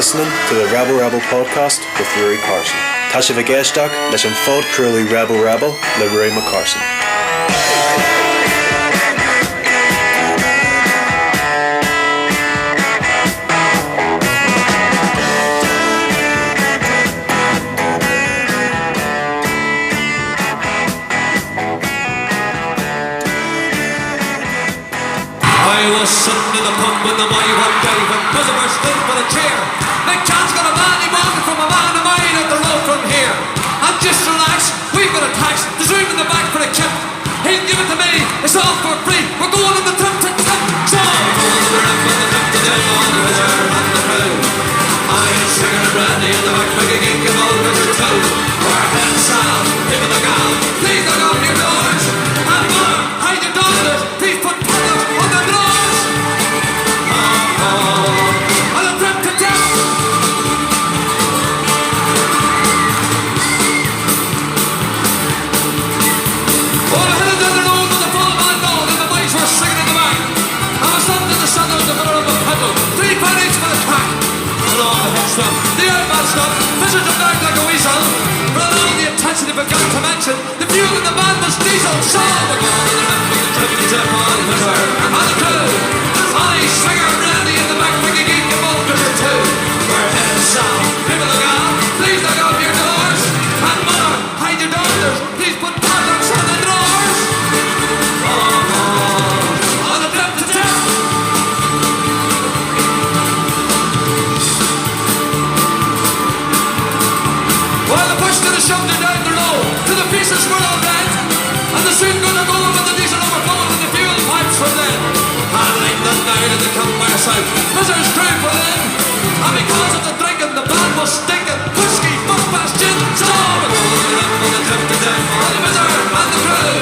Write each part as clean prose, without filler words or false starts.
listening to the Rebel Rebel podcast with Rory Carson. Tá sé bhgéisteach leis an fód cruúlaí Rebel Rebel le Rory McCarson. I was sitting in the pub when the money went Dave and Buzzer stood for the chair. Nick John's got a man, he walking from a man of mine up the road from here. And just relax, we've got a tax, there's room in the back for a kip. He'll give it to me, it's all for free, we're going on the trip to tip. So we're going on the trip to the on the reserve and the crew. I ain't singing a brandy in the back, make a gig of old Richard too. We're heading south, him and the gal, please don't open your doors. And mother, hide your daughters, please put padlocks on the doors. The old man stopped, measured the bag like a weasel. But all the intensity began to mention the fuel in the van was diesel. So we're going on the left with the trip to tip on the reserve and the crew. Ollie, Swinger, Randy in the back, bring a geek and both or two. We're heading south, people look out, please look out your doors. And mother, hide your daughters, please put padlocks on the drawers. On the trip to tip. Well, the push to the shoved it down the road to the pieces were all dead. And the soon gonna go with the diesel overflowing and the fuel pipes from then. And late that night at the campfire site, Buzzer's crew put in. And because of the drinking, the band was stinking. Whiskey, fuck past gin, so we're going up on the trip to them. Ollie Buzzer and the crew.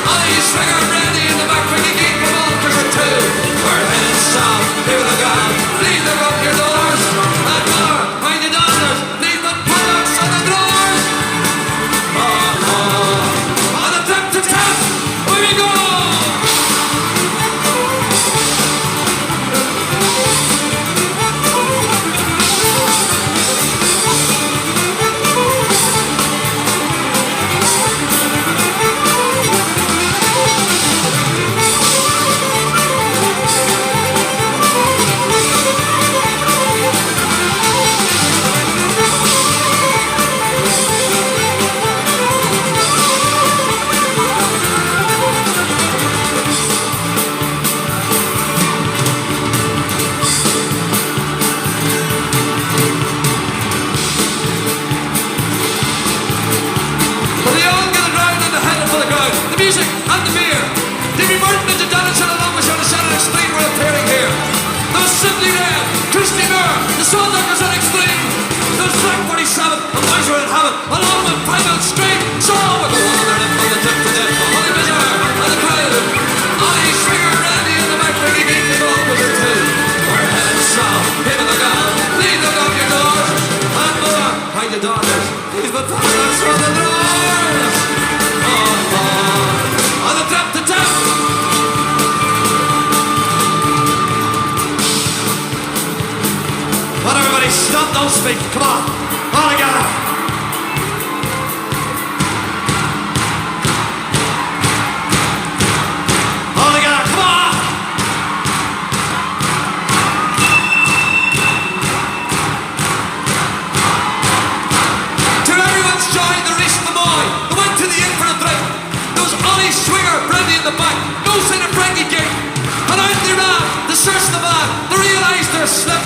Ollie, Swinger, Randy in the back, bring a geek and all for two. We're heading south, people look out, please look up your doors. And more, mind your daughters, please put padlocks on the drawers. On the trip to town, here we go. Stop, don't speak, come on, all together. All together, come on. To everyone's joy, the rest of the boy, they went to the inn for a drink. There was Ollie, Swinger, Brandy in the back, no sign of Frankie gig. And out they ran, they searched the van, they realised their slip.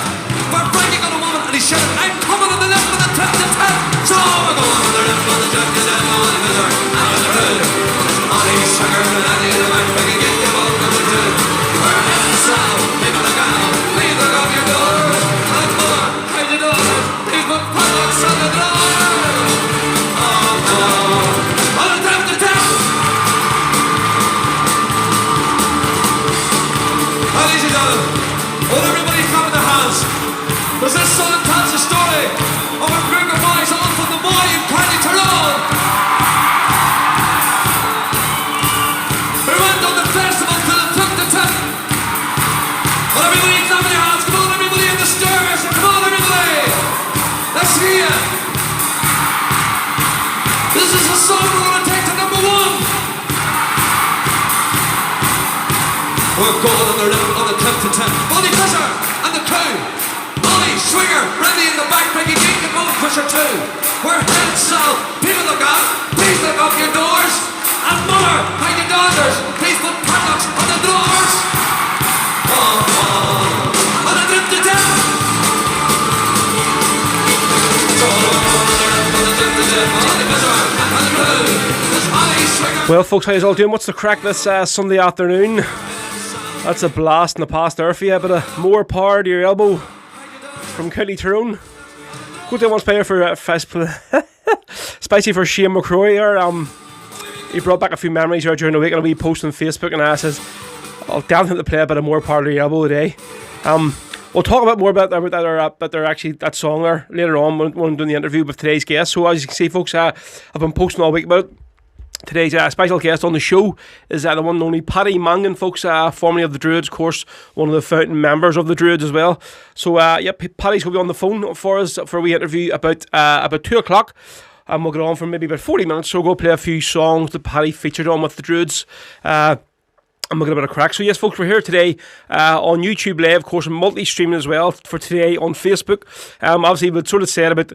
For breaking on a woman and he shouted, I'm coming on the left with the trip to tip. So we're going on the left with the trip to tip. On the Buzzer and the crew. Ollie, Swinger, and Andy in the back, we can get you both to the two. We're heading south, people look out, please look up your doors. And mother, hide your daughters, please put padlocks on the doors. On the trip to tip. Ladies and gentlemen, will everybody clap in their hands? Because this song tells the story of a group of you. This is a song we're going to take to number 1. We're going on the rhythm on the 10 to 10. Bonnie Fisher and the crew. Ollie, Swinger, Randy in the back, Peggy Gate and Bonnie Fisher too. We're heading south. People look out. Please look up your doors. And mother, hang your daughters. Please put padlocks on the doors. On the drip to death. Well, folks, how you all doing? What's the crack this Sunday afternoon? That's a blast in the past there for you. A bit of more power to your elbow from County Tyrone. Good day once player for spicy for Shane McCrory there. He brought back a few memories there during the week, and I'll be posting on Facebook, and I says I'll definitely have to play a bit of more power to your elbow today. We'll talk a bit more about that song there later on when I'm doing the interview with today's guest. So as you can see, folks, I've been posting all week about it. Today's special guest on the show is the one and only Paddy Mangan, folks, formerly of the Druids, of course, one of the founding members of the Druids as well. So, Paddy's going to be on the phone for us for a wee interview about 2 o'clock. And we'll get on for maybe about 40 minutes, so we'll go play a few songs that Paddy featured on with the Druids. And we'll get a bit of crack. So yes, folks, we're here today on YouTube Live, of course, and multi-streaming as well for today on Facebook. Obviously, we've sort of said about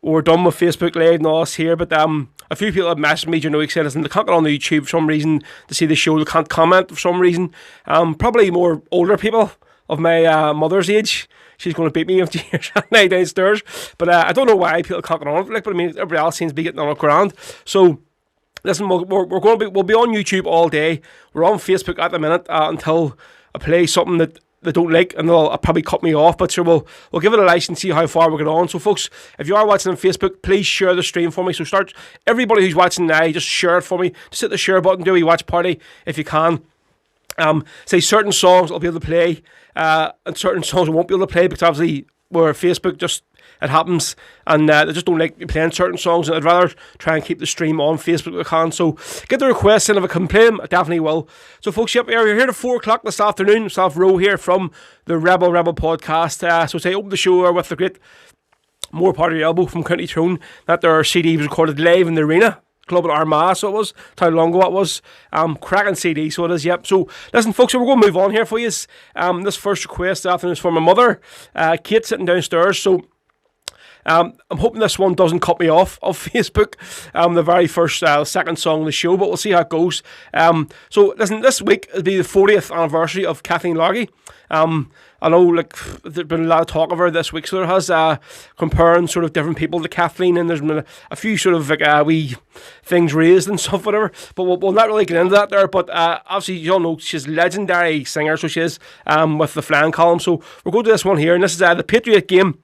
we're done with Facebook Live and all this here, but a few people have messaged me during the week saying, listen, they can't get on the YouTube for some reason to see the show, they can't comment for some reason. Probably more older people of my mother's age. She's going to beat me if she hears that night downstairs. But I don't know why people can't get on it, but I mean, everybody else seems to be getting on it grand. So listen, we'll be on YouTube all day. We're on Facebook at the minute until I play something that they don't like, and they'll probably cut me off. But sure, we'll give it a like and see how far we get on. So, folks, if you are watching on Facebook, please share the stream for me. So, everybody who's watching now, just share it for me. Just hit the share button, do a watch party if you can. Say certain songs I'll be able to play, and certain songs I won't be able to play because obviously we're Facebook just. It happens, and they just don't like me playing certain songs, and I'd rather try and keep the stream on Facebook if I can. So get the requests, and if I can play them, I definitely will. So folks, yep, we're here at 4 o'clock this afternoon. Myself, Roe here from the Rebel podcast. So say open the show with the great More Part of the Elbow from County Tyrone. That their CD was recorded live in the arena club at Armagh, so it was. How long ago it was. Cracking CD, so it is, yep. So listen, folks, so we're going to move on here for you. This first request this afternoon is for my mother, Kate, sitting downstairs. So I'm hoping this one doesn't cut me off of Facebook, the very first second song of the show, but we'll see how it goes. So listen, this week will be the 40th anniversary of Kathleen Largy. I know there's been a lot of talk of her this week, so there has comparing sort of different people to Kathleen, and there's been a few sort of wee things raised and stuff, whatever, but we'll not really get into that there. But obviously you all know she's a legendary singer, so she is, with the Flying Column. So we'll go to this one here, and this is the Patriot Game.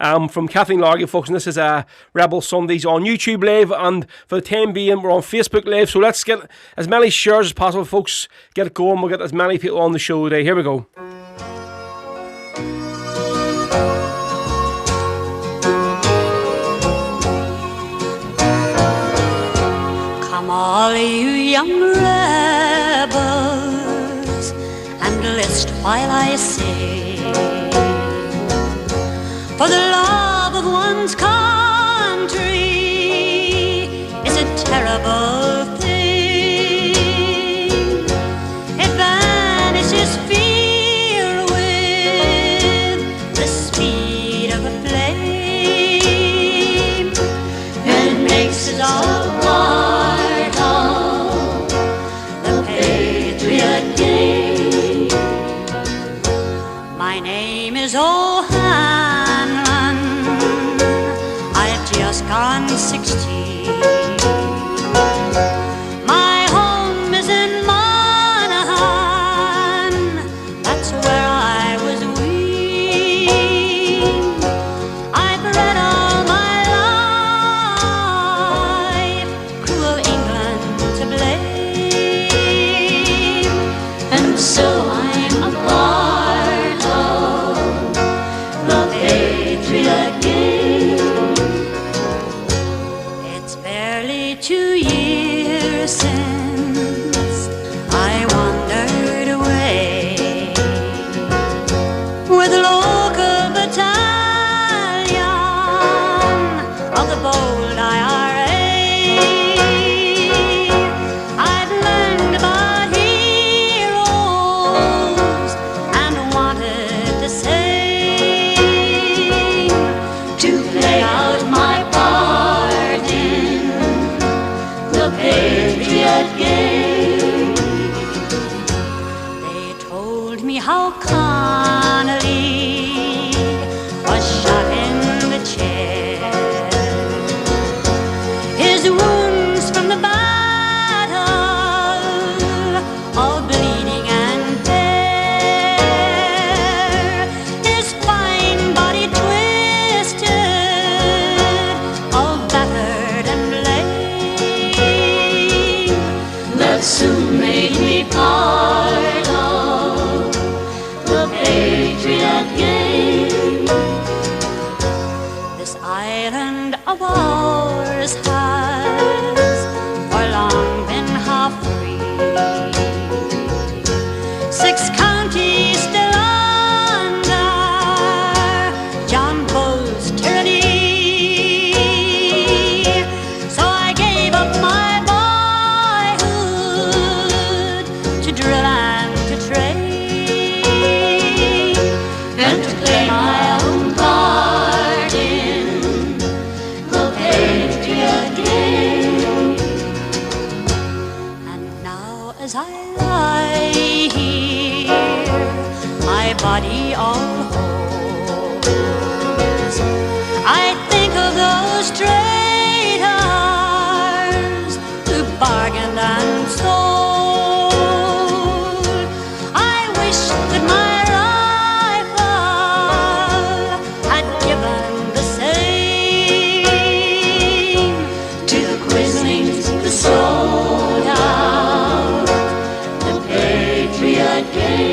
From Kathleen Largy, folks, and this is Rebel Sundays on YouTube Live, and for the time being we're on Facebook Live, so let's get as many shares as possible, folks. Get it going, we'll get as many people on the show today. Here we go. Come all you young rebels, and list while I say, for the love of one's country is a terrible thing. It vanishes fear with the speed of a flame. It makes us all part of the Patriot game. My name is gone 16. My home is in Monaghan, that's where I was weaned. I've read all my life, cruel England to blame, and so I'm a part of the Patriot game. 2 years since I wandered away with a local battalion ours has for long been half free. 6 counties still under John Bull's tyranny. So I gave up my boyhood to drill and to trade and to play my own part in the Patriot game. And now as I lie here, my body all holds, I think of those traitors who bargained and sold. I wish that my rifle had given the same to the quislings who sold out the Patriot game.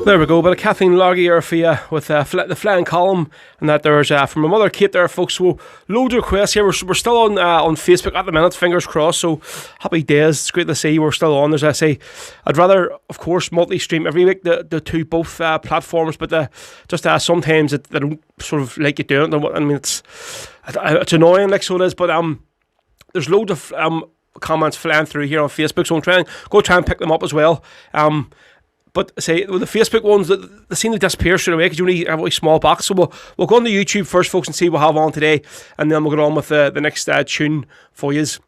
There we go, bit of Kathleen Largy here for you with the flying column, and that there's from my mother Kate there, folks. So loads of requests here. We're still on Facebook at the minute, fingers crossed. So happy days, it's great to see we're still on. As I say, I'd rather, of course, multi-stream every week the to both platforms, but just sometimes they don't sort of like you doing it. I mean, it's annoying, like so it is. But there's loads of comments flying through here on Facebook, so I'm try and pick them up as well. But say with the Facebook ones, they seem to disappear straight away because you only have a small box. So we'll go on to YouTube first, folks, and see what we have on today, and then we'll get on with the next tune for yous.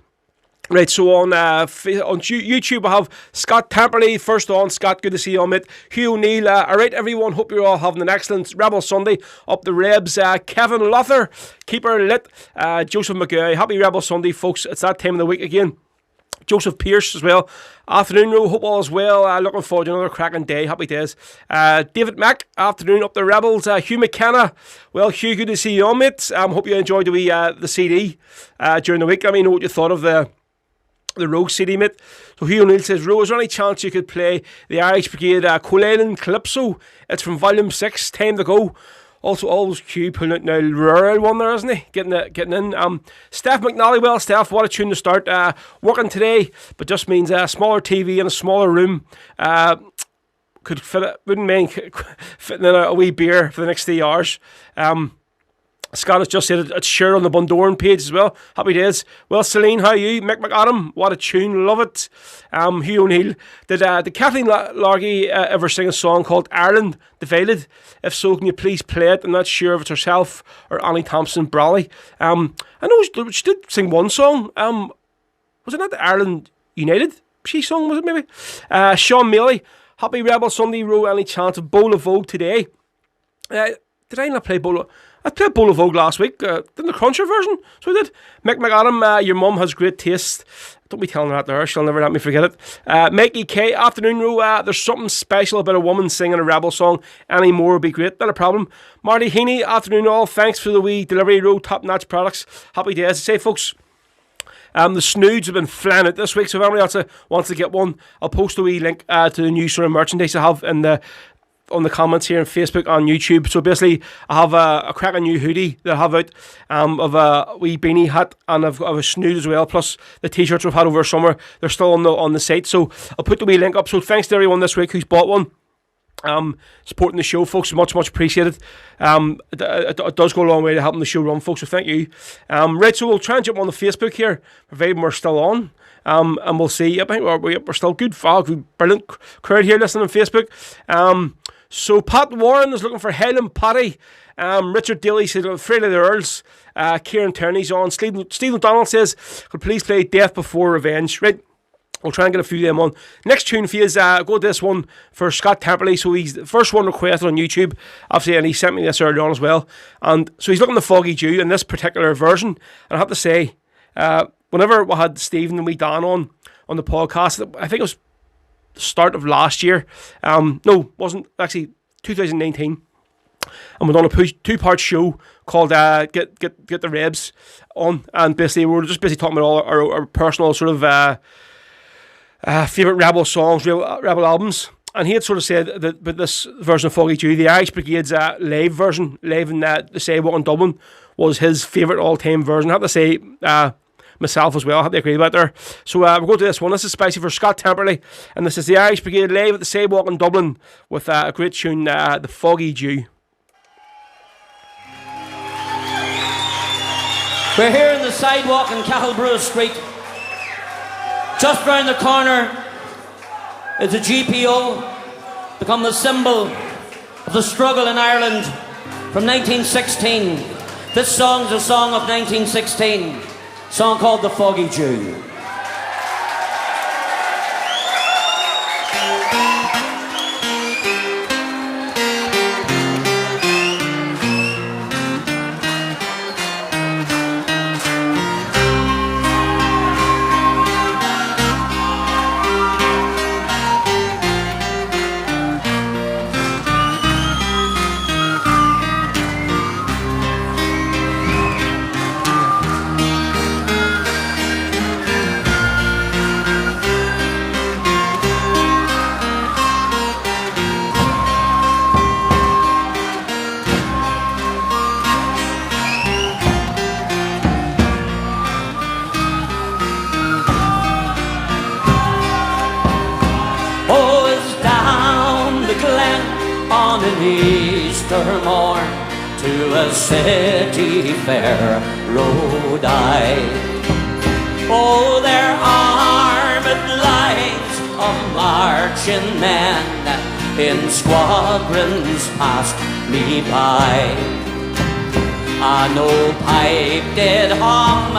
Right, so on YouTube we have Scott Temperley first on. Scott, good to see you on, mate. Hugh O'Neill, alright everyone, hope you're all having an excellent Rebel Sunday. Up the Rebs, Kevin Luther, keeper lit, Joseph McGoy, happy Rebel Sunday, folks. It's that time of the week again. Joseph Pierce as well. Afternoon, Ro. Hope all is well. Looking forward to another cracking day. Happy days. David Mack. Afternoon up the Rebels. Hugh McKenna. Well, Hugh, good to see you on, mate. Hope you enjoyed the CD during the week. Let me know what you thought of the Rogue CD, mate. So Hugh O'Neill says, Ro, is there any chance you could play the Irish Brigade Coleman Calypso? It's from Volume 6. Time to go. Also, always Q pulling out now rural one there, isn't he? Getting in. Steph McNally, well, Steph, what a tune to start. Working today, but just means a smaller TV in a smaller room. Could fit it, wouldn't mind fitting in a wee beer for the next 3 hours. Scott has just said it's shared on the Bundoran page as well. Happy days. Well, Celine, how are you? Mick McAdam, what a tune, love it. Hugh O'Neill, did Kathleen Largy ever sing a song called Ireland Divided? If so, can you please play it? I'm not sure if it's herself or Annie Thompson Brawley. I know she did sing one song. Was it not the Ireland United she sung, was it maybe? Sean Mealy, happy Rebel Sunday, Ro, any chance of Bowl of Vogue today? Did I not play Bowl of... I played Bowl of Vogue last week, didn't the Cruncher version, so I did. Mick McAdam, your mum has great taste. Don't be telling her that to her, she'll never let me forget it. Mikey K, afternoon, Ro, there's something special about a woman singing a Rebel song. Any more would be great, not a problem. Marty Heaney, afternoon all, thanks for the wee delivery, Ro, top-notch products. Happy days. I say, folks, the snoods have been flying out this week, so if anybody else wants to get one, I'll post a wee link to the new sort of merchandise I have on the comments here on Facebook and YouTube. So basically, I have a cracking new hoodie that I have out of a wee beanie hat, and I've got a snood as well, plus the t-shirts we've had over summer. They're still on the site, so I'll put the wee link up. So thanks to everyone this week who's bought one. Supporting the show, folks, much appreciated. It does go a long way to helping the show run, folks, so thank you. Right, so we'll try and jump on the Facebook here, providing we're still on. And we'll see. I think we're still good. Brilliant crowd here listening on Facebook. So Pat Warren is looking for Helen Paddy. Richard Daly says afraid of the Earls. Kieran Turney's on. Steve McDonald says could please play Death Before Revenge. Right, we'll try and get a few of them on. Next tune for you is go this one for Scott Temperley. So he's the first one requested on YouTube, obviously, and he sent me this earlier on as well. And so he's looking to Foggy Dew in this particular version. And I have to say, whenever we had Stephen and we Dan on the podcast, I think it was the start of last year. No, wasn't actually 2019. And we've done a two-part show called Get the Rebs on, and basically we're just basically talking about all our personal sort of favourite Rebel songs, Rebel albums. And he had sort of said that but this version of Foggy Dew, the Irish Brigade's live version, live in the Sidewalk in Dublin, was his favourite all-time version. I have to say, myself as well, I have to agree with that there. So we're going to this one. This is spicy for Scott Temperley, and this is the Irish Brigade live at the Sidewalk in Dublin with a great tune, the Foggy Dew. We're here in the Sidewalk in Cattlebrew Street. Just round the corner is a GPO, become the symbol of the struggle in Ireland from 1916. This song's a song of 1916, a song called The Foggy Dew. Easter morn to a city fair rode I. Oh, their armed lines of marching men in squadrons passed me by. No pipe did hum,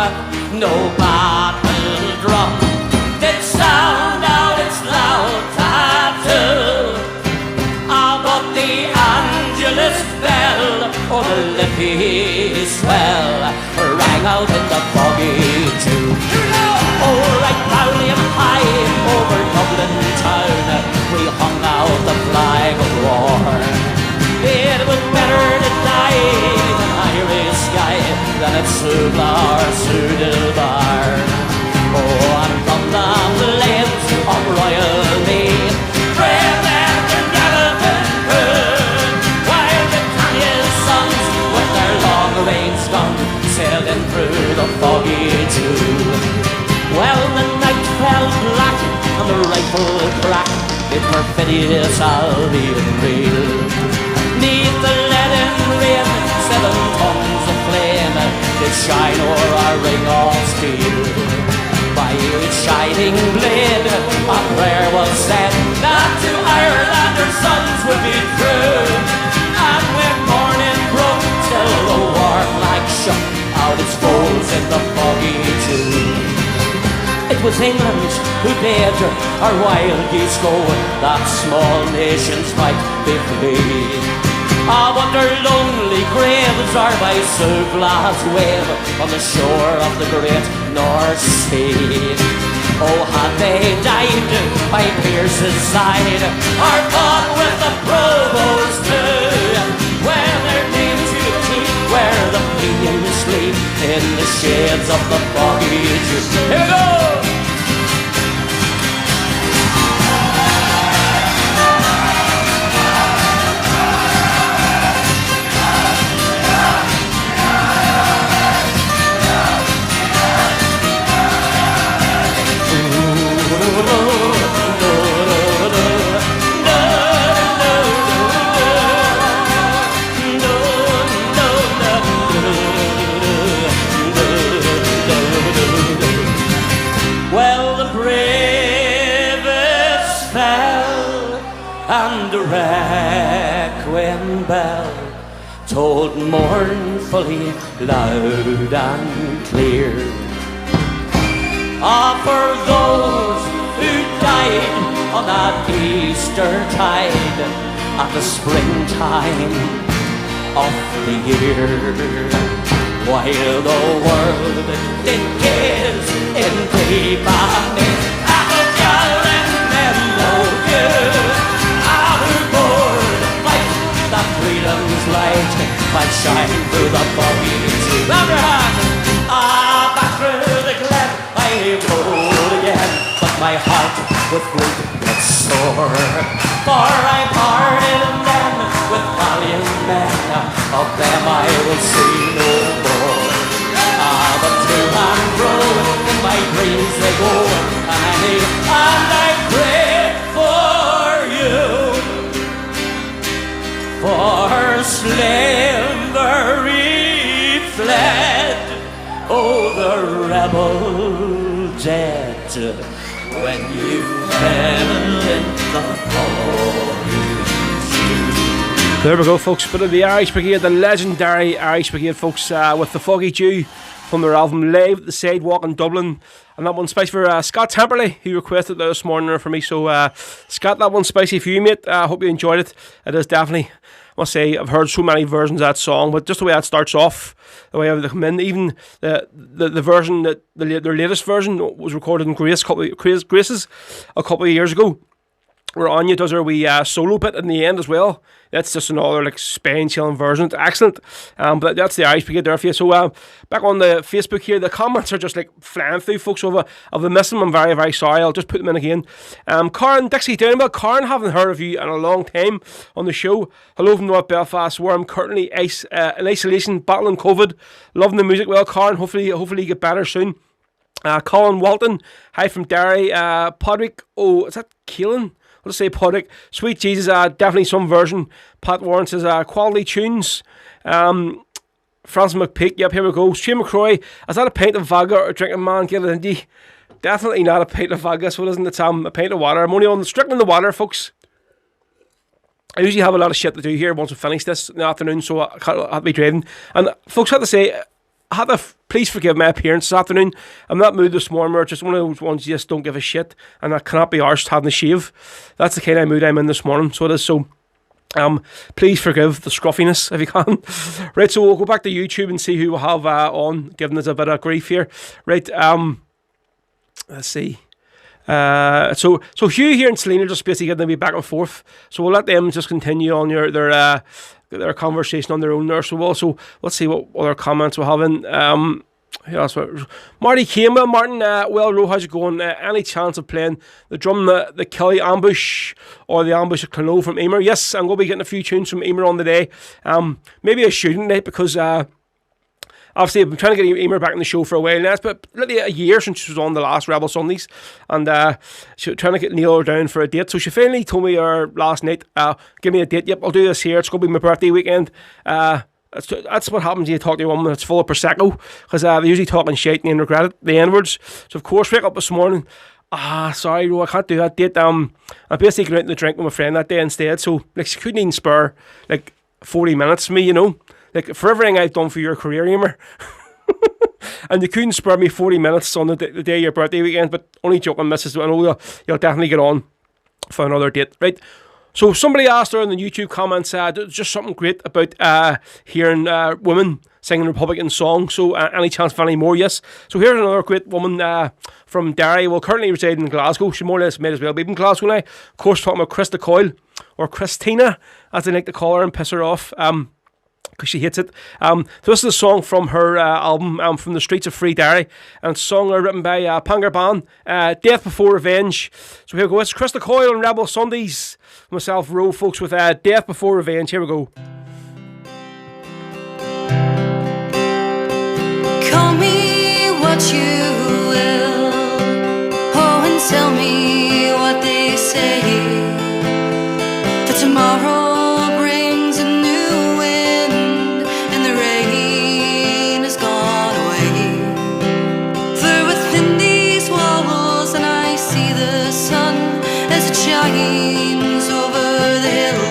no battle drum did sound out its loud tattoo. But the Angelus bell, or the Liffey swell, rang out in the Foggy Dew. Oh, right proudly and high over Dublin town, we hung out the flag of war. It was better to die in an Irish sky than at Suvla or Sudelbar. Oh, and from the lips of royalty, brave after range gun sailing through the Foggy Dew. Well, the night fell black and the rifle cracked in perfidious Albion reel. Neath the leaden rain, 7 tons of flame did shine o'er our ring of steel. By each shining blade a prayer was said that to Ireland her sons would be true. And when morning broke, still the war flag shook out its folds in the Foggy Dew. It was England who bade our wild geese go, that small nations might be free. But their lonely graves are by Suvla's wave on the shore of the great North Sea. Oh, had they died by Pierce's side, or fought with the Provost too, when their names you keep where the pinions sleep in the shades of the Foggy Dew. Here we go! Requiem bell tolled mournfully loud and clear. For those who died on that Easter tide at the springtime of the year, while the world did gaze in deep amaze at the gallant men of you. Freedom's light might shine through the Foggy Dew. Clap your hands! Back through the glen I rode again, but my heart with great heart sore. For I parted then with valiant men, of them I will see no more. But to and fro in my dreams they go, and I need and I pray for you. For slavery fled, oh the rebel dead, when you fell in the forest. There we go, folks. Bit of the Irish Brigade, the legendary Irish Brigade, folks, with the Foggy Dew from their album Live at the Sidewalk in Dublin. And that one's spicy for Scott Temperley, who requested that this morning for me. So, Scott, that one's spicy for you, mate. I hope you enjoyed it. It is definitely, I must say, I've heard so many versions of that song, but just the way that starts off, the way they come in, even the version, their latest version was recorded in Grace's a couple of years ago, where Anya does her wee solo bit in the end as well. That's just another like spine-chilling version. It's excellent. But that's the Irish Brigade there for you. So back on the Facebook here, the comments are just like flying through, folks. So if I miss them, I'm very, very sorry. I'll just put them in again. Karen Dixie Downwell. Karen, haven't heard of you in a long time on the show. Hello from North Belfast, where I'm currently in isolation, battling COVID. Loving the music. Well, Karen, hopefully you get better soon. Colin Walton. Hi from Derry. Podrick. Oh, is that Keelan? I'll just say Podrick. Sweet Jesus, definitely some version. Pat Warren says quality tunes. Francis McPeak, yep, here we go. Shane McCroy, is that a pint of vodka or drinking man? Get it into. Definitely not a pint of vodka, so it isn't. It's a pint of water. I'm only on strictly the water, folks. I usually have a lot of shit to do here once we finish this in the afternoon, so I have to be driving. And folks, I have to say, I had to please forgive my appearance this afternoon. I'm not mood this morning. We're just one of those ones you just don't give a shit, and I cannot be arsed having a shave. That's the kind of mood I'm in this morning, so it is. So please forgive the scruffiness if you can. Right, so we'll go back to YouTube and see who we have on, giving us a bit of grief here. Right, let's see. So Hugh here and Selena just basically going to be back and forth. So we'll let them just continue on their conversation on their own there. So also, let's see what other comments we're having. Who else? Marty Campbell, Martin, well, Ro, how's it going? Any chance of playing the drum, the Kelly ambush or the ambush of Clonlow from Emer? Yes, I'm going to be getting a few tunes from Emer on the day. Maybe I shouldn't, because obviously I've been trying to get Emer back in the show for a while now. It's been literally a year since she was on the last Rebel Sundays, and she was trying to nail her down for a date. So she finally told me last night, give me a date. Yep, I'll do this here. It's going to be my birthday weekend. That's what happens when you talk to a woman that's full of Prosecco, because they're usually talking shit and regret it, the N-words. So of course, wake up this morning, sorry, Ro, I can't do that date. I basically went out and drink with my friend that day instead. So like, she couldn't even spare like 40 minutes from me, you know. Like, for everything I've done for your career, Emer. And you couldn't spare me 40 minutes on the day of your birthday weekend, but only joking, Mrs. I know you'll definitely get on for another date. Right. So somebody asked her in the YouTube comments, just something great about hearing women singing Republican songs. So any chance of any more? Yes. So here's another great woman from Derry. Well, currently residing in Glasgow. She more or less may as well be in Glasgow now. Of course, talking about Krista Coyle, or Christina, as they like to call her and piss her off. Because she hates it. So this is a song from her album, From the Streets of Free Derry, and it's a song written by Pangarban, Death Before Revenge. So here we go. It's Krista Coyle on Rebel Sundays. Myself, Ro, folks, with Death Before Revenge. Here we go. Call me what you will, oh, and tell me what they say, that tomorrow shines over the hill,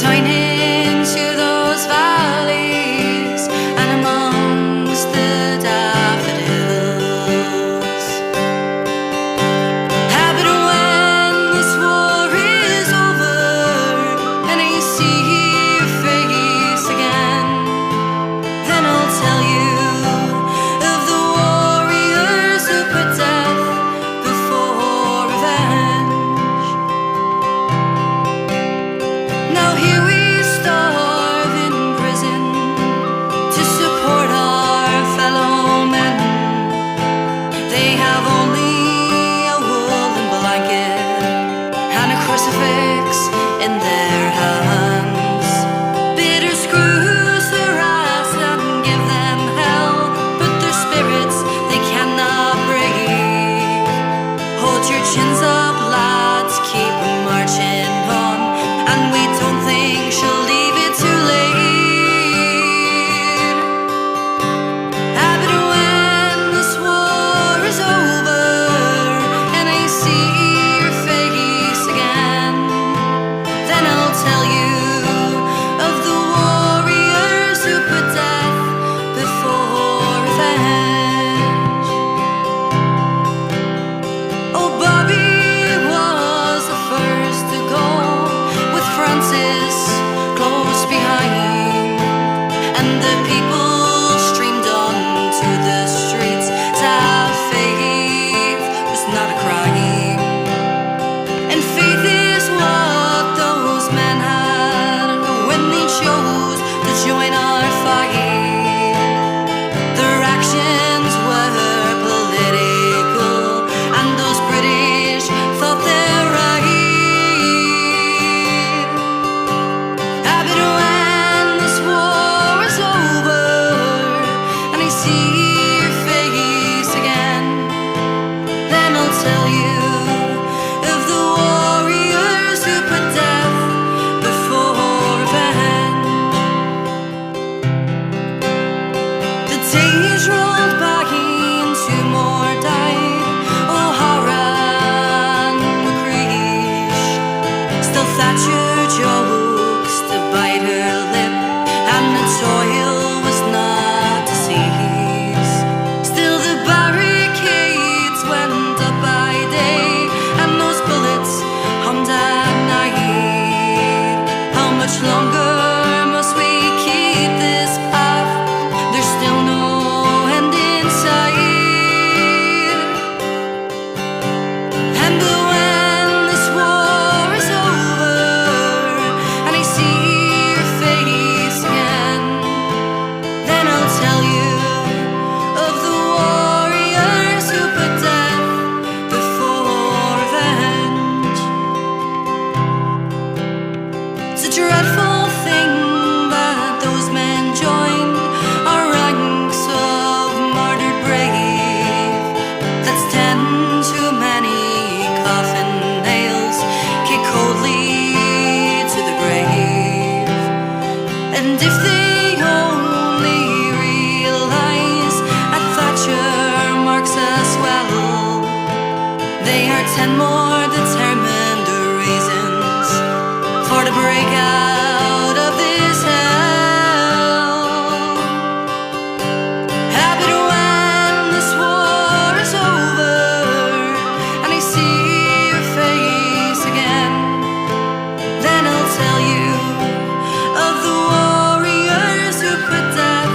tiny into those valleys and amongst the daffodils. I've been away in their hands. Bitter screws their eyes and give them hell, but their spirits they cannot break. Hold your chins up, lads, keep marching on, and we don't think she'll leave it too late. But when this war is over and I see your face again, then I'll tell you of the warriors who put death before revenge. Oh, Bobby was the first to go, with Francis close behind, and the people streamed onto the streets to have faith was not a crime. And faith is what those men had when they chose to join our fight. Their actions were political, and those British thought they're right. But when this war is over and I see your face again, then I'll tell you of the warriors who put death before revenge. The days rolled by and two more died, O'Hara and McCreesh. Still Thatcher jokes to bite her lip, and the toil was not to cease. Still the barricades went up by day, and those bullets hummed at night. How much longer must we keep this path? There's still no end in sight. And but when this war is over and I see your face again, then I'll tell you of the warriors who put death before revenge. It's a dreadful thing that those men joined our ranks of martyred brave. That's 10 too many coffin nails kicked coldly to the grave. And if they only realize that Thatcher marks us well, they are 10 more determined reasons for the break out of this hell. But when this war is over and I see your face again, then I'll tell you of the warriors who put death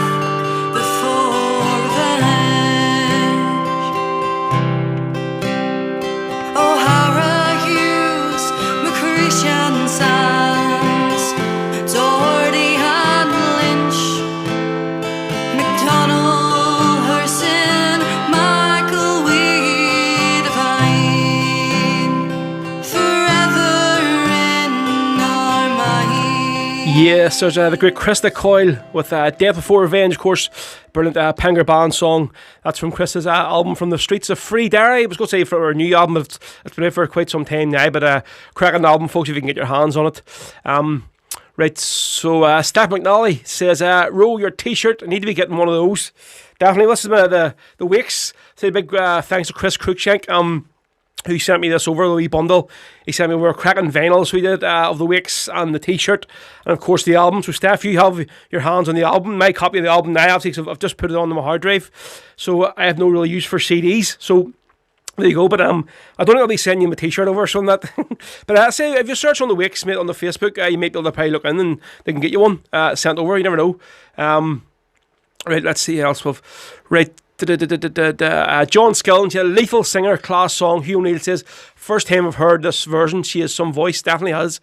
before revenge. O'Hara, Hughes, McCreesh and Sands, Doherty and Lynch, McDonnell, Herson, Michael, we divine, forever in our mind. Yes, there's the great Krista Coyle with Death Before Revenge, of course. Brilliant Panger Band song. That's from Krista's album From the Streets of Free Derry. I was going to say for her new album, but it's been out for quite some time now. But cracking album, folks, if you can get your hands on it. Right, so Steph McNally says, roll your t-shirt. I need to be getting one of those. Definitely. This is the Wakes. Say a big thanks to Chris Cruikshank, who sent me this over, the wee bundle. He sent me over a cracking vinyl, so we did, of the Wakes and the t-shirt, and of course the album. So Steph, you have your hands on the album. My copy of the album now, obviously, I've just put it on my hard drive, so I have no real use for CDs. So there you go. But I don't think I'll be sending you a t-shirt over or something like that. But I say, if you search on the Wakes, mate, on the Facebook, you might be able to probably look in and they can get you one sent over. You never know. Right, let's see what else we've. Right. John Skillens, yeah, lethal singer, class song. Hugh O'Neill says, first time I've heard this version. She has some voice, definitely has.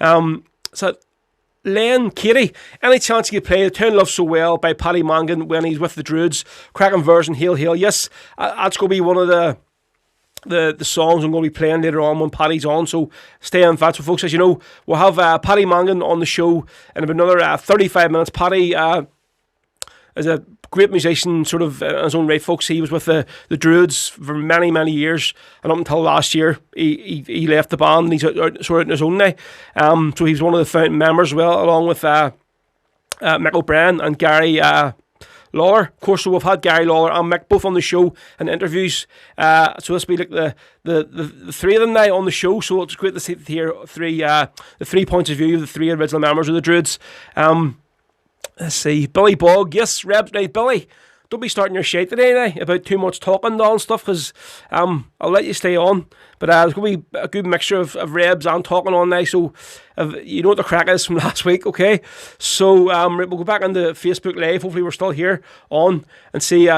So Len Katie, any chance you could play The Town Loves So Well by Paddy Mangan when he's with the Druids? Cracking version, hail, hail. Yes, that's going to be one of the the songs I'm going to be playing later on when Paddy's on, so stay on that. So folks, as you know, we'll have Paddy Mangan on the show in about another 35 minutes. Paddy is a great musician, sort of in his own right, folks. He was with the Druids for many years, and up until last year he left the band and he's sort of out on his own now. So he's one of the founding members as well, along with Mick O'Brien and Gary Lawler. Of course, so we've had Gary Lawler and Mick both on the show in interviews. So this will be like the three of them now on the show. So it's great to hear the 3 points of view of the 3 original members of the Druids. Let's see, Billy Bog, yes, Rebs, right, Billy. Don't be starting your shit today now about too much talking and stuff, because I'll let you stay on. But there's going to be a good mixture of Rebs and talking on now, so you know what the crack is from last week, okay? So we'll go back into Facebook Live. Hopefully we're still here on and see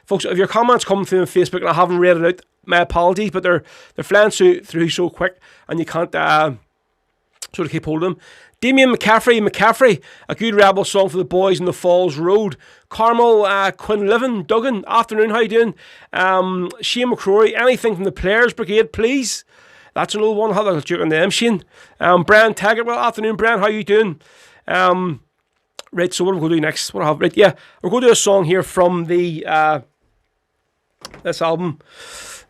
folks, if your comments come through on Facebook and I haven't read it out, my apologies, but they're flying through so quick and you can't sort of keep hold of them. Damien McCaffrey, a good rebel song for the boys in the Falls Road. Carmel Quinlivan, Duggan, afternoon, how you doing? Shane McCrory, anything from the Players Brigade, please. That's an old one, I'll have a joke on them, Shane. Brian Taggart, well, afternoon, Brian, how you doing? Right, so what are we going to do next? What I have, right, yeah, we're going to do a song here from the this album.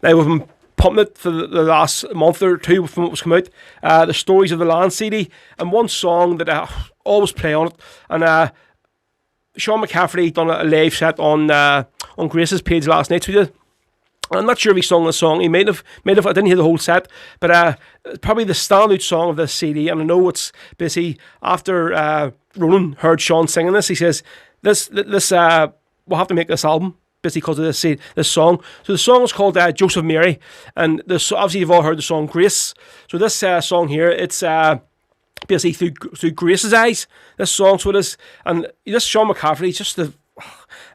Now we've been pumping it for the last month or two from what was come out, the Stories of the Land CD, and one song that I always play on it, and Sean McCaffrey done a live set on Grace's page last night, so he did. I'm not sure if he sung the song. He might have. I didn't hear the whole set, but probably the standout song of this CD. And I know it's busy. After Ronan heard Sean singing this, he says, "This we'll have to make this album." Basically because of this song. So the song is called Joseph Mary, and obviously you've all heard the song Grace. So this song here, it's basically through Grace's eyes, this song, so it is. And this Sean McCaffrey, just I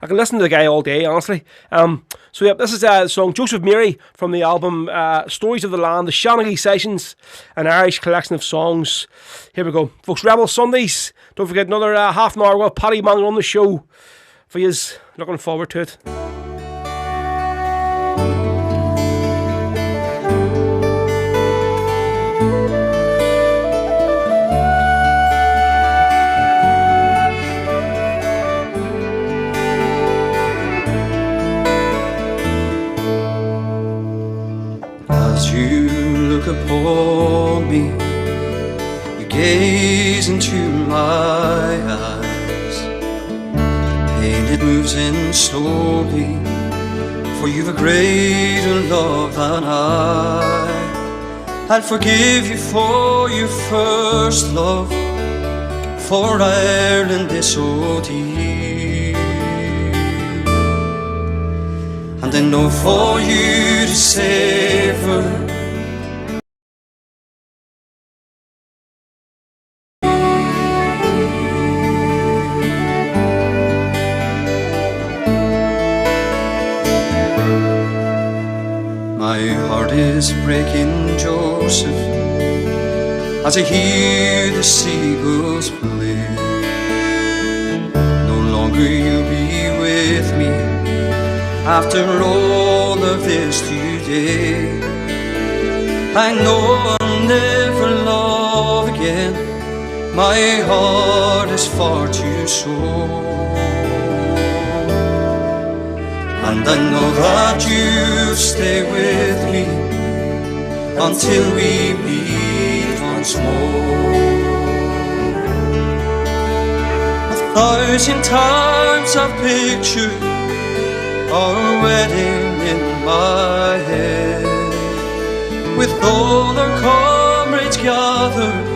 can listen to the guy all day, honestly. So yeah, this is the song Joseph Mary from the album Stories of the Land, the Shanaghy Sessions, an Irish collection of songs. Here we go. Folks, Rebel Sundays, don't forget another half an hour with Paddy Mangan on the show for you. Looking forward to it. As you look upon me, you gaze into my eyes. It moves in slowly, for you've a greater love than I. I'll forgive you for your first love, for Ireland is so deep. And I know for you to savour is breaking, Joseph, as I hear the seagulls play. No longer you'll be with me after all of this today. I know I'll never love again, my heart is far too sore. And I know that you'll stay with me until we meet once more. 1,000 times I've pictured our wedding in my head, with all our comrades gathered,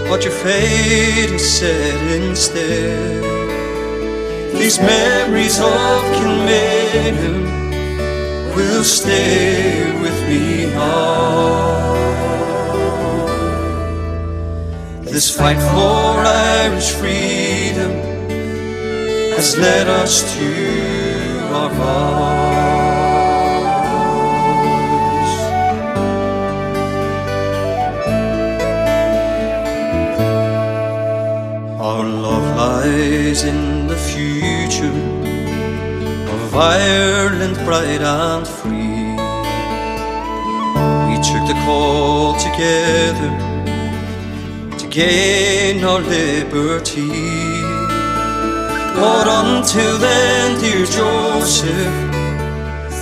but your fate is set instead. These memories of Kilmainham will stay with me now. This fight for Irish freedom has led us to our vows. Our love lies in the future of Ireland bright and free. the call together to gain our liberty. But until then, dear Joseph,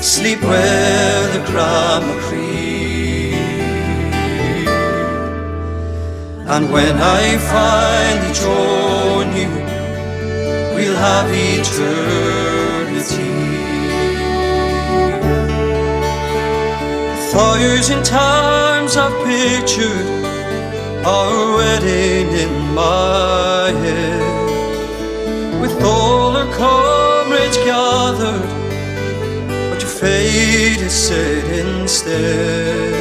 sleep where the grandma creep. And when I finally join you, we'll have eternity. 1,000 times I've pictured our wedding in my head, with all our comrades gathered, but your fate is set instead.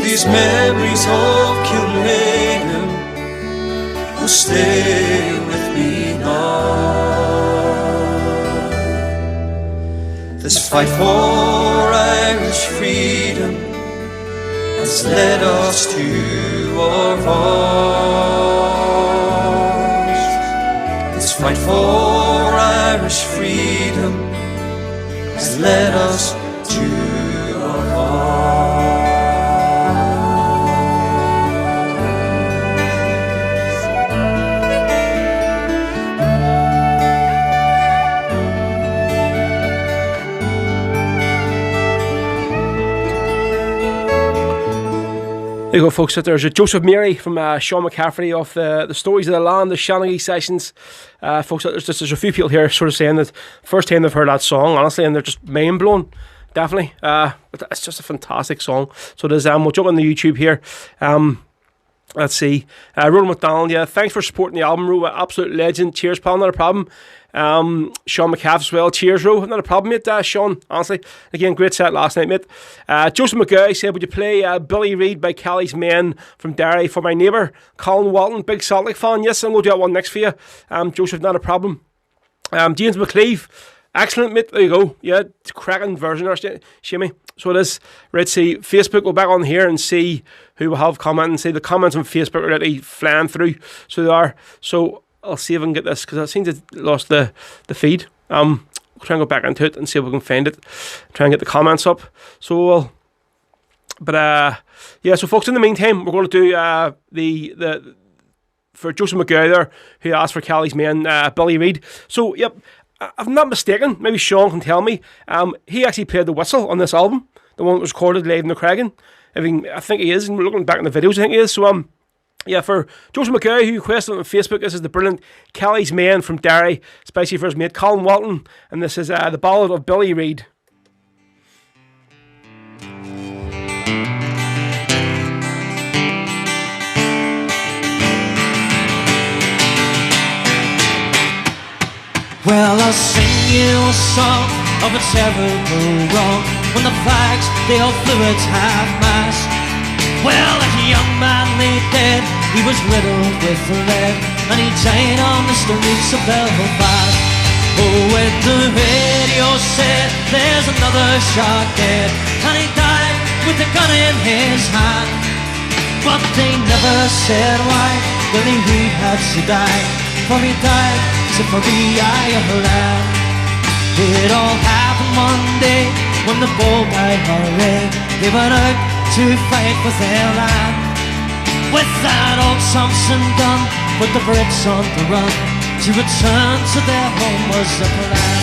These memories of Kilmainham will stay with me now. This fight for Irish freedom has led us to our vows. This fight for Irish freedom has led us to our vows. There you go, folks. There's a Joseph Mary from Sean McCafferty off the Stories of the Land, the Shanaghy sessions. Folks, there's a few people here sort of saying that first time they've heard that song, honestly, and they're just mind blown. Definitely. It's just a fantastic song. So there's we'll jump on the YouTube here. Let's see. Roland McDonald, yeah, thanks for supporting the album, Ro. Absolute legend. Cheers, pal, not a problem. Sean McCaff as well. Cheers, Ro. Not a problem, mate. Sean, honestly. Again, great set last night, mate. Joseph McGow said, would you play Billy Reid by Kelly's Men from Derry for my neighbour, Colin Walton, big Salt Lake fan? Yes, I'm going to do that one next for you. Joseph, not a problem. James McCleave, excellent, mate. There you go. Yeah, it's a cracking version there, Shimmy. So it is. Right, see, Facebook, go back on here and see who will have comment and see the comments on Facebook are already flying through. So they are. So I'll see if I can get this, because I seem to lost the feed. We'll try and go back into it and see if we can find it. Try and get the comments up. So yeah, so folks, in the meantime, we're going to do the for Joseph McGow there, who asked for Kelly's Men, Billy Reid. So, yep, if I'm not mistaken, maybe Sean can tell me, he actually played the whistle on this album, the one that was recorded live in the Cragen. I think he is, and we're looking back in the videos, I think he is. So, yeah, for Joseph McGow, who requested on Facebook, this is the brilliant Kelly's Men from Derry, especially for his mate Colin Walton, and this is the Ballad of Billy Reid. Well, I'll sing you a song of a terrible wrong, when the flags, they all flew at half-mast. Well, a young man lay dead, he was riddled with lead, and he died on the streets of Belfast. Oh, when the radio said, there's another shot dead, and he died with a gun in his hand. But they never said why Billy Reid had to die, for he died to free Ireland. It all happened one day when the bold IRA, they went out to fight for their land. With that old Thompson gun, with the Brits on the run, to return to their home was the plan.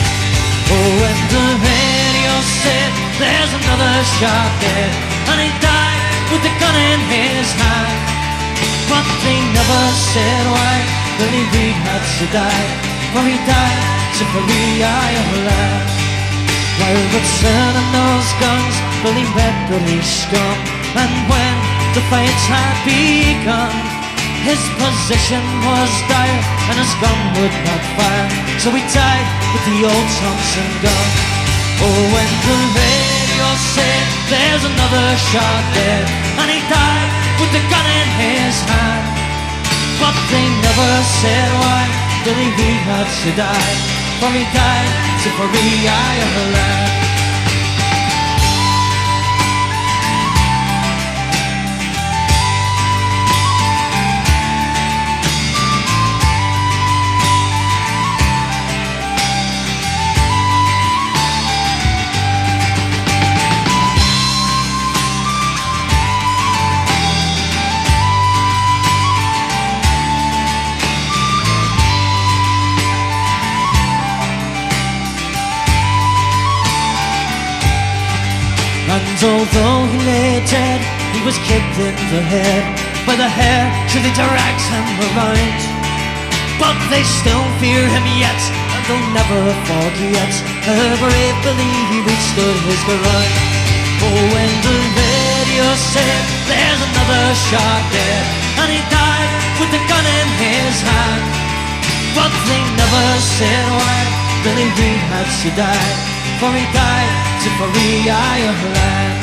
Oh, when the radio said, there's another shot dead, and he died with the gun in his hand. But they never said why Billy Reid had to die, for he died to free Ireland. While returning those guns, Billy met Billy Scum, and when the fight had begun, his position was dire and his gun would not fire, so he died with the old Thompson gun. Oh, when the radio said, there's another shot dead, and he died with the gun in his hand. But they never said why Billy Reid had to die, for he died to free Ireland. though he lay dead, he was kicked in the head by the hair, so they dragged him around. But they still fear him yet, and they'll never forget how bravely he withstood his ground. Oh, when the radio said there's another shot there, and he died with the gun in his hand. But they never said why Billy Reid had to die, for he died to free Ireland.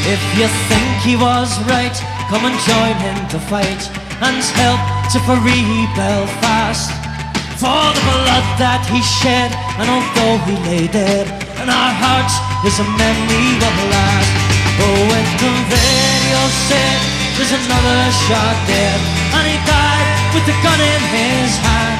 If you think he was right, come and join him to fight and help to free Belfast. For the blood that he shed, and although he lay dead, in our hearts his memory will last. Oh, when the radio said there's another shot there, and he died with the gun in his hand.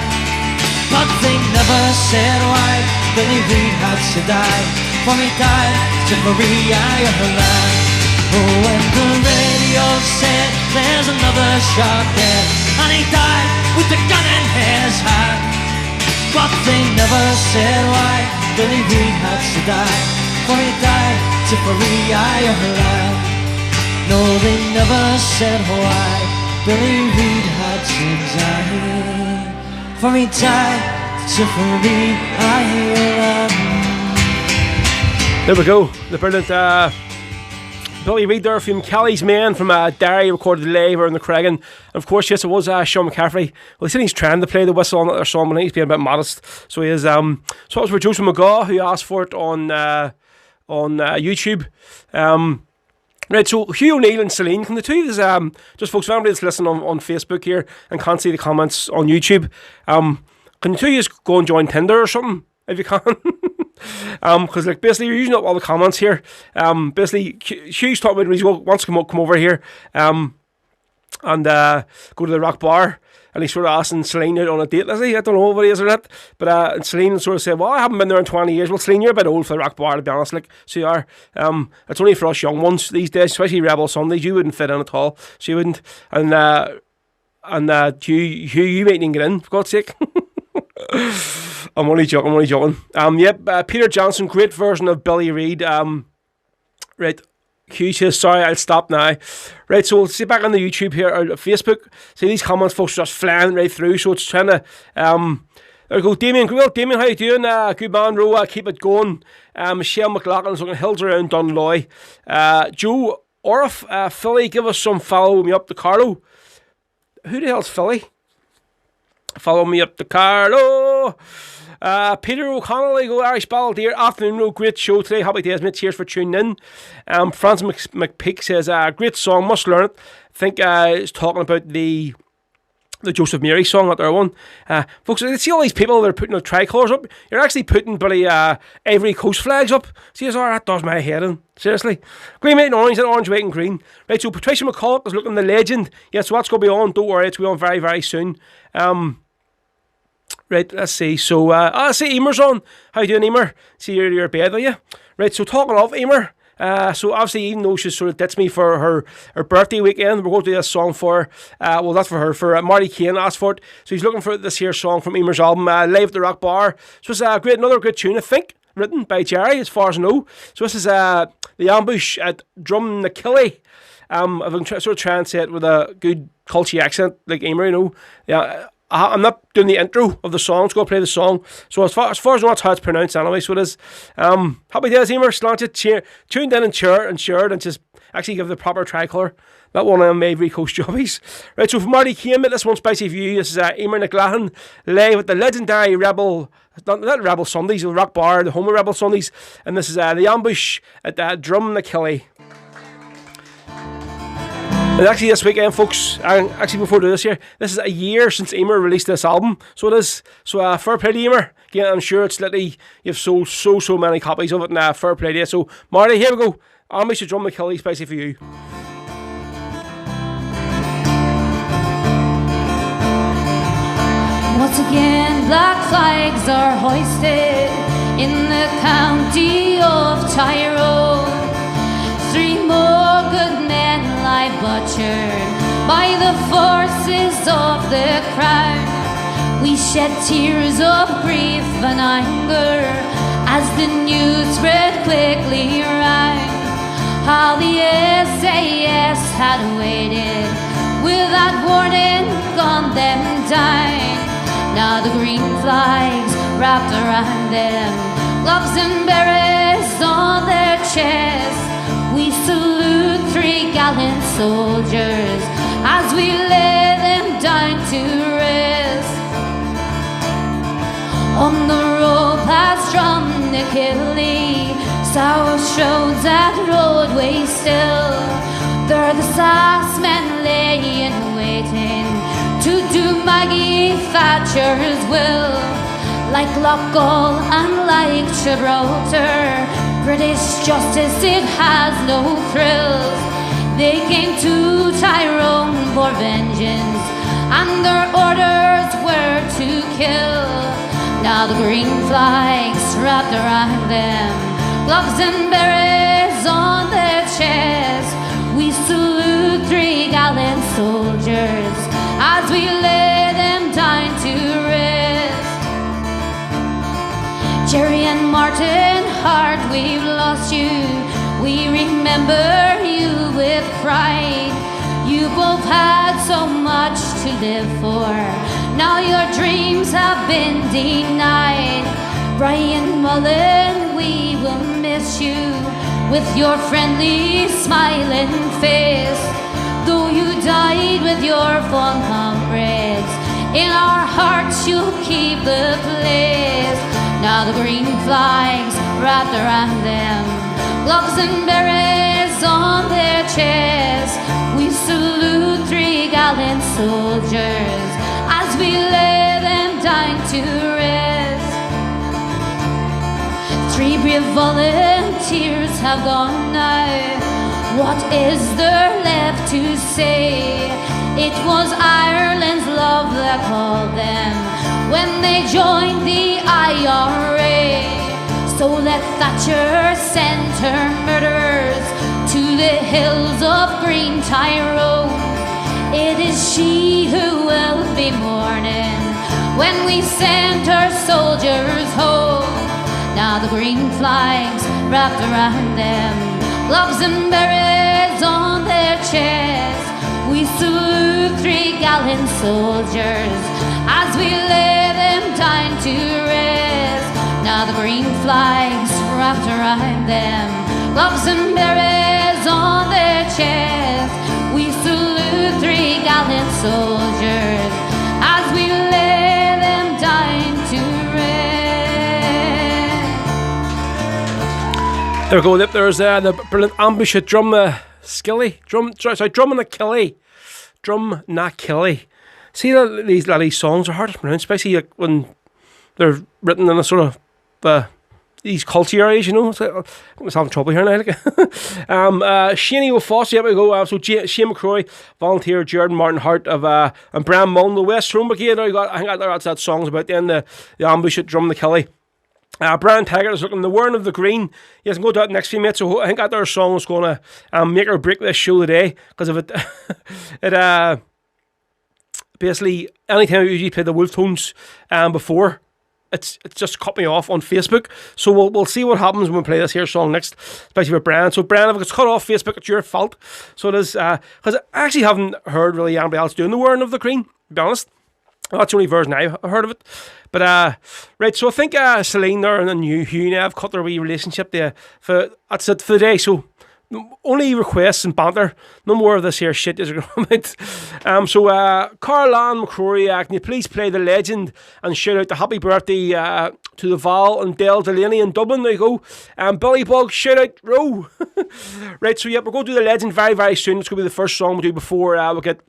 But they never said why Billy Reid had to die, for he died to free Ireland. Oh, when the radio said there's another shot there, and he died with the gun in his hand. But they never said why Billy Reid had to die, for he died to free Ireland. No, they never said why Billy Reid had to die, for he died to free Ireland. There we go, the brilliant Billy Reid there from Kelly's Men from Derry, recorded live in the Cregan. And of course, yes, it was Sean McCaffrey. Well, he said he's trying to play the whistle on their song, but he's being a bit modest. So he is. So it was for Joseph McGaw, who asked for it on YouTube. Right, so Hugh O'Neill and Celine, can the two of us, just folks, if anybody's listening on Facebook here and can't see the comments on YouTube, can the two of us go and join Tinder or something, if you can? Because like basically you're using up all the comments here. Basically Hugh's talking about when he wants to come over here and go to the Rock Bar, and he's sort of asking Celine out on a date. I don't know what it is or not, but and Celine sort of said, well, I haven't been there in 20 years. Well, Celine, you're a bit old for the Rock Bar, to be honest, like, so you are. It's only for us young ones these days, especially Rebel Sundays. You wouldn't fit in at all, so you wouldn't. And you might even get in, for God's sake. I'm only joking. Peter Johnson, great version of Billy Reid. Right, Hugh says, sorry, I'll stop now. Right, so we'll see back on the YouTube here, or Facebook. See, these comments, folks, are just flying right through, so it's trying to, there we go, Damien, Damien, how you doing? Good man, Ro, keep it going. Michelle McLaughlin's looking hills around Dunloy. Joe Orif, Philly, give us some follow me up to Carlo. Who the hell's Philly? Follow me up to Carlo. Peter O'Connell, go Irish Balladeer. Afternoon, great show today. Happy days, mate. Cheers for tuning in. Franz McPeak says, great song, must learn it. I think it's talking about the Joseph Mary song, that there one. Folks, you see all these people that are putting the tricolours up? You're actually putting bloody Ivory Coast flags up. See, that does my head in. Seriously. Green, white and orange, and orange, white and green. Right, so Patricia McCulloch is looking the legend. Yeah, so that's going to be on. Don't worry, it's going to be on very, very soon. Right, let's see. So, I see Emer's on. How you doing, Emer? See, you're in bed, are you? Right, so talking of Emer, so obviously, even though she sort of ditched me for her birthday weekend, we're going to do this song for, well, that's for her, for Marty Kane asked for it. So he's looking for this here song from Emer's album, Live at the Rock Bar. So it's another great tune, I think, written by Jerry, as far as I know. So this is The Ambush at Drumnachilly. I've been sort of trying to say it with a good culty accent, like Emer, you know. Yeah. I'm not doing the intro of the song, so go play the song. So as far as I know, that's how it's pronounced anyway, so it is. Happy days, Emer, slanted, tuned in and shared and just actually give the proper tricolour. That one of them Ivory Coast jobbies. Right, so from Marty Kane, this one's spicy for you. This is Emer McLaughlin live at the legendary Rebel, not Rebel Sundays, the Rock Bar, the home of Rebel Sundays. And this is The Ambush at Drumnachilly. And actually this weekend, folks, actually before I do this here, this is a year since Emer released this album, so it is. So fair play to Emer. Again, I'm sure it's literally, you've sold so many copies of it, and fair play to you. So Marty, here we go. Ambush at Drumnachilly, spicy for you. Once again, black flags are hoisted in the county of Tyrone. 3 more good men lie butchered by the forces of the crown. We shed tears of grief and anger as the news spread quickly round. how the SAS had waited, without warning, gunned them down. Now the green flags wrapped around them, gloves and berets on their chests. We salute 3 gallant soldiers as we lay them down to rest. On the road past Drumnaquilly, sour shows that roadway still. There the Sassmen lay in waiting to do Maggie Thatcher's will. Like Loughgall and like Gibraltar, British justice, it has no thrills. They came to Tyrone for vengeance, and their orders were to kill. Now the green flags wrapped around them, gloves and berets on their chests. We salute 3 gallant soldiers as we lay them down to rest. Jerry and Martin Hart, we've lost you. We remember you with pride. You both had so much to live for. Now your dreams have been denied. Brian Mullen, we will miss you with your friendly, smiling face. Though you died with your fond comrades, in our hearts you'll keep the place. Now the green flags wrapped around them, gloves and berets on their chests. We salute 3 gallant soldiers as we lay them down to rest. 3 brave volunteers have gone now. What is there left to say? It was Ireland's love that called them when they joined the IRA. So let Thatcher send her murderers to the hills of Green Tyrone. It is she who will be mourning when we send her soldiers home. Now the green flags wrapped around them, gloves and berets on their chests. We salute 3 gallant soldiers as we lay them down to rest. Now the green flags wrapped around them, gloves and berets on their chests. We salute 3 gallant soldiers as we lay them down to rest. There we go. There's the brilliant ambush at Drumnaquilly. See, these songs are hard to pronounce, especially like when they're written in a sort of these culty areas, you know. I'm having trouble here now. Shane O'Fossey, here we go. So Shane McCroy, volunteer, Jordan Martin Hart and Bram Mullen, the West Rome Brigade. I think that's that song's about then the ambush at Drumnaquilly. Brian Taggart is looking the Wearing of the Green. Yes, I can go to that next few minutes. So I think that their song is going to make or break this show today because of it. Basically, anytime we usually play the Wolf Tones before, it's just cut me off on Facebook. So we'll see what happens when we play this here song next, especially for Brian. So Brian, if it's cut off Facebook, it's your fault. So it is because I actually haven't heard really anybody else doing the Wearing of the Green, to be honest. That's the only version I've heard of it. But, right, so I think Celine there and Hugh now have cut their wee relationship there. That's it for the day. So, only requests and banter. No more of this here shit is going out. So, Carl Ann McCrory, can you please play The Legend and shout out the happy birthday to the Val and Dale Delaney in Dublin? There you go. Billy Bug, shout out, row. Right, so yeah, we're going to do The Legend very, very soon. It's going to be the first song we'll do before we get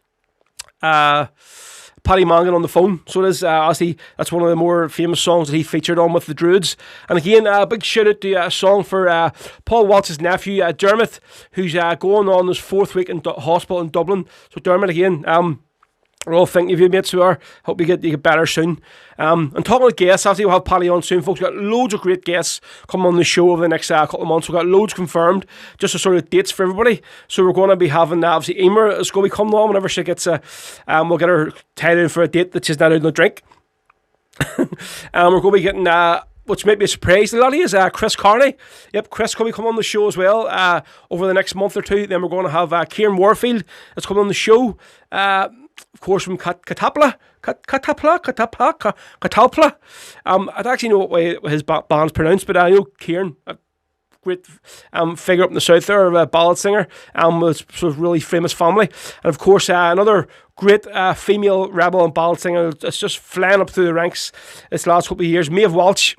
Paddy Mangan on the phone. So it is, obviously, that's one of the more famous songs that he featured on with the Druids. And again, a big shout out to a song for Paul Walsh's nephew, Dermot, who's going on his 4th week in hospital in Dublin. So Dermot, again, we're all thinking of you, mates, who are. Hope you get better soon. And talking about guests, obviously we'll have Paddy on soon, folks. We've got loads of great guests coming on the show over the next couple of months. We've got loads confirmed, just a sort of dates for everybody. So we're going to be having, obviously, Emer is going to be coming on whenever she gets we'll get her tied in for a date that she's not out on a drink. We're going to be getting which might be a surprise to a lot of you, is Chris Carney. Yep, Chris will be coming on the show as well over the next month or two. Then we're going to have Kieran Warfield that's coming on the show. Of course, from Catapla. I don't actually know what way his band's pronounced, but I know Kieran, a great figure up in the south there, a ballad singer, with sort of really famous family. And of course, another great female rebel and ballad singer that's just flying up through the ranks this last couple of years, Maeve Walsh.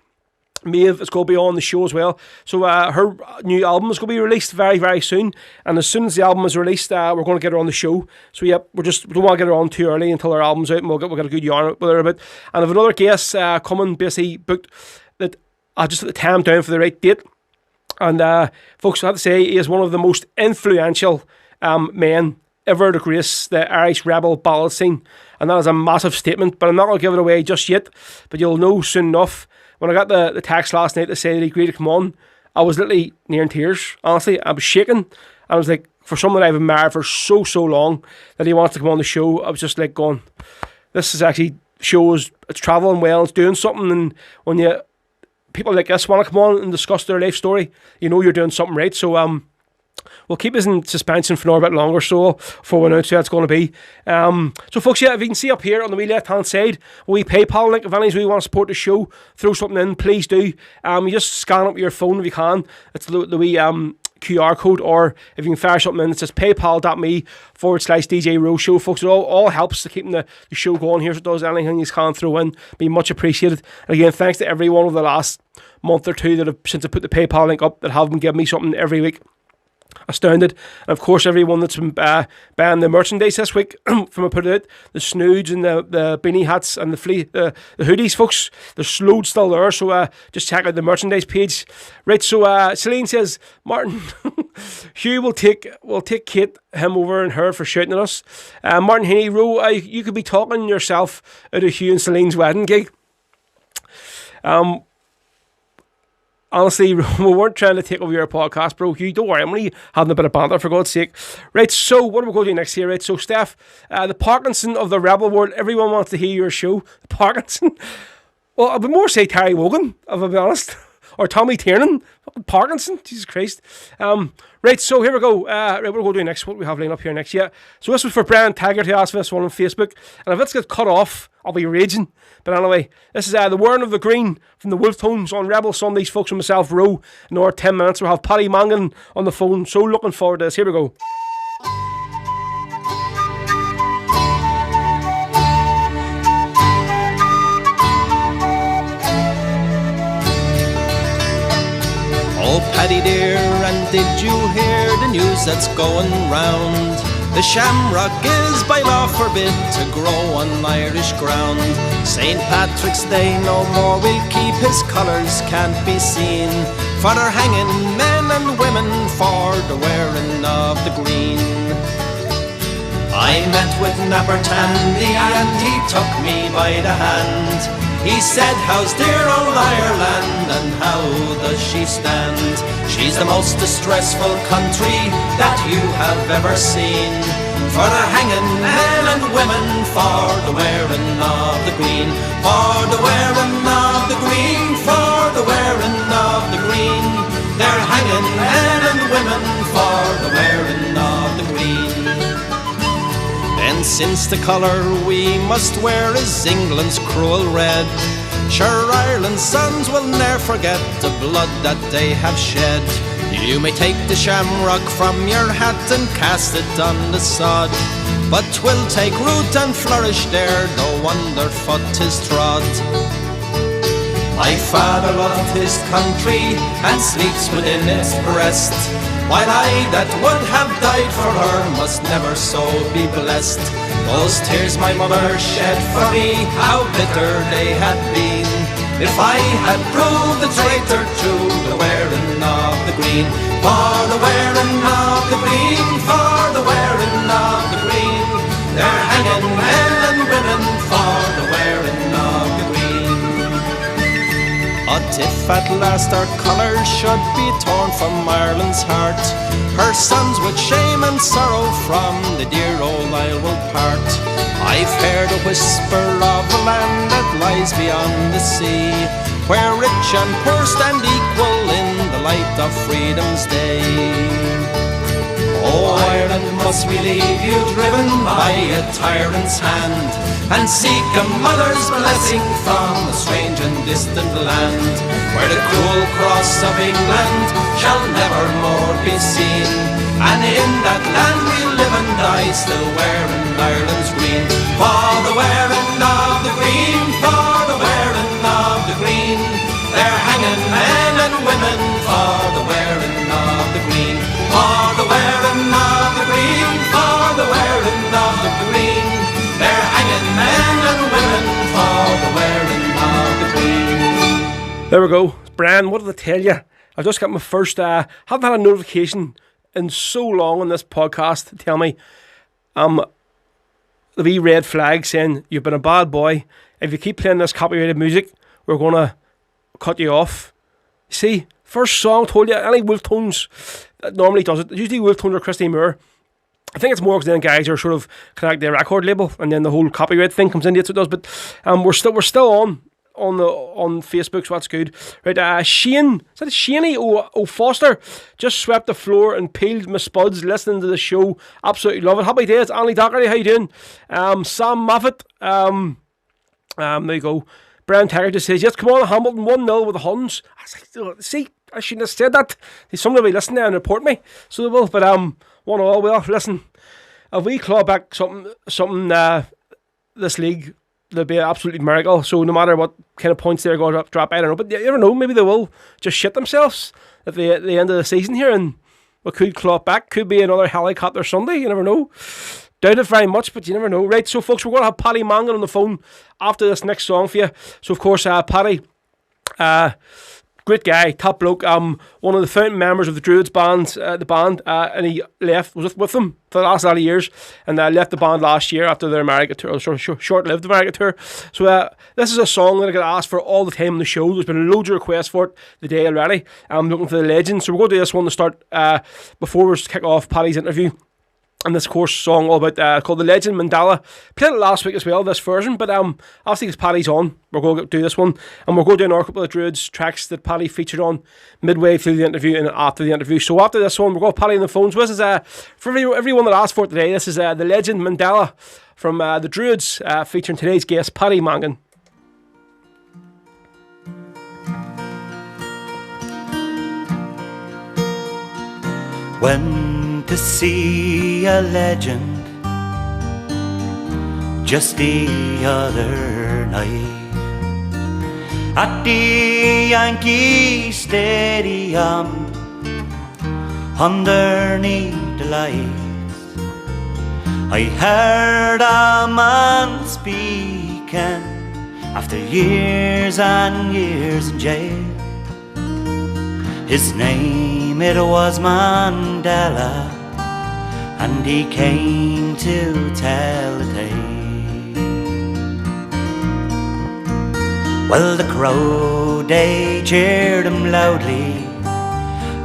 Maeve is going to be on the show as well. So her new album is going to be released very, very soon. And as soon as the album is released, we're going to get her on the show. So yep, we don't want to get her on too early until her album's out, and we'll get a good yarn with her a bit. And I've another guest coming, basically booked, that I just at the time down for the right date. And folks, I have to say, he is one of the most influential men ever to grace the Irish rebel ballad scene. And that is a massive statement, but I'm not going to give it away just yet. But you'll know soon enough. When I got the text last night to say that he agreed to come on, I was literally near in tears. Honestly, I was shaking. I was like, for someone I've admired for so long, that he wants to come on the show, I was just like going, this is actually shows it's travelling well, it's doing something. And when people like this want to come on and discuss their life story, you know you're doing something right. So we'll keep us in suspension for a bit longer, so before we announce who that's going to be. So folks, yeah, if you can see up here on the wee left hand side, a wee PayPal link. If any of you want to support the show, throw something in, please do. You just scan up your phone if you can. It's the wee QR code, or if you can fire something in, it's just paypal.me/DJ Row Show. Folks, it all helps to keeping the show going here. So it does. Anything you can throw in, be much appreciated. And again, thanks to everyone over the last month or two that have, since I put the PayPal link up, that have been giving me something every week. Astounded. And of course, everyone that's been buying the merchandise this week from I put it out, the snoods and the beanie hats and the hoodies, folks, there's loads still there. So just check out the merchandise page. Right, so Celine says, Martin, Hugh will take Kate, him over and her for shouting at us. Martin Heaney, Ro, you could be talking yourself out of Hugh and Celine's wedding gig. Honestly, we weren't trying to take over your podcast, bro. Hugh, don't worry, I'm only having a bit of banter, for God's sake. Right, so what are we going to do next here, right? So, Steph, the Parkinson of the rebel world, everyone wants to hear your show. The Parkinson. Well, I would more say Terry Wogan, if I'll be honest. Or Tommy Tiernan. Parkinson, Jesus Christ. Right, so here we go. Right, what are we going to do next? What do we have lined up here next? Yeah. So this was for Brian Taggart, who asked for this one on Facebook. And if it's got cut off, I'll be raging. But anyway, this is the Wearing of the Green from the Wolf Tones on Rebel Sundays, folks, and myself, Ro. In our 10 minutes, we'll have Paddy Mangan on the phone. So looking forward to this. Here we go. Oh, Paddy dear, and did you hear the news that's going round? The shamrock is by law forbid to grow on Irish ground. St. Patrick's Day no more will keep his colours, can't be seen. For they're hanging men and women for the wearing of the green. I met with Napper Tandy and he took me by the hand. He said, how's dear old Ireland and how does she stand? She's the most distressful country that you have ever seen. For the hanging men and women, for the wearing of the green. For the wearing of the green, for the wearing of the green. They're hanging men and women for the wearing of the green. And since the colour we must wear is England's cruel red, sure Ireland's sons will ne'er forget the blood that they have shed. You may take the shamrock from your hat and cast it on the sod, but 'twill take root and flourish there, no wonder foot 'tis trod. My father loved his country and sleeps within its breast, while I that would have died for her must never so be blessed. Those tears my mother shed for me, how bitter they had been, if I had proved a traitor to the wearing of the green. For the wearing of the green, for the wearing of the green. They're hanging men and women for the wearing of the green. But if at last our colours should be torn from Ireland's heart, her sons with shame and sorrow from the dear old Isle will part. I've heard a whisper of a land that lies beyond the sea, where rich and poor stand equal in the light of freedom's day. Oh, Ireland, must we leave you driven by a tyrant's hand, and seek a mother's blessing from a strange and distant land, where the cruel cross of England shall never more be seen, and in that land we live and die, still wearing Ireland's green. For the wearing of the green, for the wearing of the green, they're hanging men and women for the wearing of the green. For the wearing of the green, for the wearing of the green, they're hanging men and women for the wearing of the green. There we go. Brian, what did I tell you? I just got my first, haven't had a notification in so long on this podcast to tell me the wee red flag saying you've been a bad boy. If you keep playing this copyrighted music, we're going to cut you off. See, first song told you, any Wolf Tones that normally does it. Usually Wolf Tones or Christy Moore. I think it's more because then guys are sort of connect their record label, and then the whole copyright thing comes in. That's what it does. But we're still on Facebook, so that's good. Right, Shane, is that Shaney O'Foster just swept the floor and peeled my spuds listening to the show. Absolutely love it. Happy days, Annie Dockery, how you doing? Sam Moffat, there you go. Brian Taggart just says, yes, come on, Hamilton 1-0 with the Huns. I was like, see, I shouldn't have said that. Somebody will be listening there and report me. So they will, but 1-0, well, listen, if we claw back something this league, there'll be an absolute miracle. So no matter what kind of points they're going to drop, I don't know. But you never know, maybe they will just shit themselves at the end of the season here, and we could claw back. Could be another helicopter Sunday, you never know. Doubt it very much, but you never know. Right, so folks, we're going to have Paddy Mangan on the phone after this next song for you. So of course, Paddy, great guy, top bloke, one of the founding members of the Druids band, and he was with them for the last lot of years, and left the band last year after their America tour, short-lived America tour. So this is a song that I get asked for all the time on the show. There's been loads of requests for it the day already. I'm looking for the legend, so we're going to do this one to start before we kick off Paddy's interview. And this course song all about called The Legend Mandela. Played it last week as well, this version, but obviously because Paddy's on, we're going to do this one, and we're going to do another couple of Druids tracks that Paddy featured on midway through the interview and after the interview. So after this one, we're going to Paddy on the phones. This is for everyone that asked for it today. This is The Legend Mandela from the Druids, featuring today's guest Paddy Mangan. Went to see a legend just the other night at the Yankee Stadium underneath the lights. I heard a man speaking after years and years in jail. His name, it was Mandela, and he came to tell the tale. Well, the crowd, they cheered him loudly,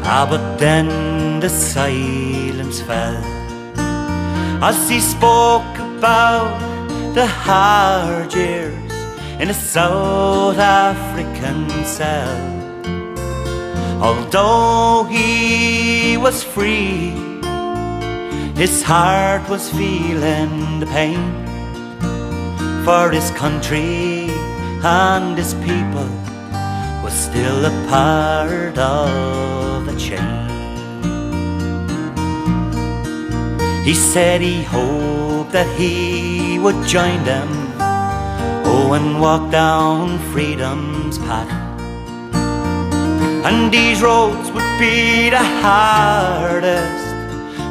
but then the silence fell as he spoke about the hard years in a South African cell. Although he was free, his heart was feeling the pain for his country, and his people was still a part of the chain. He said he hoped that he would join them, and walk down freedom's path. And these roads would be the hardest,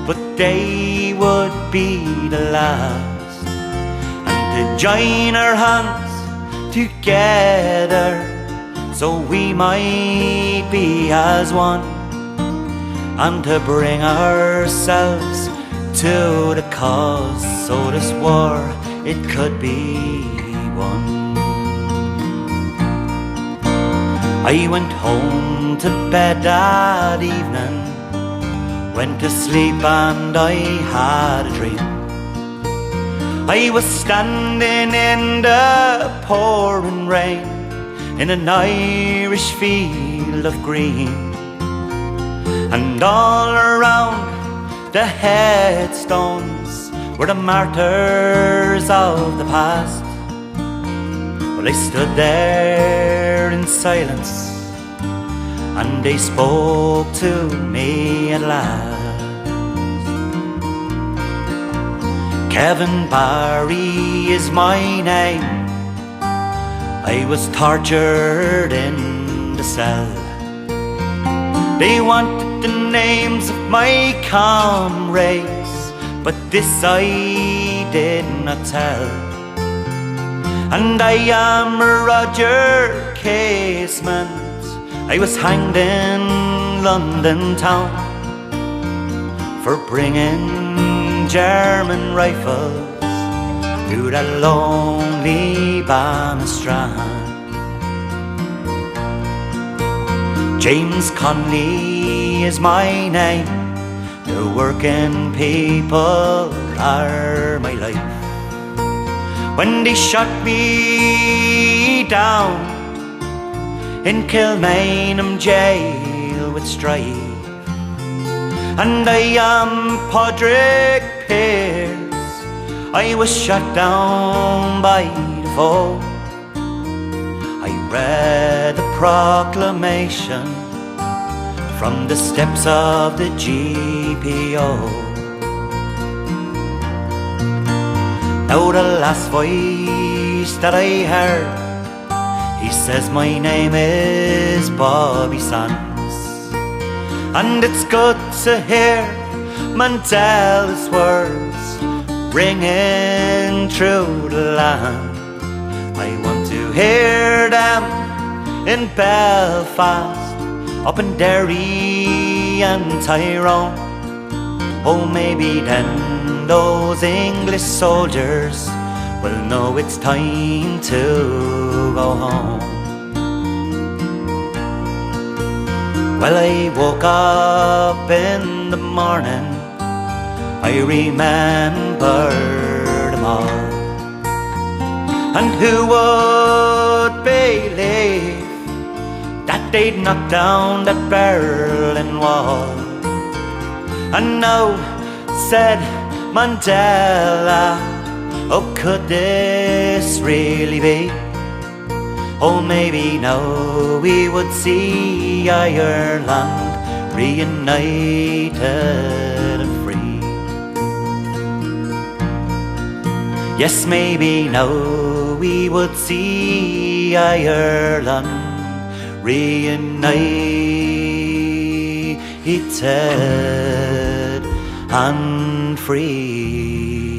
but they would be the last. And to join our hands together, so we might be as one, and to bring ourselves to the cause, so this war, it could be won. I went home to bed that evening, went to sleep and I had a dream. I was standing in the pouring rain in an Irish field of green. And all around the headstones were the martyrs of the past. Well, they stood there in silence, and they spoke to me at last. Kevin Barry is my name. I was tortured in the cell. They wanted the names of my comrades, but this I did not tell. And I am Roger Casement. I was hanged in London town for bringing German rifles through that lonely Bannostrand. James Conley is my name. The working people are my life. When they shot me down in Kilmainham jail with strife, and I am Padraig Pearse, I was shot down by the foe. I read the proclamation from the steps of the GPO. Now the last voice that I heard, he says my name is Bobby Sands. And it's good to hear Mandela's words ringing through the land. I want to hear them in Belfast, up in Derry and Tyrone. Oh, maybe then those English soldiers will know it's time to go home. Well, I woke up in the morning, I remember them all. And who would believe that they'd knock down that Berlin Wall? And now, said Mandela, oh, could this really be? Oh, maybe now we would see Ireland reunited and free. Yes, maybe now we would see Ireland reunited and free.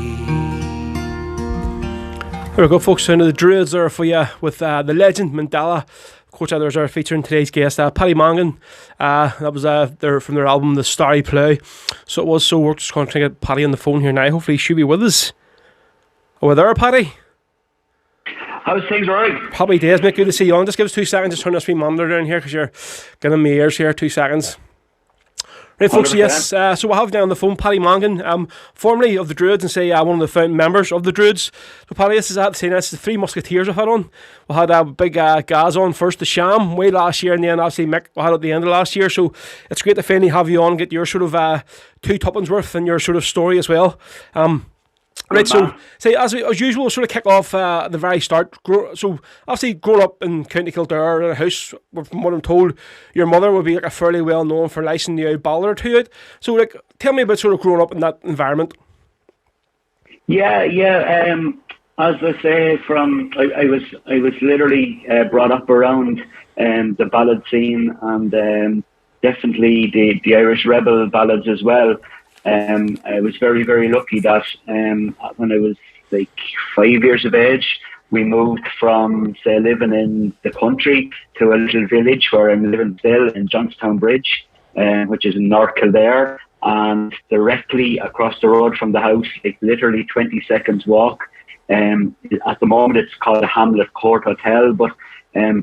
There we go, folks. Sound of the Druids there for you with the legend Mandela. Of course, others are featuring today's guest, Paddy Mangan. That was from their album The Starry Plough. So it was. So we're just going to try to get Paddy on the phone here now. Hopefully she'll be with us. Are we there, Paddy? How's things, Rory? Happy days, mate. Good to see you on. Just give us 2 seconds. Just turn this wee monitor down here because you're getting my ears here. 2 seconds. Right, folks, 100%. Yes, so we'll have down the phone Paddy Mangan, formerly of the Druids, and say one of the founding members of the Druids. So Paddy, this is the Three Musketeers we've had on. We had a big Gaz on first, the Sham, way last year, and then obviously Mick we had at the end of last year. So it's great to finally have you on, get your sort of 2 tuppence worth and your sort of story as well. Right, so say as usual, we'll sort of kick off at the very start. So obviously, growing up in County Kildare in a house, from what I'm told, your mother would be like a fairly well known for licensing you out ballad or two out. So like, tell me about sort of growing up in that environment. Yeah. As I say, I was literally brought up around the ballad scene and definitely the Irish rebel ballads as well. I was very, very lucky that when I was like 5 years of age, we moved from, say, living in the country to a little village where I'm living still in Johnstown Bridge, which is in North Kildare, and directly across the road from the house, like literally 20 seconds walk. At the moment, it's called the Hamlet Court Hotel, but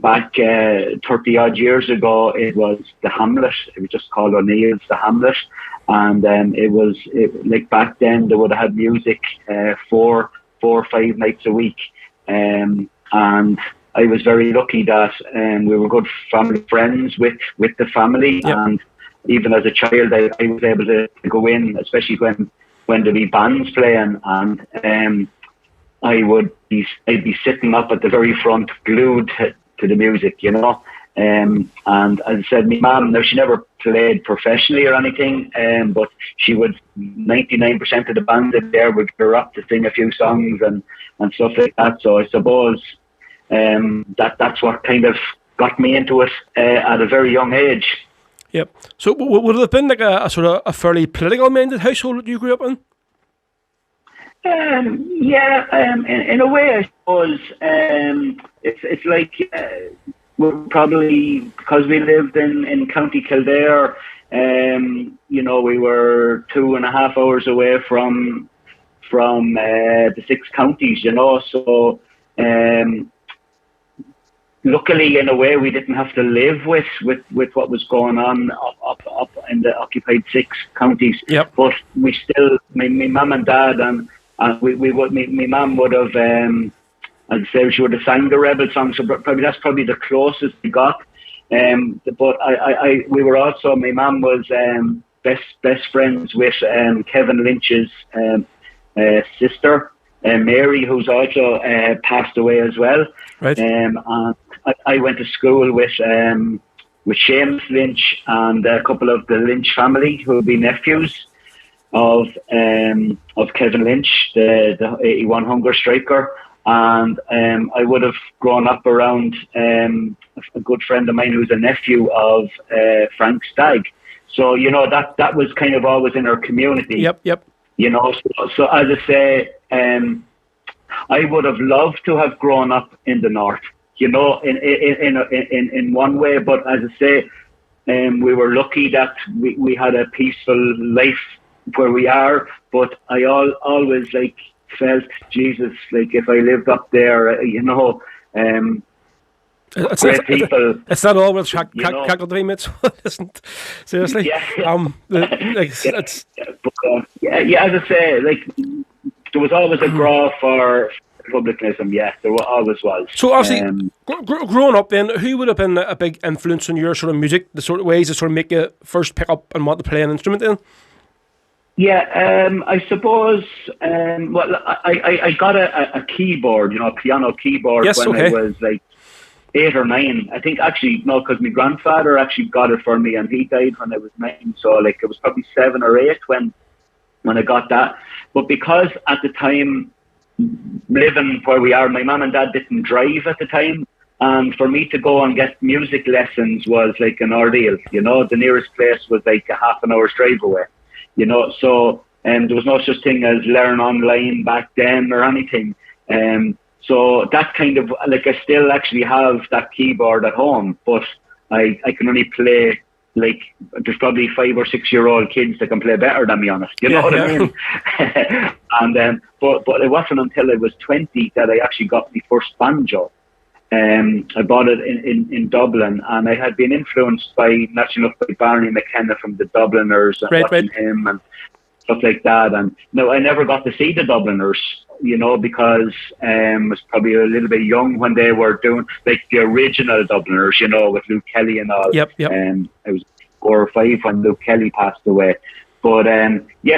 back 30 odd years ago, it was the Hamlet. It was just called O'Neill's the Hamlet. And like back then, they would have had music 4 or 5 nights a week. And I was very lucky that we were good family friends with the family, and even as a child, I was able to go in, especially when there'd be bands playing, and I'd be sitting up at the very front, glued to the music, you know. And as I said, my mum, now she never played professionally or anything, but she would 99% of the band there would get her up to sing a few songs and stuff like that. So I suppose that's what kind of got me into it at a very young age. Yep. So would it have been like a sort of a fairly political minded household that you grew up in? In a way, I suppose it's like we're probably, because we lived in County Kildare, you know, we were 2.5 hours away from the 6 counties, you know, so luckily, in a way, we didn't have to live with what was going on up in the occupied 6 counties. Yep. But we still, my mum and dad, and my mum would have, I'd say she would have sang the Rebel song, so that's probably the closest we got. But we were also, my mum was best friends with Kevin Lynch's sister, Mary, who's also passed away as well. Right. And I went to school with Seamus Lynch and a couple of the Lynch family, who would be nephews of Kevin Lynch, the 81 hunger striker. And I would have grown up around a good friend of mine who's a nephew of Frank Stagg. So, you know, that was kind of always in our community. Yep. You know, so as I say, I would have loved to have grown up in the north, you know, in one way. But as I say, we were lucky that we had a peaceful life where we are. But I always felt, Jesus, like if I lived up there, you know, great people. It's not always cackle mates, isn't it? Seriously. Yeah. It's as I say, like there was always a draw for republicanism. Yeah, there always was. So obviously, growing up, then, who would have been a big influence on your sort of music? The sort of ways to sort of make you first pick up and want to play an instrument then? Yeah, I suppose. Well, I got a keyboard, you know, a piano keyboard when I was like 8 or 9. I think actually, no, because my grandfather actually got it for me, and he died when I was 9. So like it was probably 7 or 8 when I got that. But because at the time, living where we are, my mum and dad didn't drive at the time, and for me to go and get music lessons was like an ordeal. You know, the nearest place was like a half an hour's drive away. You know, so there was no such thing as learn online back then or anything. So that kind of, like, I still actually have that keyboard at home, but I can only play, like, there's probably 5 or 6 year old kids that can play better than me on it. You know what I mean? And but it wasn't until I was 20 that I actually got my first banjo. I bought it in Dublin, and I had been influenced by, naturally enough, by Barney McKenna from the Dubliners and watching him and stuff like that. And no, I never got to see the Dubliners, you know, because I was probably a little bit young when they were doing like the original Dubliners, you know, with Luke Kelly and all. Yep. I was 4 or 5 when Luke Kelly passed away. But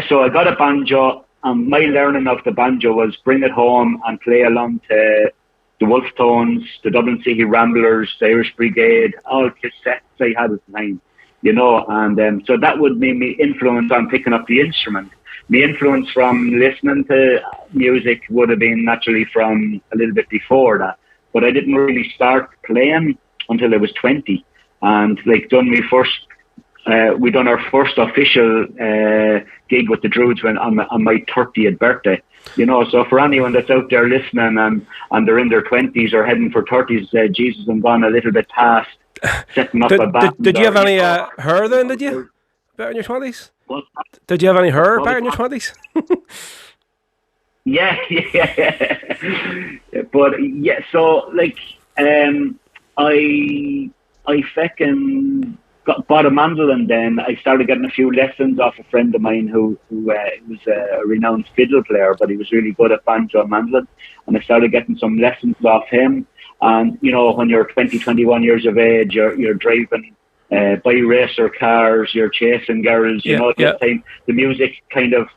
so I got a banjo, and my learning of the banjo was bring it home and play along to the Wolf Tones, the Dublin City Ramblers, the Irish Brigade, all cassettes I had at the time, you know, and so that would be my influence on picking up the instrument. My influence from listening to music would have been naturally from a little bit before that, but I didn't really start playing until I was 20, and like we done our first official gig with the Druids on my 30th birthday. You know, so for anyone that's out there listening and they're in their 20s or heading for 30s, Jesus, I'm gone a little bit past setting up a band. Did you have any hair then, did you? Back in your 20s? What? Did you have any hair back in your 20s? Yeah. But, yeah, so, like, I feckin' bought a mandolin. Then I started getting a few lessons off a friend of mine who was a renowned fiddle player, but he was really good at banjo and mandolin. And I started getting some lessons off him. And when you're 20, 21 years of age, you're driving by racer cars, you're chasing girls. The music kind of.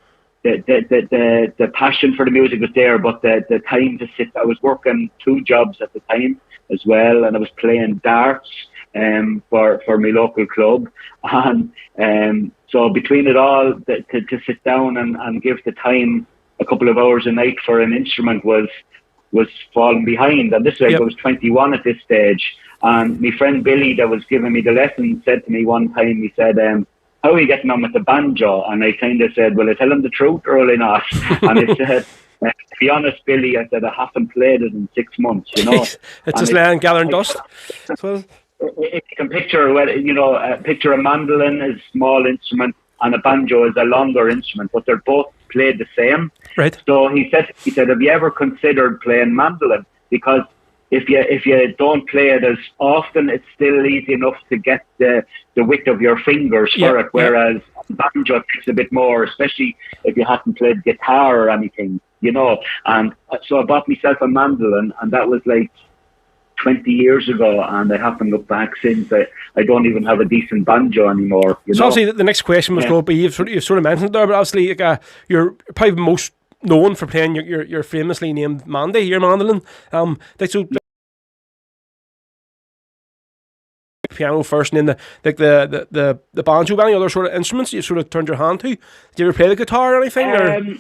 The passion for the music was there, but the time to sit. I was working 2 jobs at the time as well, and I was playing darts for my local club, and so between it all, to sit down and give the time a couple of hours a night for an instrument was falling behind. And this I was 21 at this stage, and my friend Billy that was giving me the lesson said to me one time, he said, how are you getting on with the banjo? And I kind of said, will I tell him the truth or will I not? And I said, to be honest, Billy, I said, I haven't played it in 6 months, It's just laying gathering dust. If you can picture, picture a mandolin is a small instrument and a banjo is a longer instrument, but they're both played the same. Right. So he said, have you ever considered playing mandolin? Because if you don't play it as often, it's still easy enough to get the width of your fingers for it, whereas banjo takes a bit more, especially if you haven't played guitar or anything, And so I bought myself a mandolin, and that was like 20 years ago, and I haven't looked back since. I don't even have a decent banjo anymore. So obviously the next question was going to be, you've sort of mentioned it there, but obviously you're probably most known for playing your famously named Mandy, your mandolin. Piano first, and then the banjo. Any other sort of instruments you sort of turned your hand to? Did you ever play the guitar or anything?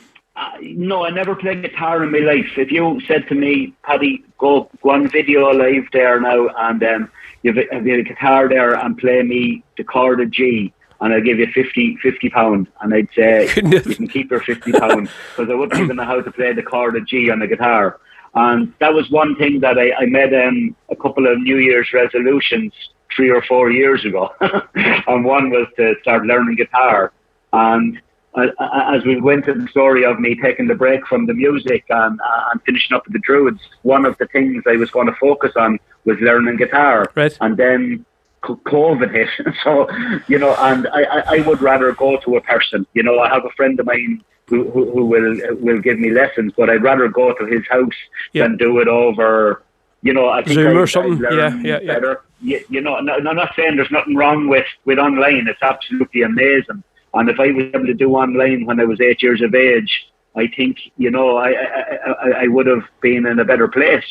No, I never played guitar in my life. If you said to me, Paddy, go on video live there now, and you have a guitar there and play me the chord of G, and I'll give you 50 £50, and I'd say, you can keep your £50, because I wouldn't even know how to play the chord of G on the guitar. And that was one thing that I made a couple of New Year's resolutions 3 or 4 years ago. And one was to start learning guitar. And as we went to the story of me taking the break from the music and finishing up with the Druids, one of the things I was going to focus on was learning guitar. Right. And then COVID hit. So, and I would rather go to a person. I have a friend of mine who will give me lessons, but I'd rather go to his house than do it over, I think Zoom or something. Better. I'm not saying there's nothing wrong with online. It's absolutely amazing. And if I was able to do online when I was 8 years of age, I think, I would have been in a better place,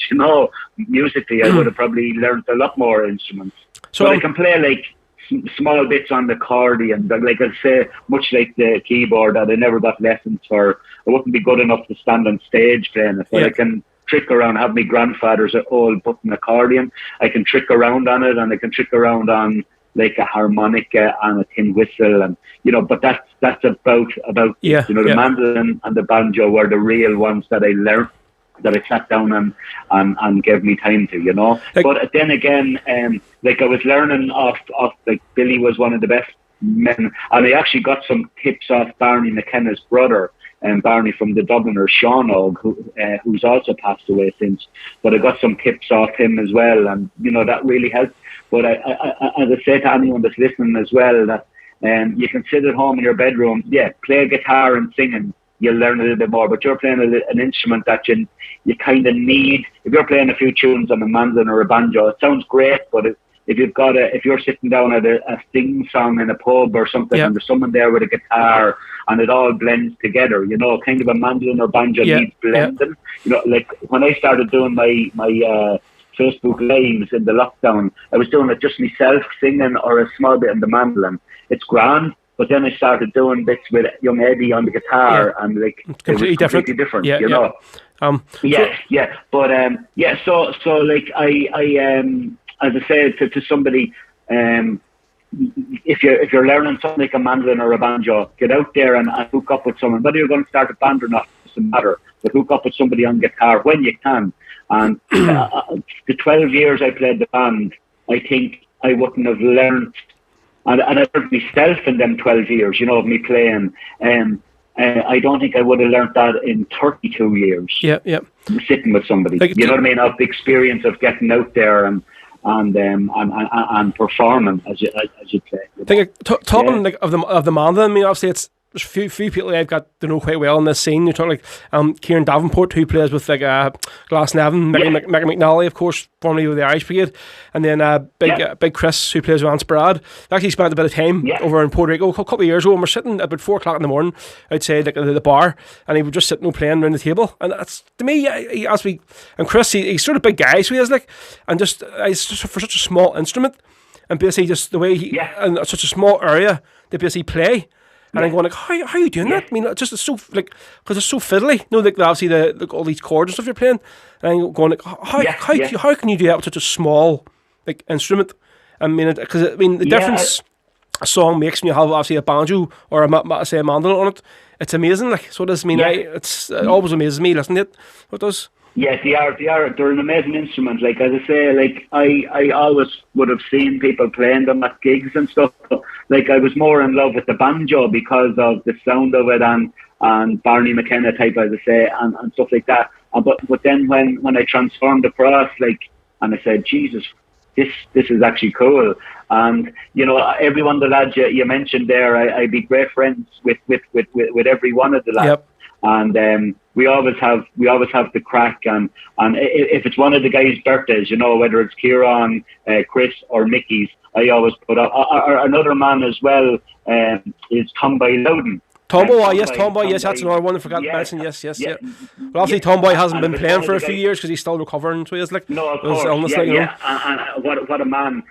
Musically, I would have probably learned a lot more instruments. So I can play like small bits on the accordion, like I say, much like the keyboard that I never got lessons for. I wouldn't be good enough to stand on stage playing it, but I can trick around. Have my grandfather's old button accordion. I can trick around on it, and I can trick around on like a harmonica and a tin whistle, and but that's about the mandolin and the banjo were the real ones that I learned, that I sat down and gave me time to, But then again, like I was learning off like Billy was one of the best men, and I actually got some tips off Barney McKenna's brother, and Barney from the Dubliner, Sean Og, who's also passed away since. But I got some tips off him as well, and that really helped. But I as I say to anyone that's listening as well, that you can sit at home in your bedroom, play a guitar and sing, and you'll learn a little bit more. But you're playing an instrument that you kind of need. If you're playing a few tunes on a mandolin or a banjo, it sounds great, but if you're sitting down at a sing song in a pub or something, and there's someone there with a guitar, and it all blends together, kind of a mandolin or banjo needs blending. Like when I started doing my Facebook lives in the lockdown, I was doing it just myself singing or a small bit on the mandolin. It's grand. But then I started doing bits with young Eddie on the guitar, and like completely different, But so like I as I said to somebody, if you're learning something like a mandolin or a banjo, get out there and hook up with someone. Whether you're going to start a band or not, it doesn't matter. But hook up with somebody on guitar when you can. And the 12 years I played the band, I think I wouldn't have learned. And I learned myself in them 12 years, of me playing. I don't think I would have learned that in 32 years. Yeah. Sitting with somebody. Like, you know what I mean? Of the experience of getting out there and and performing, as you'd say. I think talking like of the Mangan, I mean, obviously there's few people I've got to know quite well in this scene. You're talking like Kieran Davenport, who plays with like Glasnevin, Megan McNally, of course, formerly with the Irish Brigade, and then Big Chris, who plays with Ant Sparad. I actually spent a bit of time over in Puerto Rico a couple of years ago, and we're sitting at about 4 o'clock in the morning outside like the bar, and he would just sitting playing around the table, and that's to me, and Chris, he's sort of big guy, so he is like, and just he's just for such a small instrument, and basically just the way he and such a small area they basically play. And I'm going like, how are you doing that? I mean, it's so like because it's so fiddly. You know, like obviously all these chords and stuff you're playing. And I'm going like, how can you do that with such a small like instrument? I mean, because the difference a song makes when you have obviously a banjo or a mandolin on it. It's amazing. Like so, it does mean it always amazes me listening to it. What does? Yes, they're an amazing instrument. Like as I say, like I always would have seen people playing them at gigs and stuff. Like I was more in love with the banjo because of the sound of it and Barney McKenna type, as I say, and stuff like that. But then when I transformed across, like, and I said, Jesus, this is actually cool. And you know, every one of the lads you mentioned there, I'd be great friends with every one of the lads. Yep. And we always have the crack, and if it's one of the guys' birthdays, you know, whether it's Kieran, Chris, or Mickey's, I always put up. Another man as well is Tomboy Loudon. Tomboy, yes, that's another one I forgot to mention. Yes. Well, obviously Tomboy hasn't been playing for a few years because he's still recovering, so he's like, no, of course, and what a man.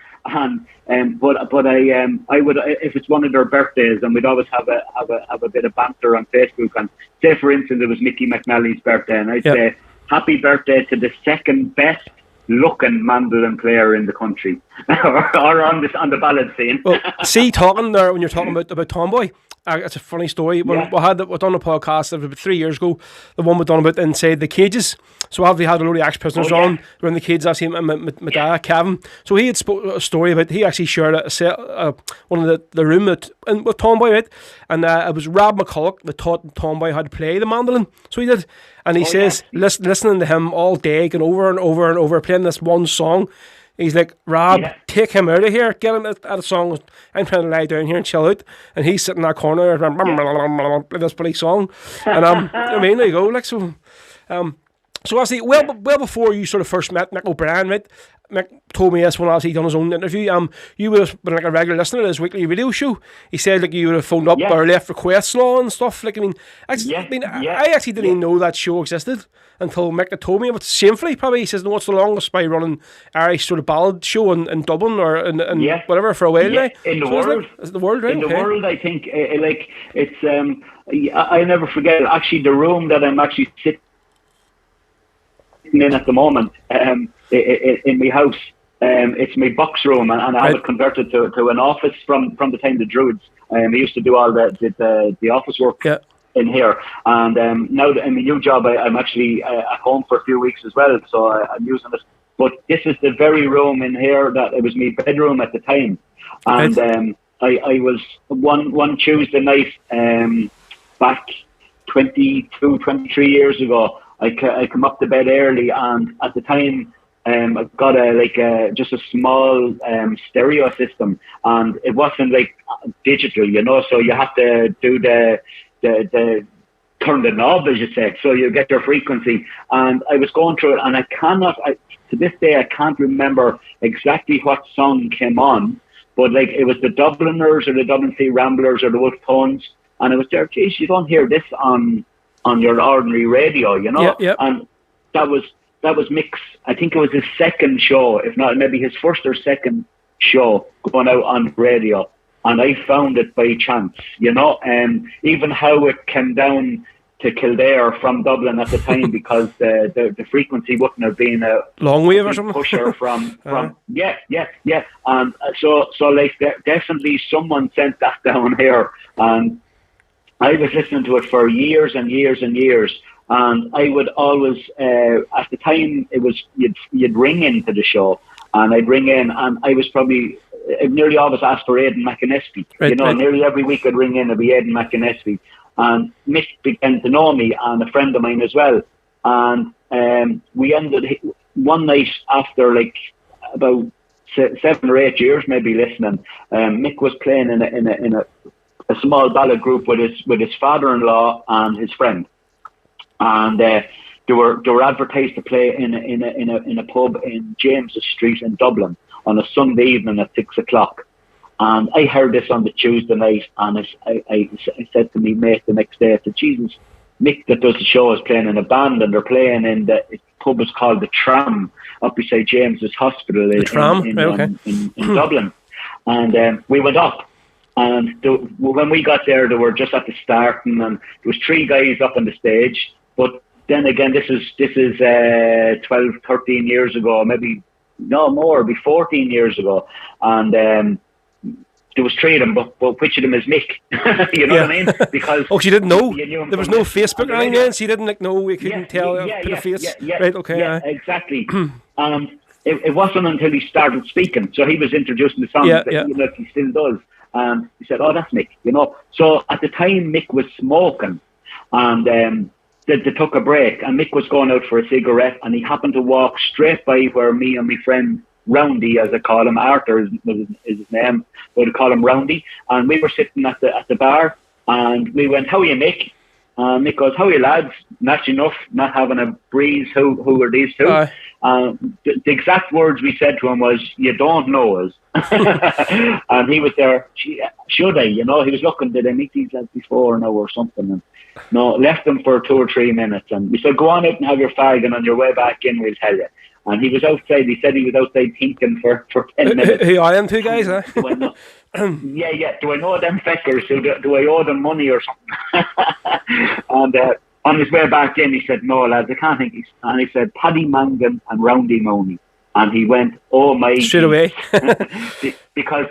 And but I would, if it's one of their birthdays, and we'd always have a bit of banter on Facebook. And say, for instance, it was Mickey McNally's birthday, and I'd say, "Happy birthday to the second best looking mandolin player in the country," or on the ballad scene. Well, see, talking there when you're talking about Tomboy. It's a funny story. When we done a podcast about 3 years ago, the one we done about inside the cages. So we had a load of ex-prisoners on around the cages. I seen my dad, Kevin. So he had a story about he actually shared one of the room with Tomboy, right? And it was Rob McCulloch that taught Tomboy how to play the mandolin. So he did, and he says listening to him all day, going over and over and over, playing this one song. He's like, Rob, take him out of here. Get him at a song. I'm trying to lie down here and chill out. And he's sitting in that corner, this bloody song. And I mean, there you go. Like so, so obviously, well before you sort of first met Mick O'Brien, right? Mick told me this when obviously he done his own interview. You would have been like a regular listener to his weekly radio show. He said like you would have phoned up or left requests and stuff. Like I actually didn't even know that show existed until Mick had told me. But shamefully, probably he says, "No, it's the longest by running Irish sort of ballad show in Dublin or in whatever for a while now." In the world, is it the world, right? In the world, I think like it's. I never forget actually the room that I'm actually sitting in at the moment. In my house, it's my box room, and I have it converted to an office from the time the Druids. I used to do all the office work in here, and now that in my new job, I'm actually at home for a few weeks as well, so I'm using it. But this is the very room in here that it was my bedroom at the time, and I was one Tuesday night back 22, 23 years ago. I come up to bed early, and at the time, I got just a small stereo system, and it wasn't like digital, you know. So you have to do the turn the knob, as you say, so you get your frequency. And I was going through it, and to this day I can't remember exactly what song came on, but like it was the Dubliners or the Dublin Sea Ramblers or the Wolf Tones, and it was there. Geez, you don't hear this on your ordinary radio, you know. And that was Mick's, I think it was his second show, if not maybe his first or second show going out on radio. And I found it by chance, you know, even how it came down to Kildare from Dublin at the time, because the frequency wouldn't have been a long wave or something pusher from and so like definitely someone sent that down here, and I was listening to it for years and years and years. And I would always, at the time, it was you'd ring into the show, and I'd ring in, and I was I'd nearly always asked for Aidan McAnespy. Nearly every week I'd ring in, it'd be Aidan McAnespy. And Mick began to know me, and a friend of mine as well. And we ended one night after like about 7 or 8 years, maybe listening. Mick was playing in a small ballad group with his father-in-law and his friend, and they were advertised to play in a pub in James's Street in Dublin on a Sunday evening at 6:00. And I heard this on the Tuesday night, and I said to me mate the next day, I said, Jesus, Mick that does the show is playing in a band, and they're playing in the pub is called the Tram up beside James's Hospital in Dublin. And we went up, and when we got there, they were just at the starting, and there was 3 guys up on the stage. But then again, this is 12, 13 years ago, maybe no more, be 14 years ago, and there was 3 of them, but which of them is Mick? You know what I mean? Because you didn't know there was no Facebook or anything, so you didn't know. You couldn't tell. Put a face. Right? Okay. Yeah, exactly. And it wasn't until he started speaking, so he was introducing the songs that he still does. And he said, "Oh, that's Mick," you know. So at the time, Mick was smoking, and they took a break, and Mick was going out for a cigarette, and he happened to walk straight by where me and my friend Roundy, as I call him, Arthur is his name, but I call him Roundy, and we were sitting at the bar, and we went, "How are you, Mick?" And Mick goes, "How are you, lads?" Naturally enough, not having a breeze. Who are these two? The exact words we said to him was, "You don't know us." And he was there. Should I? You know, he was looking. Did I meet these lads before now or something? And no, left them for 2 or 3 minutes, and we said, "Go on out and have your fag, and on your way back in, we'll tell you." And he was outside. He said he was outside thinking for 10 minutes. Who are them 2 guys? Yeah. Do I know them feckers? Do I owe them money or something? And on his way back in, he said, "No, lads, I can't think." And he said, "Paddy Mangan and Roundy Mooney." And he went, "Oh my!" Straight away. because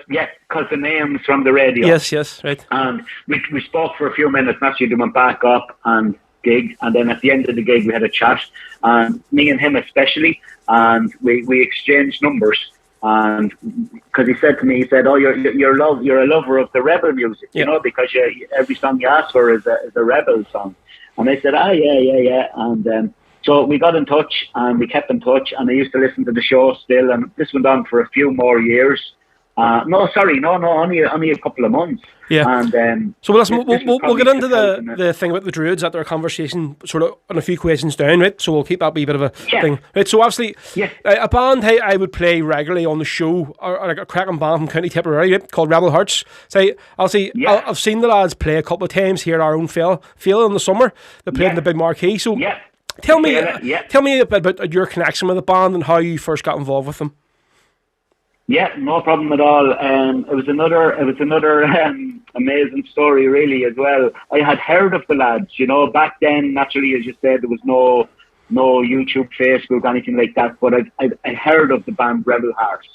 the name's from the radio. Yes, right. And we spoke for a few minutes. And actually, they went back up and gig, and then at the end of the gig we had a chat, and me and him especially, and we exchanged numbers, and because he said to me, he said, "Oh, you're a lover of the rebel music, you know, because every song you ask for is a rebel song." And I said, yeah, and so we got in touch, and we kept in touch, and I used to listen to the show still, and this went on for a few more years. No, only a couple of months. Yeah. And so we'll get into the thing about the Druids at our conversation, sort of on a few questions down, right? So we'll keep that wee bit of a thing, right? So obviously, a band I would play regularly on the show, or like a cracking band from County Tipperary, right, called Rebel Hearts. I've seen the lads play a couple of times here at our own field in the summer. They played in the big marquee. So tell me a bit about your connection with the band and how you first got involved with them. Yeah, no problem at all. It was another amazing story, really, as well. I had heard of the lads, you know, back then. Naturally, as you said, there was no YouTube, Facebook, anything like that. But I heard of the band Rebel Hearts,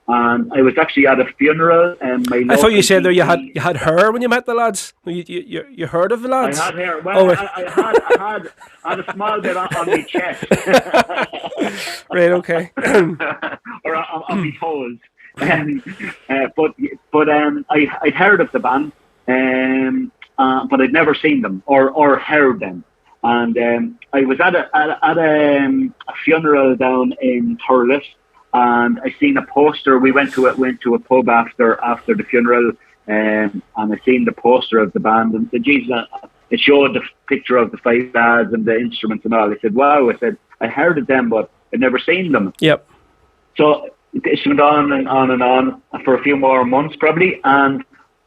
and I was actually at a funeral. I thought you said there you had hair when you met the lads. You heard of the lads? I had hair. Well, I had a small bit on my chest. Right. Okay. Or on my toes. But I'd heard of the band, but I'd never seen them or heard them. And I was at a funeral down in Thurles, and I seen a poster. We went to a pub after the funeral, and I seen the poster of the band, and said, "Jesus." It showed the picture of the 5 lads and the instruments and all. I said, "Wow." I said, "I heard of them, but I'd never seen them." Yep. So it went on and on and on for a few more months, probably. And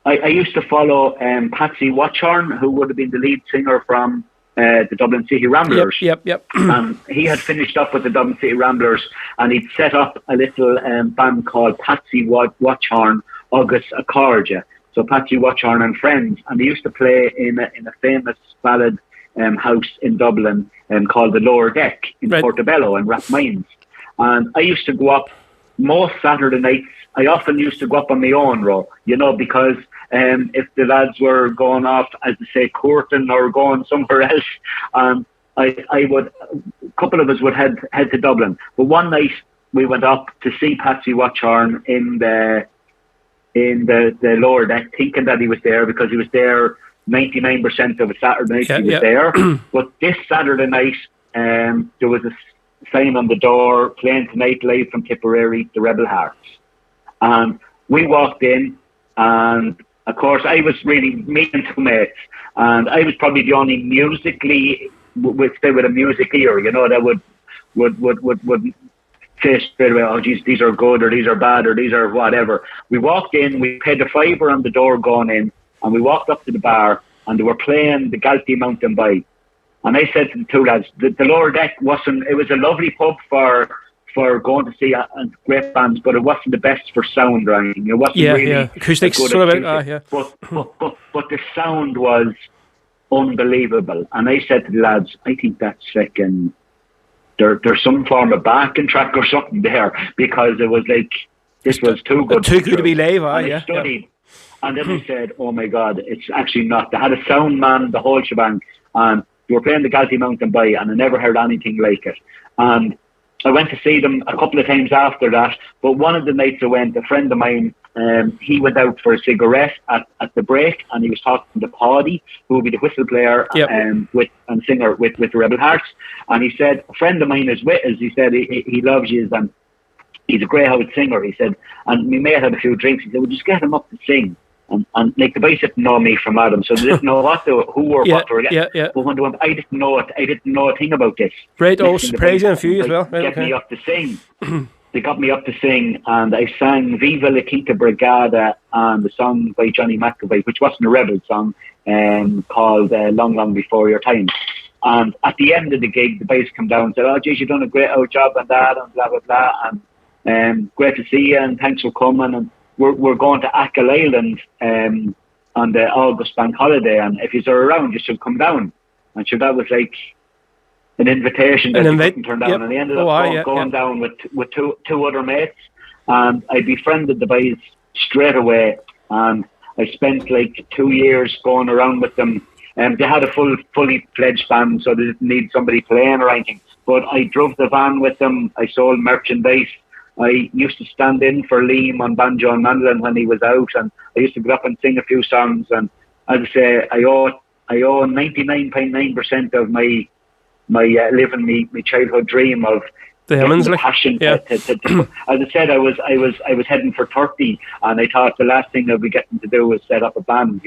I used to follow Patsy Watchorn, who would have been the lead singer from the Dublin City Ramblers. Yep. And he had finished up with the Dublin City Ramblers, and he'd set up a little band called Patsy Watchorn August Accordia. So Patsy Watchorn and Friends, and they used to play in a famous ballad house in Dublin called the Lower Deck in Portobello and Rathmines. And I used to go up most Saturday nights. I often used to go up on my own row, you know, because if the lads were going off, as they say, courting or going somewhere else, I would, a couple of us would head to Dublin. But one night we went up to see Patsy Watchorn in the Lower Deck, thinking that he was there because he was there 99% of a Saturday night. He was there. But this Saturday night, there was a sign on the door, "Playing tonight live from Tipperary, the Rebel Hearts." And we walked in, and of course I was really me and two mates, and I was probably the only musically with a music ear, that would say straight away, oh geez, these are good or these are bad or these are whatever. We walked in, we paid the $5 on the door going in, and we walked up to the bar, and they were playing the Galtee Mountain Bike. And I said to the two lads, the lower deck it was a lovely pub for going to see great bands, but it wasn't the best for sound or anything. It wasn't really acoustics, good sort acoustic. of, But the sound was unbelievable. And I said to the lads, I think that's second. There's some form of backing track or something there, because it was like, this was too good. Too good to be live, I studied. And then I said, oh my God, it's actually not. They had a sound man, the whole shebang, and they were playing the Galtee Mountain Bike, and I never heard anything like it. And I went to see them a couple of times after that, but one of the nights I went, a friend of mine, he went out for a cigarette at the break, and he was talking to Paddy, who would be the whistle player and singer with the Rebel Hearts. And he said, a friend of mine is with us. He said he loves you, and he's a great out singer. He said, and we may have had a few drinks. He said, we'll just get him up to sing. And like the boys didn't know me from Adam, so they didn't know what or what were getting. But when they went, I didn't know it. I didn't know a thing about this. Great, praising a few as well. Get me up to sing. They got me up to sing, and I sang Viva la Quinta Brigada and the song by Johnny McAvoy, which wasn't a Rebel song, called Long, Long Before Your Time. And at the end of the gig, the bass come down and said, oh, geez, you've done a great old job and that, and blah, blah, blah. And great to see you, and thanks for coming. And we're going to Achill Island on the August bank holiday, and if you're around, you should come down. And so that was like an invitation that you couldn't turn down. And I ended up going down with two other mates, and I befriended the boys straight away, and I spent like 2 years going around with them. They had a fully fledged band, so they didn't need somebody playing or anything. But I drove the van with them. I sold merchandise. I used to stand in for Liam on banjo and mandolin when he was out, and I used to get up and sing a few songs. And as I say, I owe 99.9% of my living my childhood dream of the passion. As I said, I was heading for 30, and I thought the last thing I'd be getting to do was set up a band,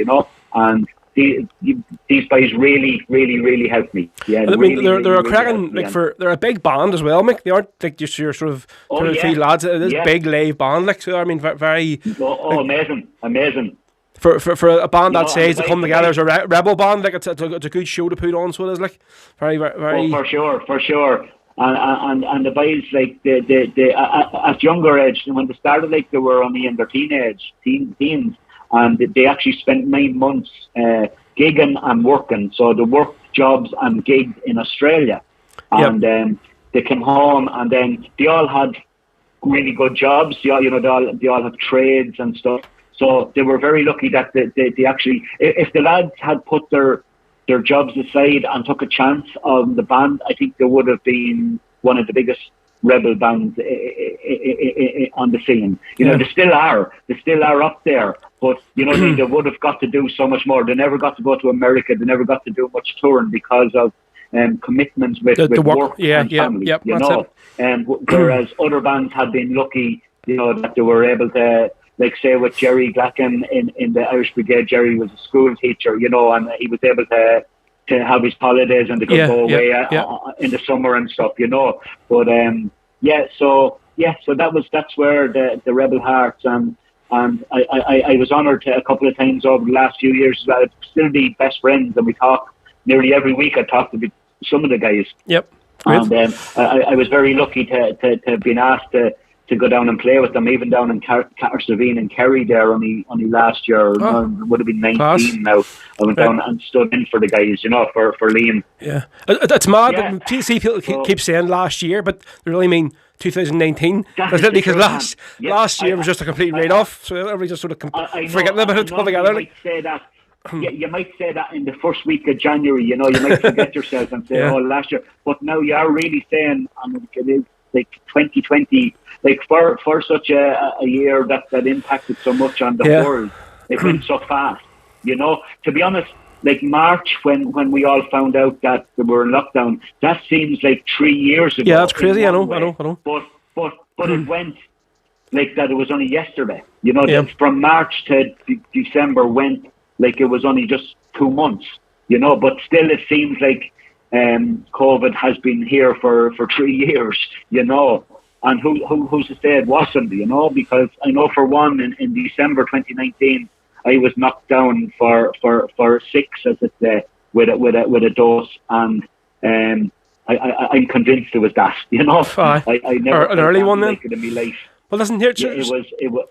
and these guys really, really, really helped me. Yeah, I mean, they're a cracking, they're a big band as well, Mick. They aren't like just your sort of three lads. It is a big live band, like, so I mean, very. Amazing. For a band that size to come together as a rebel band, like it's a good show to put on. So it is like very. Oh, for sure. And the boys, like they at younger age, when they started, like they were only in their teens. And they actually spent 9 months gigging and working. So they worked jobs and gigged in Australia. And they came home, and then they all had really good jobs. They all have trades and stuff. So they were very lucky that they actually, if the lads had put their jobs aside and took a chance on the band, I think they would have been one of the biggest rebel bands on the scene. They still are up there, but they would have got to do so much more. They never got to go to America. They never got to do much touring because of commitments with work and family. Whereas other bands had been lucky, that they were able to, like say with Jerry Glacken in the Irish Brigade. Jerry was a school teacher, and he was able to have his holidays, and they could go away in the summer and stuff, But so that's where the Rebel Hearts and I was honoured a couple of times over the last few years. I'd still be best friends, and we talk nearly every week. I talk to some of the guys. Yep. And I was very lucky to have been asked to go down and play with them, even down in Catersavine and Kerry there only last year. Would have been 19 class. Now. I went down and stood in for the guys, for Liam. Yeah, it's mad. Yeah. See, people keep saying last year, but they really mean 2019. Because last year was just a complete write-off, so everybody just sort of forget about it altogether. You might say that. You might say that in the first week of January. You might forget yourself and say, "Oh, last year." But now you are really saying, it is like 2020. Like for such a year that impacted so much on the world, it went so fast. To be honest, like March when we all found out that we were in lockdown, that seems like 3 years ago. Yeah, that's crazy. I know. But it went like that it was only yesterday. You know, Yeah. that from March to December went like it was only just 2 months. You know, but still it seems like COVID has been here for 3 years. You know, and who's to say it wasn't? You know, because I know for one in December 2019, I was knocked down for 6, as it say, with a dose, and I'm convinced it was that. You know, I never an early one then. like it in my life. Well, listen here. Yeah, it was.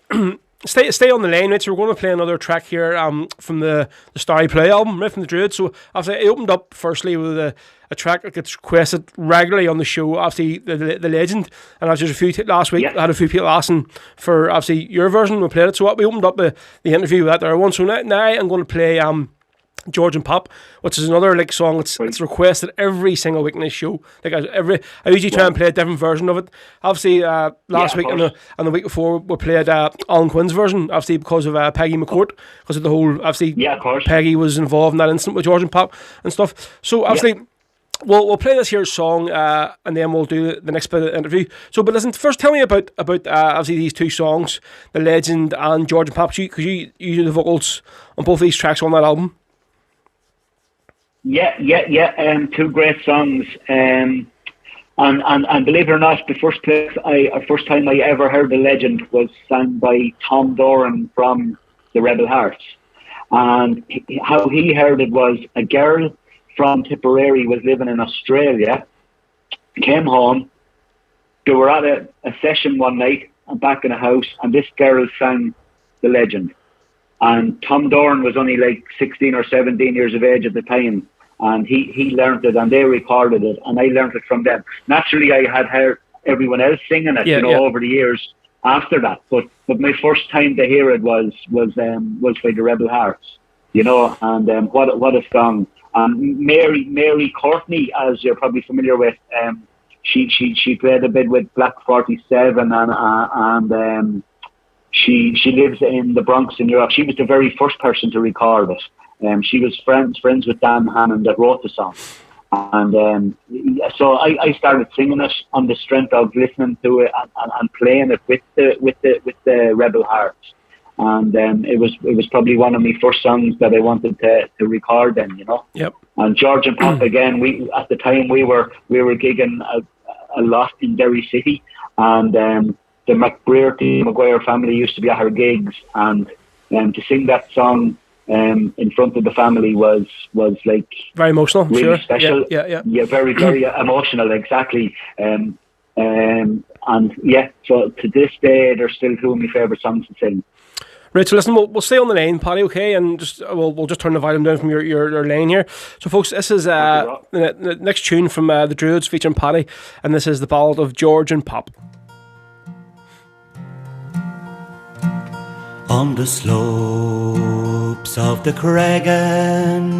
Stay on the lane, right? So we're going to play another track here from the Starry Play album, right from the Druids. So obviously I opened up firstly with a track that gets requested regularly on the show, obviously the Legend, and obviously there's a few last week I had a few people asking for obviously your version. We played it, so we opened up the interview with that there one. So now I'm going to play George and Pop, which is another like song it's requested every single week in this show. Like I usually try and play a different version of it. Obviously last week and the week before we played Alan Quinn's version, obviously because of Peggy McCourt, because of the whole obviously Peggy was involved in that incident with George and Pop and stuff. So obviously we'll play this here song and then we'll do the next bit of the interview. So but listen, first tell me about obviously these two songs, The Legend and George and Pop, because you do the vocals on both these tracks on that album. Yeah. Two great songs. And believe it or not, the first time I ever heard The Legend was sung by Tom Doran from the Rebel Hearts. And how he heard it was a girl from Tipperary was living in Australia, came home. They were at a session one night and back in a house, and this girl sang The Legend. And Tom Doran was only like 16 or 17 years of age at the time. And he learned it, and they recorded it, and I learned it from them. Naturally, I had heard everyone else singing it, over the years after that. But my first time to hear it was by the Rebel Hearts, you know. And what a song! Mary Courtney, as you're probably familiar with, she played a bit with Black 47, and she lives in the Bronx in New York. She was the very first person to record it. She was friends with Dan Hannon that wrote the song, and so I started singing it on the strength of listening to it and playing it with the Rebel Hearts, and it was probably one of my first songs that I wanted to record then, you know. Yep. And George and Pop again. We at the time we were gigging a lot in Derry City, and the McGuire family used to be at our gigs, and to sing that song in front of the family was like very emotional, really special. Yeah, very emotional, exactly. So to this day they're still two of my favourite songs to sing. Right, so listen, we'll stay on the lane, Paddy, okay, and just we'll just turn the volume down from your lane here. So folks, this is the next tune from the Druids featuring Paddy, and this is the ballad of George and Pop. On the slopes of the Cregan,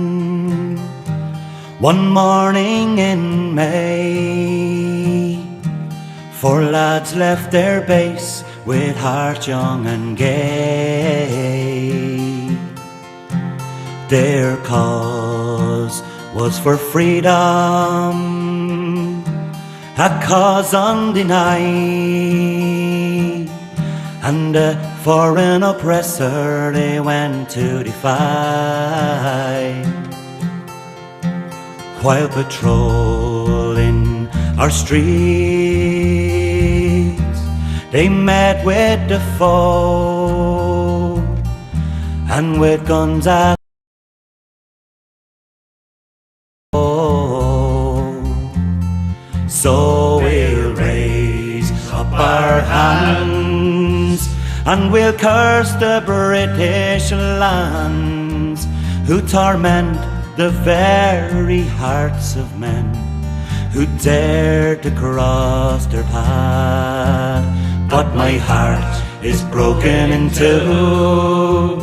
one morning in May, 4 lads left their base with heart young and gay. Their cause was for freedom, a cause undenied, and a foreign oppressor they went to defy. While patrolling our streets, they met with the foe, and with guns at so we'll raise up our hands and we'll curse the British lands who torment the very hearts of men who dare to cross their path. But my heart is broken in two.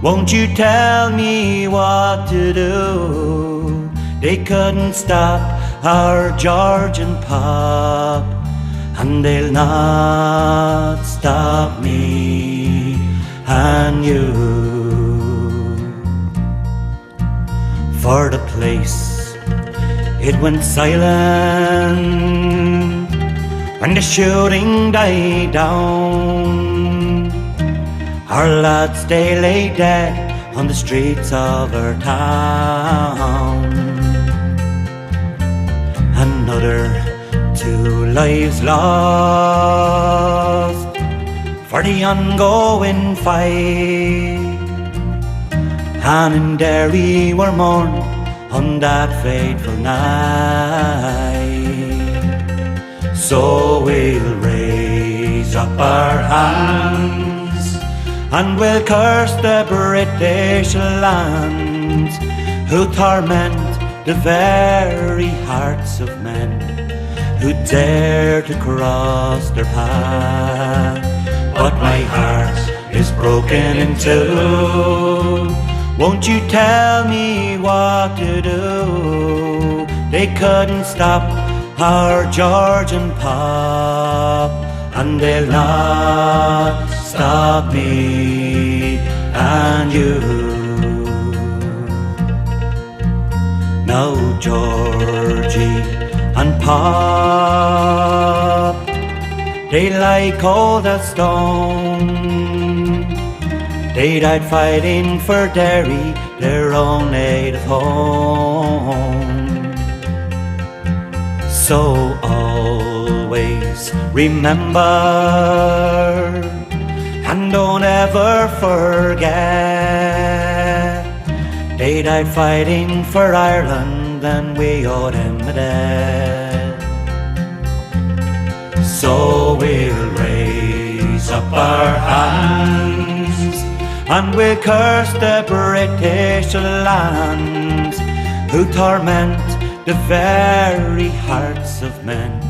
Won't you tell me what to do? They couldn't stop our George and Pop, and they'll not stop me and you. For the place, it went silent when the shooting died down. Our lads, they lay dead on the streets of our town. Another 2 lives lost for the ongoing fight. And in Derry we're mourning on that fateful night. So we'll raise up our hands and we'll curse the British lands who torment the very hearts of men who dare to cross their path. But my heart is broken in two. Won't you tell me what to do? They couldn't stop our George and Pop, and they'll not stop me and you. Now Georgie and Pop, they lie cold as stone. They died fighting for Derry, their own native home. So always remember and don't ever forget. They died fighting for Ireland and we owe them a debt. So we'll raise up our hands and we'll curse the British lands who torment the very hearts of men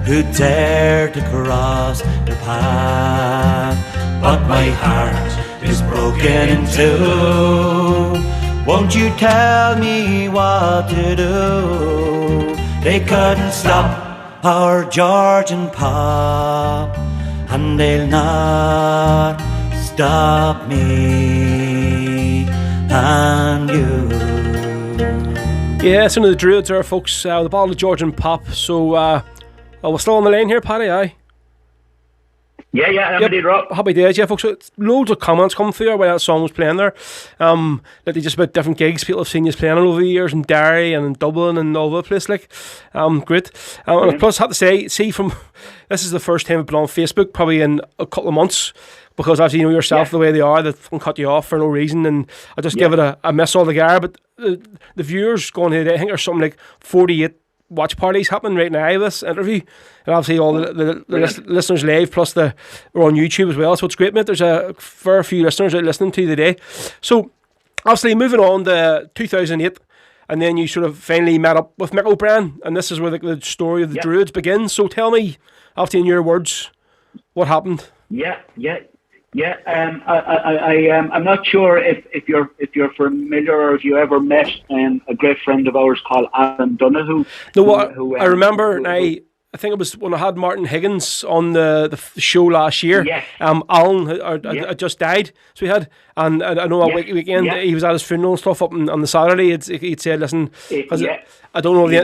who dare to cross their path. But my heart is broken in two. Won't you tell me what to do? They couldn't stop our George and Pop, and they'll not stop me and you. Yeah, some of the Druids are, folks, the bottle of George and Pop. So, we're still on the lane here, Paddy, aye? Yeah, I'm indeed, Rob. Happy days, yeah, folks. Loads of comments come through while that song was playing there. Like just about different gigs people have seen you playing over the years in Derry and in Dublin and all over the place, like. Great. And plus, I have to say, this is the first time I've been on Facebook, probably in a couple of months, because as you know yourself, the way they are, they cut you off for no reason, and I just give it a miss altogether. But the viewers going here, I think there's something like 48 watch parties happening right now, this interview, and obviously all the listeners live, plus we're on YouTube as well, so it's great, mate. There's a fair few listeners out listening to you today. So obviously moving on to 2008, and then you sort of finally met up with Mick O'Brien, and this is where the story of the Druids begins. So tell me, obviously in your words, what happened? I'm not sure if you're familiar or if you ever met a great friend of ours called Alan Donoghue. No, I remember. I think it was when I had Martin Higgins on the show last year. Yes. Alan had just died, so he had, and I know weekend he was at his funeral and stuff up on the Saturday. He'd said, "Listen, I don't know the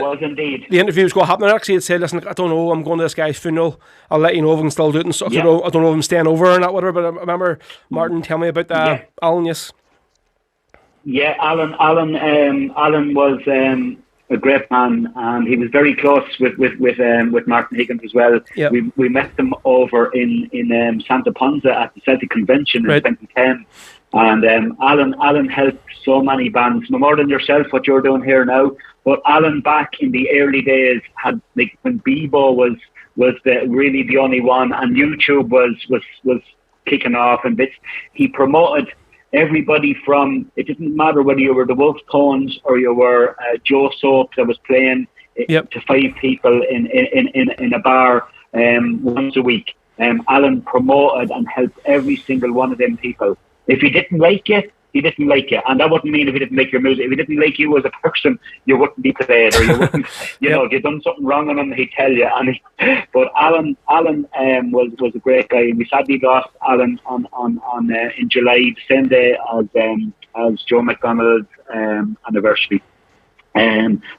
interview was going to happen." Actually, he'd said, "Listen, I don't know. I'm going to this guy's funeral. I'll let you know if I can still do it." And stuff. I don't know if I'm staying over or not, whatever. But I remember Martin telling me about Alan. Yes. Yeah, Alan was a great man, and he was very close with Martin Higgins as well. Yep. We met them over in Santa Ponsa at the Celtic Convention in 2010, and Alan helped so many bands, no more than yourself, what you're doing here now. But Alan, back in the early days, had, like, when Bebo was really the only one, and YouTube was kicking off and bits. He promoted everybody from, it didn't matter whether you were the Wolf Tones or you were Joe Soap that was playing to 5 people in a bar once a week. Alan promoted and helped every single one of them people. If he didn't like you, he didn't like you, and that wouldn't mean if he didn't like your music. If he didn't like you as a person, you wouldn't be played, or you wouldn't, know, if you'd done something wrong on him, he'd tell you. But Alan was a great guy, and we sadly lost Alan on in July, the same day as Joe McDonald's anniversary.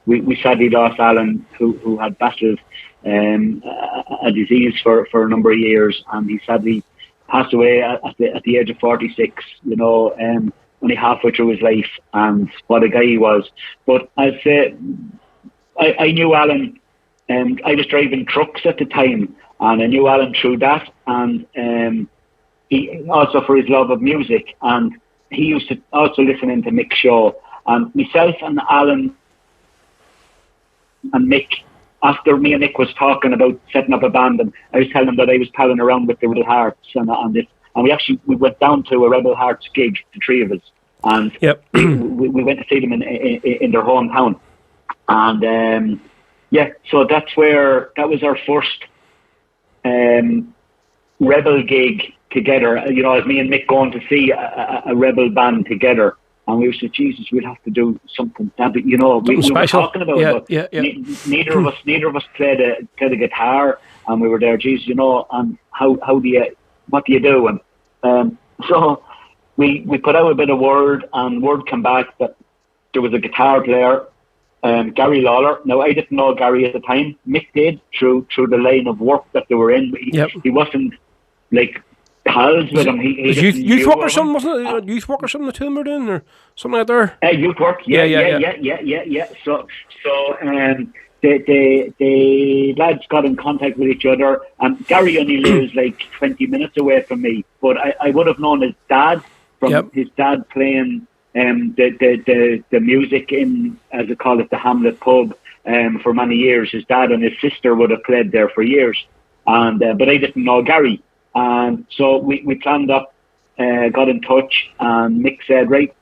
We sadly lost Alan, who had battled a disease for a number of years, and he sadly passed away at the age of 46. Only halfway through his life, and what a guy he was. But I'd say I knew Alan, and I was driving trucks at the time, and I knew Alan through that, and he also for his love of music, and he used to also listen into Mick's show. And myself and Alan and Mick, after me and Mick was talking about setting up a band, and I was telling him that I was palling around with the Rebel Hearts and this, and we went down to a Rebel Hearts gig, the three of us, and we went to see them in their hometown, and so that was our first Rebel gig together. As me and Mick going to see a Rebel band together. And we said, Jesus, we'll have to do something. We were talking about it. Neither of us played a guitar, and we were there. Jesus, and what do you do? And so we put out a bit of word, and word came back that there was a guitar player, Gary Lawler. Now I didn't know Gary at the time. Mick did through the line of work that they were in. He wasn't like pals with him. He youth work or something, wasn't it? Youth work or something the two were doing, or something like that. Youth work, yeah. So the lads got in contact with each other, and Gary only lives like 20 minutes away from me, but I would have known his dad from his dad playing the music in, as they call it, the Hamlet pub for many years. His dad and his sister would have played there for years, and but I didn't know Gary. And so we planned up, got in touch, and Mick said, right,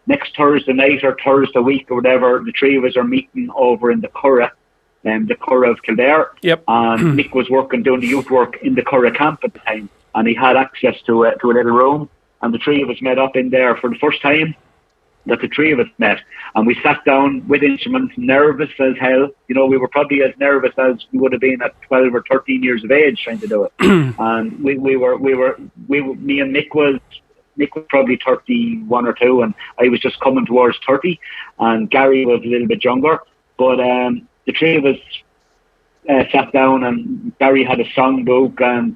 next Thursday night or Thursday week or whatever, the three of us are meeting over in the Curragh of Kildare. And Mick was doing the youth work in the Curragh camp at the time, and he had access to a little room, and the three of us met up in there for the first time that the three of us met, and we sat down with instruments, nervous as hell. We were probably as nervous as we would have been at 12 or 13 years of age trying to do it. And me and Mick was probably 31 or 2, and I was just coming towards 30, and Gary was a little bit younger. But the three of us sat down, and Gary had a songbook, and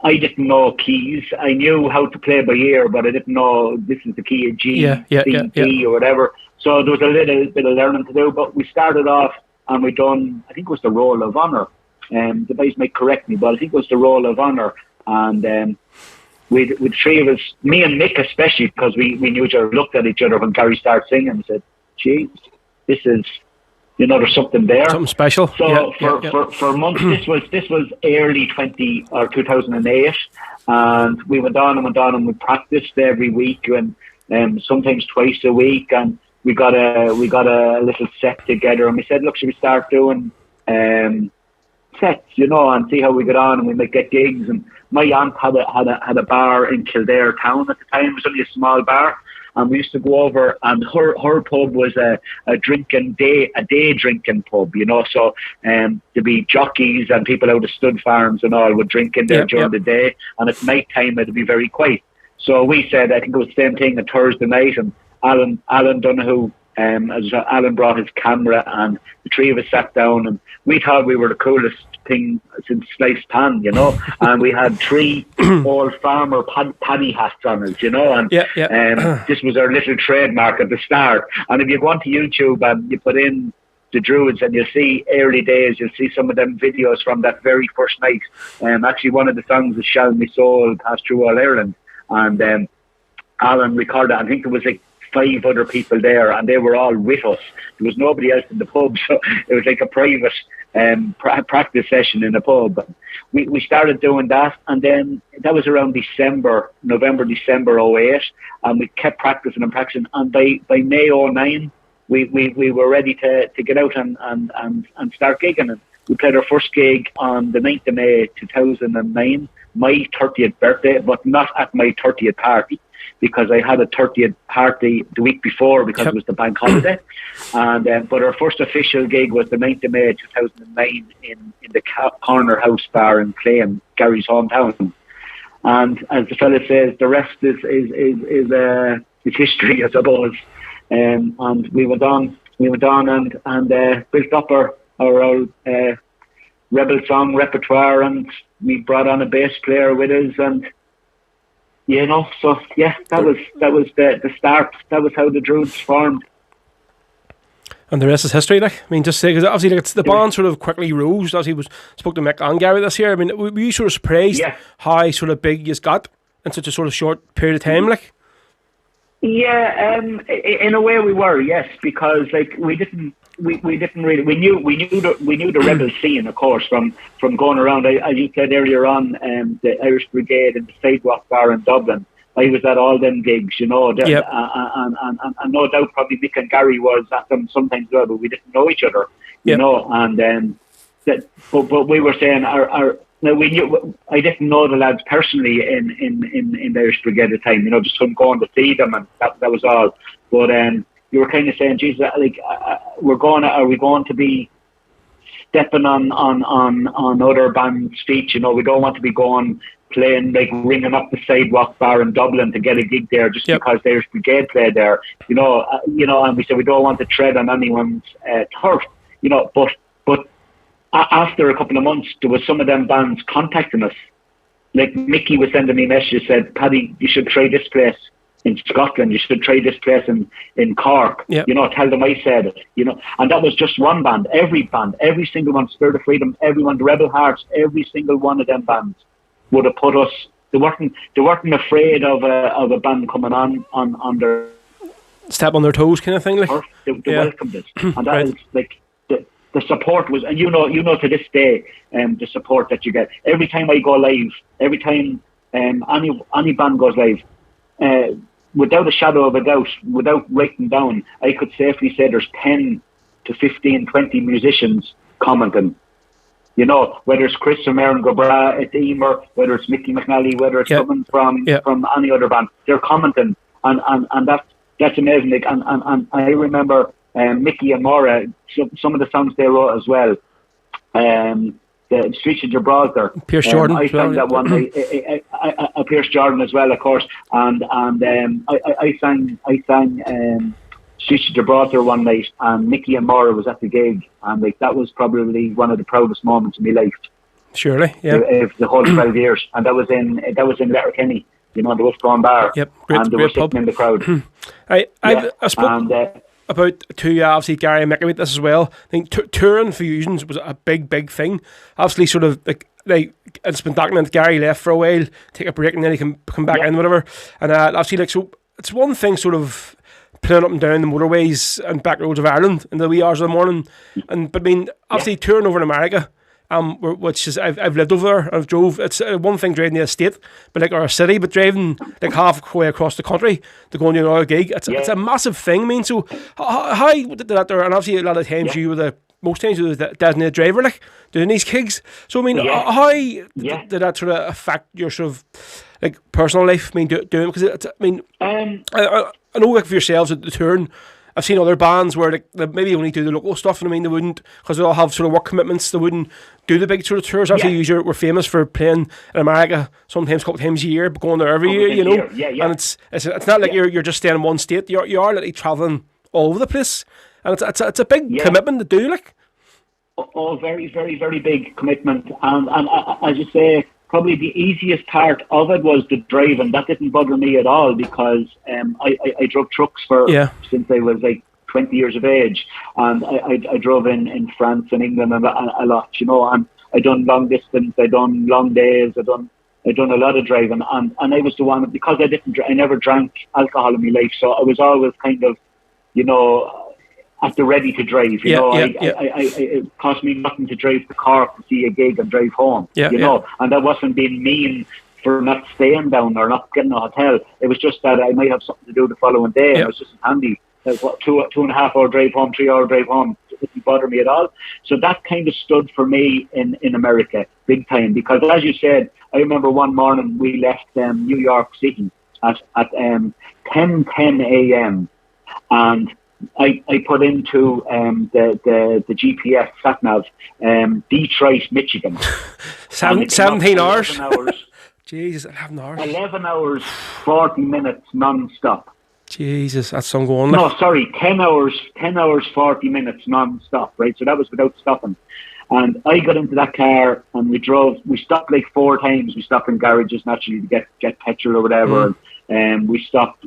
I didn't know keys. I knew how to play by ear, but I didn't know this is the key of G, C, D, or whatever. So there was a little bit of learning to do. But we started off, and we done, I think it was the Roll of Honour. The guys might correct me, but I think it was the Roll of Honour. And with three of us, me and Mick especially, because we knew each other, looked at each other when Gary started singing and said, "Geez, this is." There's something there. Something special. So for months, this was early 2008, and we went on and we practiced every week, and sometimes twice a week, and we got a little set together, and we said, look, should we start doing sets, and see how we get on, and we might get gigs. And my aunt had a bar in Kildare town at the time. It was only a small bar. And we used to go over, and her pub was a day drinking pub, So there'd be jockeys and people out of stud farms and all would drink in there during the day, and at night time it'd be very quiet. So we said, I think it was the same thing on Thursday night, and Alan Donoghue, Alan brought his camera, and the three of us sat down, and we thought we were the coolest thing since sliced pan, and we had 3 old farmer Paddy hats on us, and this was our little trademark at the start. And if you go onto YouTube and you put in the Druids, and you'll see early days, you'll see some of them videos from that very first night. Actually, one of the songs is Shall Me Soul Pass Through All Ireland, and Alan recorded, I think there was like 5 other people there, and they were all with us. There was nobody else in the pub, so it was like a private practice session in a pub. We started doing that, and then that was around November, December 08, and we kept practicing, and by May 09, we were ready to get out and start gigging. And we played our first gig on the 9th of May 2009, my 30th birthday, but not at my 30th party, because I had a 30th party the week before because it was the bank holiday. And but our first official gig was the 9th of May 2009 in the Corner House Bar in Clane, Gary's hometown. And as the fella says, the rest is history, I suppose. And we went on and built up our Rebel song repertoire, and we brought on a bass player with us, and you know. So yeah, that was the start. That was how the Druids formed. And the rest is history, like. I mean, just say, because obviously like, it's the band sort of quickly rose. Obviously, spoke to Mick and Gary this year. I mean, were you sort of surprised how sort of big you got in such a sort of short period of time, like? Yeah, in a way we were, yes, because like we didn't really we knew the rebel scene, of course, from going around. As you said earlier on, the Irish Brigade and the Sidewalk Bar in Dublin. I was at all them gigs, you know, and no doubt probably Mick and Gary was at them sometimes as well, but we didn't know each other, you know, and but we were saying now we knew. I didn't know the lads personally in the Irish Brigade at the time, you know, just from going to see them, and that was all. But you were kind of saying, Jesus, like are we going to be stepping on other bands' feet? You know, we don't want to be playing, like ringing up the Sidewalk Bar in Dublin to get a gig there just because the Irish Brigade played there, you know, and we said we don't want to tread on anyone's turf, you know, but after a couple of months, there was some of them bands contacting us. Like Mickey was sending me messages, said, Paddy, you should try this place in Scotland, you should try this place in Cork, you know, tell them I said it, you know. And that was just one band, every single one, Spirit of Freedom, everyone, the Rebel Hearts, every single one of them bands would have put us. They weren't afraid of a band coming on their step on their toes, kind of thing. Like they welcomed it, and that is like the support was, and you know to this day, the support that you get every time I go live, every time any band goes live, without a shadow of a doubt, without writing down, I could safely say there's 10 to 15, 20 musicians commenting. You know, whether it's Chris or Aaron Gobra at Emer, whether it's Mickey McNally, whether it's coming from any other band, they're commenting, and that's amazing. Like, and I remember Mickey and Maura, some of the songs they wrote as well. The Streets of Gibraltar. Pierce Jordan. I sang that one. I Pierce Jordan as well, of course, and I sang Streets of Gibraltar one night, and Mickey and Maura was at the gig, and like that was probably one of the proudest moments of my life. Surely, yeah. Of the whole 12 years, and that was in Letterkenny, you know, the Wolfgone Bar. Yep, and they were sitting in the crowd. I spoke about to obviously Gary and Mick about this as well. I think touring Fusions was a big thing. Obviously, sort of like it's been documented. Gary left for a while, take a break, and then he can come back in, whatever. And obviously, like, so it's one thing, sort of playing up and down the motorways and back roads of Ireland in the wee hours of the morning, but I mean, obviously touring over in America, which is I've lived over there. I've drove. It's one thing driving the estate, but like, or a city, but driving like halfway across the country to go and do another gig. It's a massive thing. I mean, so how did that there? And obviously, a lot of times you were most times you were the designated driver, like doing these gigs. So I mean, how did that sort of affect your sort of like personal life? I mean, doing, because it's, I mean, I know, like for yourselves at the touring, I've seen other bands where they maybe only do the local stuff, and I mean they wouldn't, because they all have sort of work commitments, they wouldn't do the big sort of tours. Obviously, we're famous for playing in America sometimes a couple of times a year, but going there every year, you know. And it's not like you're just staying in one state. You are literally travelling all over the place, and it's a big commitment to do, like. Oh, very, very, very big commitment, and as you say, probably the easiest part of it was the driving. That didn't bother me at all, because I drove trucks since I was like 20 years of age, and I drove in France and England a lot, you know, and I done long distance, I done long days, I done a lot of driving, and I was the one, because I never drank alcohol in my life, so I was always kind of, you know, at the ready to drive, you know. It cost me nothing to drive to Cork to see a gig and drive home, you know, and that wasn't being mean for not staying down or not getting a hotel. It was just that I might have something to do the following day, and it was just handy. Like, 2.5 hour drive home, 3 hour drive home, it didn't bother me at all. So that kind of stood for me in America big time, because as you said, I remember one morning we left New York City at 10:10 a.m. and I put into the GPS sat nav Detroit, Michigan. 17 hours. Jesus, 11 hours. 11 hours, 40 minutes non-stop. Jesus, that's some going. No, sorry, 10 hours, 40 minutes non-stop, right? So that was without stopping. And I got into that car and we drove. We stopped like 4 times. We stopped in garages naturally to get petrol or whatever. And we stopped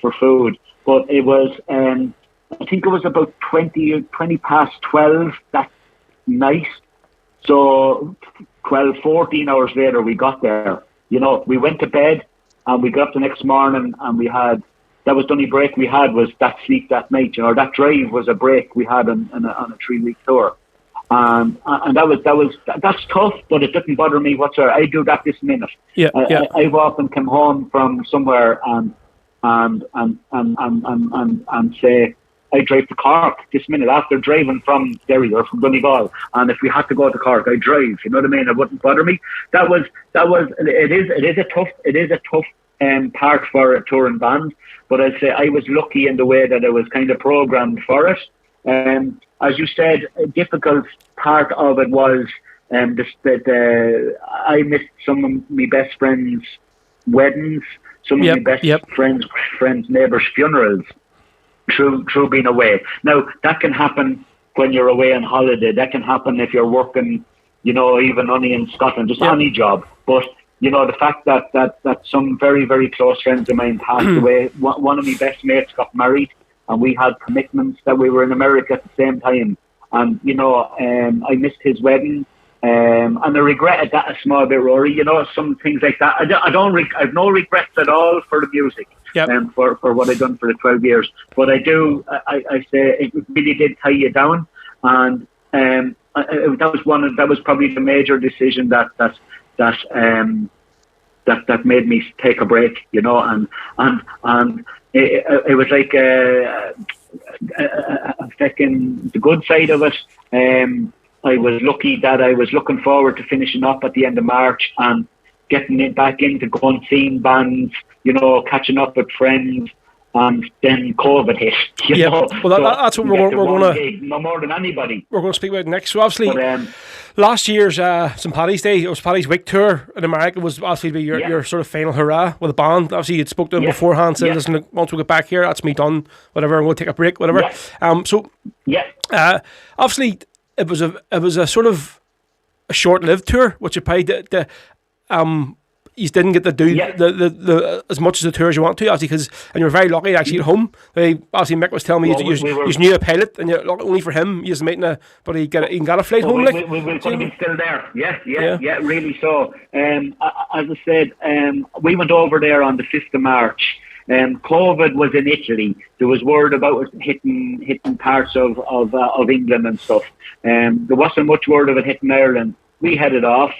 for food. But it was, I think it was about 20 past 12 that night. So 12, 14 hours later, we got there. You know, we went to bed and we got up the next morning and that was the only break we had was that sleep that night. You know, that drive was a break we had on a 3-week tour. And that's tough, but it doesn't bother me whatsoever. I do that this minute. I've often come home from somewhere and say, I drive to Cork this minute after driving from Derry or from Donegal, and if we had to go to Cork, I drive. You know what I mean? It wouldn't bother me. It is a tough part for a touring band, but I'd say I was lucky in the way that I was kind of programmed for it. As you said, a difficult part of it was I missed some of my best friends' weddings, some of my best friends' neighbours' funerals. Through being away. Now, that can happen when you're away on holiday. That can happen if you're working, you know, even only in Scotland, just any job. But, you know, the fact that some very, very close friends of mine passed away. One of my best mates got married and we had commitments that we were in America at the same time. And, you know, I missed his wedding. And I regretted that a small bit, Rory. You know, some things like that. I've no regrets at all for the music. For what I've done for the 12 years, but I say it really did tie you down, and that was probably the major decision that made me take a break, you know, and it was like taking the good side of it. I was lucky that I was looking forward to finishing up at the end of March and getting it back into going seeing bands, you know, catching up with friends, and then COVID hit. You know? Well, that's what we're going to... No more than anybody. We're going to speak about next. So obviously, last year's St. Paddy's Day, it was Paddy's Week tour in America, was obviously your sort of final hurrah with a band. Obviously, you'd spoke to them beforehand, said, listen, once we get back here, that's me done, whatever, I'm going to take a break, whatever. Obviously, it was a sort of a short-lived tour, which you probably you didn't get to do the as much as the tour as you want to, obviously, and you were very lucky actually at home. Obviously, Mick was telling me you knew a pilot, and only for him, you but he got a flight home. We could have been still there. Yeah, really. So, as I said, we went over there on the 5th of March. COVID was in Italy. There was word about it hitting parts of England and stuff. There wasn't much word of it hitting Ireland. We headed off.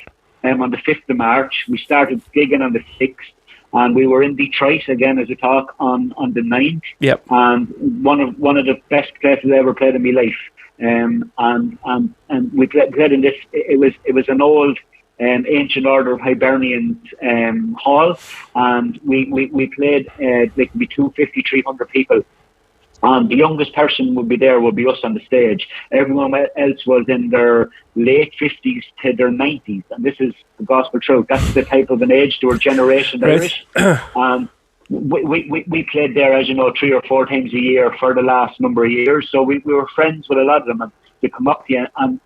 On the 5th of March, we started gigging on the 6th, and we were in Detroit again as a talk on the 9th. And one of the best places I ever played in my life. And we played in this. It was an old ancient order of Hibernians hall, and we played there could be 250, 300 people. And the youngest person would be us on the stage. Everyone else was in their late 50s to their 90s. And this is the gospel truth. That's the type of an age to our generation Irish. And we played there, as you know, 3 or 4 times a year for the last number of years. So we were friends with a lot of them. And they come up to you and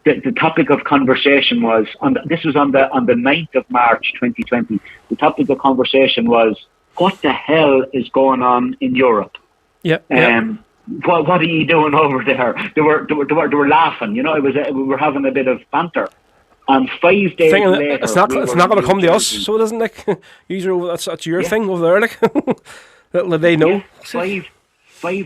the topic of conversation was, this was on the 9th of March 2020. The topic of conversation was, what the hell is going on in Europe? What are you doing over there? They were laughing. You know, we were having a bit of banter. And 5 days later, it's not going to come to us, so it isn't, like, usually that's your thing over there, like. Little they know. 5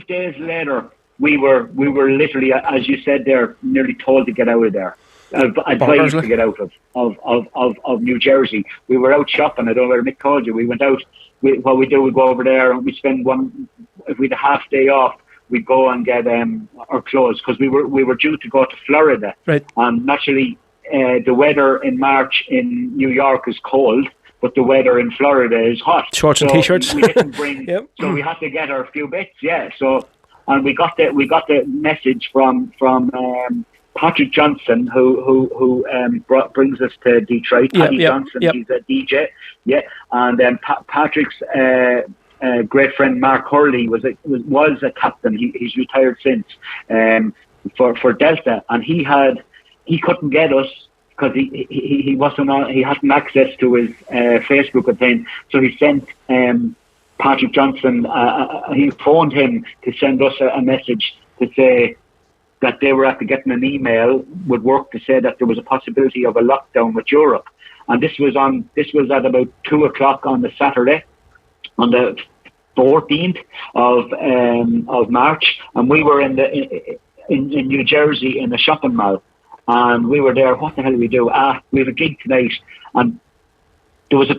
days later, we were literally, as you said there, nearly told to get out of there. Advised to get out of New Jersey. We were out shopping. I don't know where Mick told you. We went out. What we do, we go over there and we spend if we had a half day off, we go and get our clothes, because we were due to go to Florida. Right. And naturally, the weather in March in New York is cold, but the weather in Florida is hot. Shorts and t-shirts. We didn't bring, so we had to get our few bits. So, and we got the message from Patrick Johnson, who brings us to Detroit. Paddy Johnson, he's a DJ. And Patrick's great friend Mark Hurley was a captain. He's retired since for Delta, and he had he couldn't get us because he wasn't on, he hadn't access to his Facebook account. So he sent Patrick Johnson. He phoned him to send us a message to say that they were after getting an email with work to say that there was a possibility of a lockdown with Europe. And this was at about 2:00 on the Saturday, on the 14th of March, and we were in New Jersey in a shopping mall, and we were there. What the hell do we do? We have a gig tonight, and there was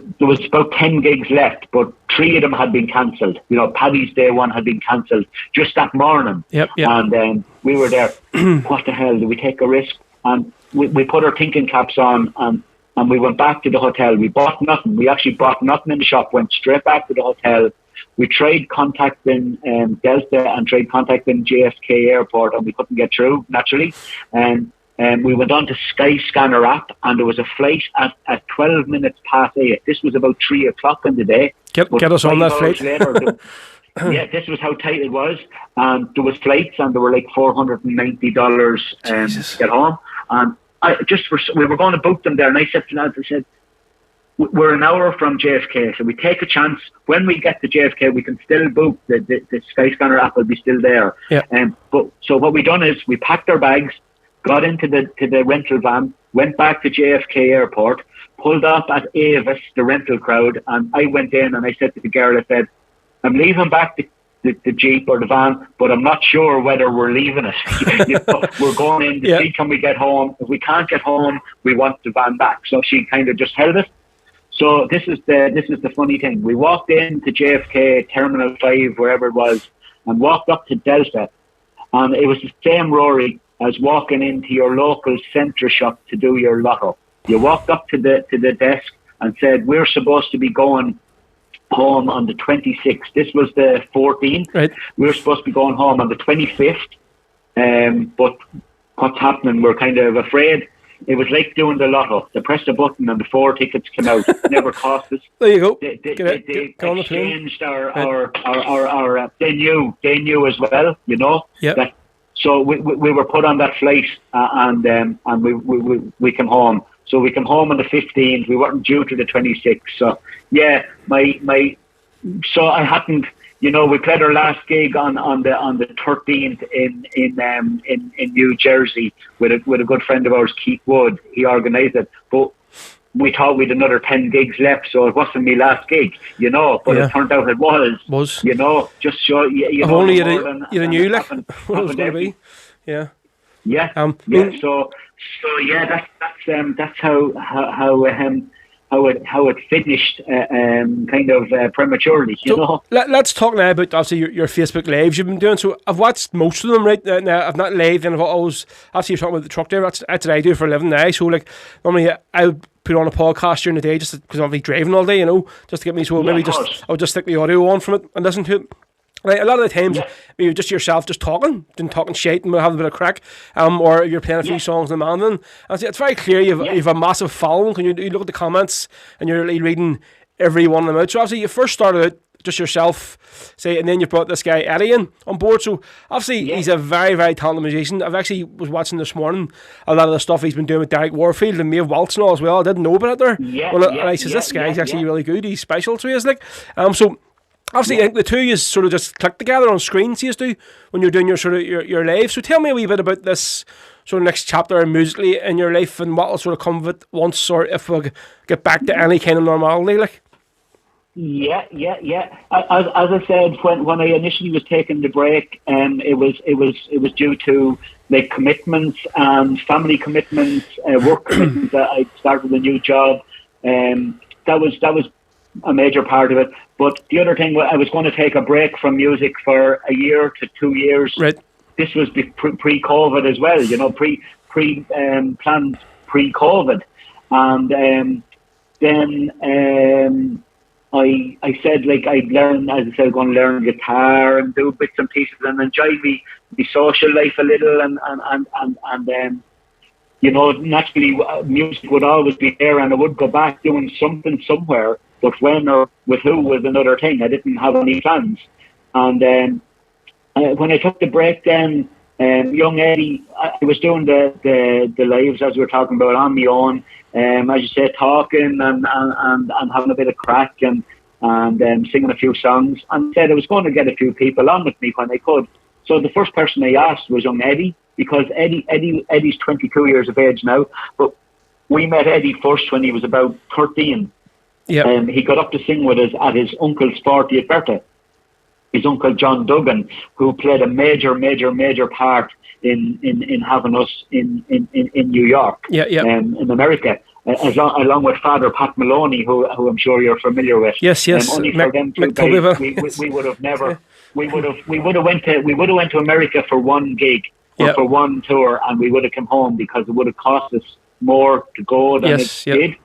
about 10 gigs left, but 3 of them had been cancelled. You know, Paddy's Day one had been cancelled just that morning. Yep. And we were there. What the hell? Do we take a risk? And we put our thinking caps on, and we went back to the hotel. We bought nothing. We actually bought nothing in the shop. Went straight back to the hotel. We tried contacting Delta and tried contacting JFK Airport, and we couldn't get through, naturally. And we went on to Skyscanner app, and there was a flight at 12 minutes past 8. This was about 3:00 in the day. Get us on that flight. Later, yeah, this was how tight it was. And there was flights, and they were like $490 to get home. And we were going to book them there, and I said to lads, I said, we're an hour from JFK, so we take a chance. When we get to JFK, we can still book. The Skyscanner app will be still there. Yeah. But so what we done is we packed our bags, got into the rental van, went back to JFK Airport, pulled up at Avis, the rental crowd, and I went in and I said to the girl, I said, I'm leaving back the Jeep or the van, but I'm not sure whether we're leaving it. We're going in to see can we get home. If we can't get home, we want the van back. So she kind of just held it. So this is the funny thing. We walked into JFK Terminal 5, wherever it was, and walked up to Delta, and it was the same Rory as walking into your local centre shop to do your lotto. You walked up to the desk and said, we're supposed to be going home on the 26th. This was the 14th. Right. We were supposed to be going home on the 25th. But what's happening? We're kind of afraid. It was like doing the lotto. They pressed a button and the 4 tickets came out. It never cost us. There you go. They Get on the plane. exchanged our they knew as well, you know. Yeah. So we were put on that flight and we came home. So we came home on the 15th. We weren't due to the 26th. So yeah, so I hadn't. You know, we played our last gig on the 13th in New Jersey with a good friend of ours, Keith Wood. He organised it, but we thought we'd another 10 gigs left, so it wasn't my last gig, you know. But it turned out it was. You know, just show you. If only you knew like what it was going to be. Yeah. Yeah. So yeah, that's how it finished, kind of prematurely, you know. Let's talk now about obviously your Facebook lives you've been doing. So I've watched most of them right now. I've not live, and I've always obviously you're talking about the truck there. That's what I do for a living now. So like normally I'll put on a podcast during the day just because I'll be driving all day, you know, just to get me. So maybe I'll just stick the audio on from it and listen to it. Right, a lot of the times, maybe just yourself, just talking shit, and we'll have a bit of crack, or you're playing a few songs in the Mangan. And it's very clear you've a massive following. Can you look at the comments and you're reading every one of them out. So obviously you first started out just yourself, say, and then you brought this guy Eddie in on board. So obviously he's a very, very talented musician. I've actually was watching this morning a lot of the stuff he's been doing with Derek Warfield and Maeve Waltz and all as well. I didn't know about it there. And I says this guy's actually really good. He's special to us, like so. Obviously, I think the two of you sort of just click together on screen, see us do, when you're doing your sort of your live. So tell me a wee bit about this sort of next chapter musically in your life and what will sort of come of it once, or if we get back to any kind of normality, like. Yeah. As I said, when I initially was taking the break, it was due to like commitments and family commitments, work commitments. I started a new job, that was a major part of it. But the other thing, I was going to take a break from music for a year to 2 years. Right. This was pre-COVID as well, you know, planned pre-COVID, and then I said, like, I'd learn, as I said, going to learn guitar and do bits and pieces and enjoy the social life a little, and you know, naturally music would always be there, and I would go back doing something somewhere. But when or with who was another thing. I didn't have any plans. And when I took the break then, young Eddie, I was doing the lives as we were talking about on my own. As you said, talking and having a bit of crack and singing a few songs. And said I was going to get a few people on with me when I could. So the first person I asked was young Eddie, because Eddie's 22 years of age now, but we met Eddie first when he was about 13. Yeah. He got up to sing with us at his uncle's 40th birthday. His uncle John Duggan, who played a major part in having us in New York, in America, along with Father Pat Maloney, who I'm sure you're familiar with. Yes. Only for them two guys, we would have never. We would have went to America for one gig or for one tour, and we would have come home because it would have cost us more to go than it did.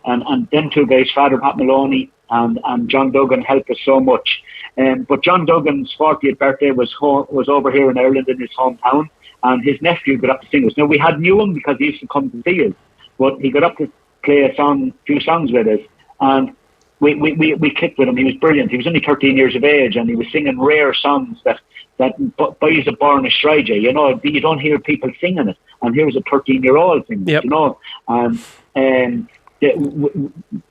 And them two guys, Father Pat Maloney and John Duggan, helped us so much. But John Duggan's 40th birthday was over here in Ireland in his hometown, and his nephew got up to sing us. Now, we had knew him because he used to come to see us, but he got up to play a few songs with us, and we clicked with him. He was brilliant. He was only 13 years of age, and he was singing rare songs that boys are born astride you. You know, you don't hear people singing it, and here was a 13-year-old singing it, you know.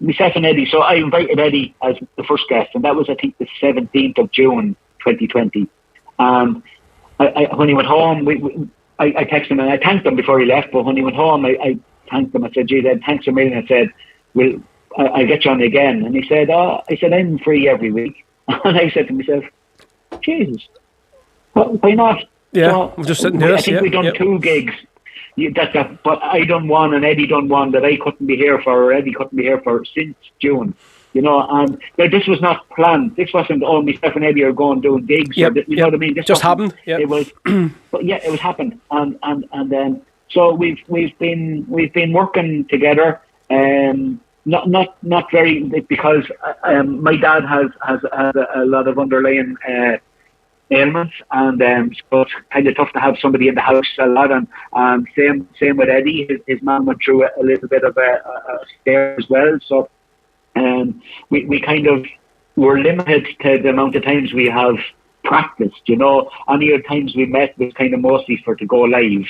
Myself and Eddie, so I invited Eddie as the first guest, and that was, I think, the 17th of June 2020. And when he went home, I texted him and I thanked him before he left, but when he went home, I thanked him. I said, "Gee, Ed, thanks a million." I said, "Well, I'll get you on again." And he said, I said, "I'm free every week." And I said to myself, "Jesus, why not?" Yeah, so, we're just sitting there. I think we've done 2 gigs. But I done one and Eddie done one that I couldn't be here for, or Eddie couldn't be here for, since June. You know, and this was not planned. This wasn't, oh, myself and Eddie are going doing gigs. You know what I mean? This just happened. It was, but it was happened, and then so we've been working together. Not very, because my dad has a lot of underlying ailments, and so it's kind of tough to have somebody in the house a lot. And same with Eddie. His mum went through a little bit of a scare as well. So we kind of were limited to the amount of times we have practiced. You know, any other times we met was kind of mostly to go live.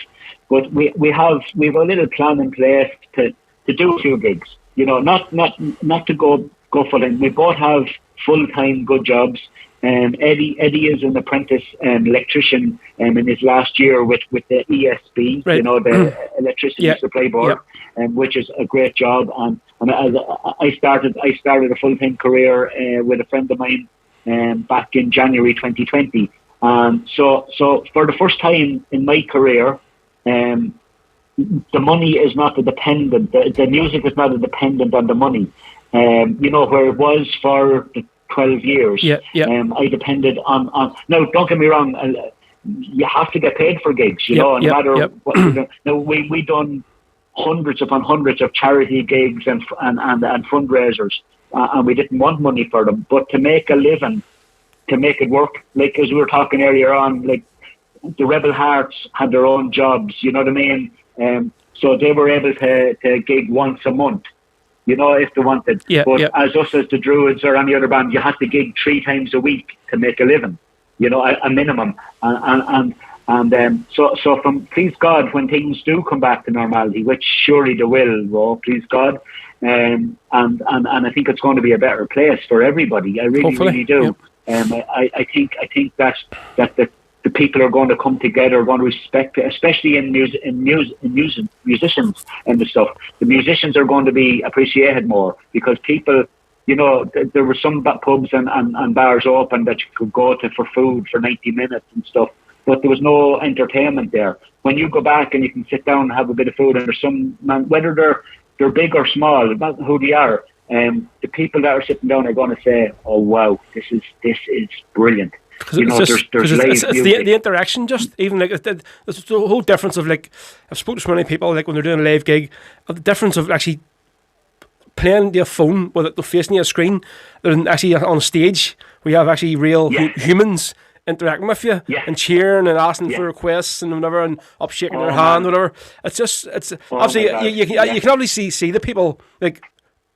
But we have a little plan in place to do a few gigs. You know, not to go full time. We both have full-time good jobs. Eddie is an apprentice electrician in his last year with the ESB, right. You know, the electricity supply board, which is a great job. And as I started a full-time career with a friend of mine back in January 2020. So for the first time in my career, the money is not a dependent. The music is not a dependent on the money. You know, where it was for the 12 years. I depended on. Now, don't get me wrong. You have to get paid for gigs. You know, no matter what. Now, we done hundreds upon hundreds of charity gigs and fundraisers, and we didn't want money for them. But to make a living, to make it work, like as we were talking earlier on, like the Rebel Hearts had their own jobs. You know what I mean? So they were able to gig once a month. You know, if they wanted. As the Druids or any other band, you had to gig 3 times a week to make a living. You know, a minimum. So from, please God, when things do come back to normality, which surely they will, please God, and I think it's going to be a better place for everybody. I really do. I think that the people are going to come together, are going to respect it, especially in musicians and the stuff. The musicians are going to be appreciated more, because people, you know, there were some pubs and bars open that you could go to for food for 90 minutes and stuff, but there was no entertainment there. When you go back and you can sit down and have a bit of food, and there's some man, whether they're big or small, not who they are, the people that are sitting down are going to say, "Oh wow, this is brilliant." You know, it's the interaction, just even like there's the whole difference of, like, I've spoken to so many people, like when they're doing a live gig, of the difference of actually playing their phone with it facing a screen, than actually on stage we have actually real humans interacting with you and cheering and asking for requests and whatever, and up shaking their hand, whatever. It's obviously you can obviously see the people, like,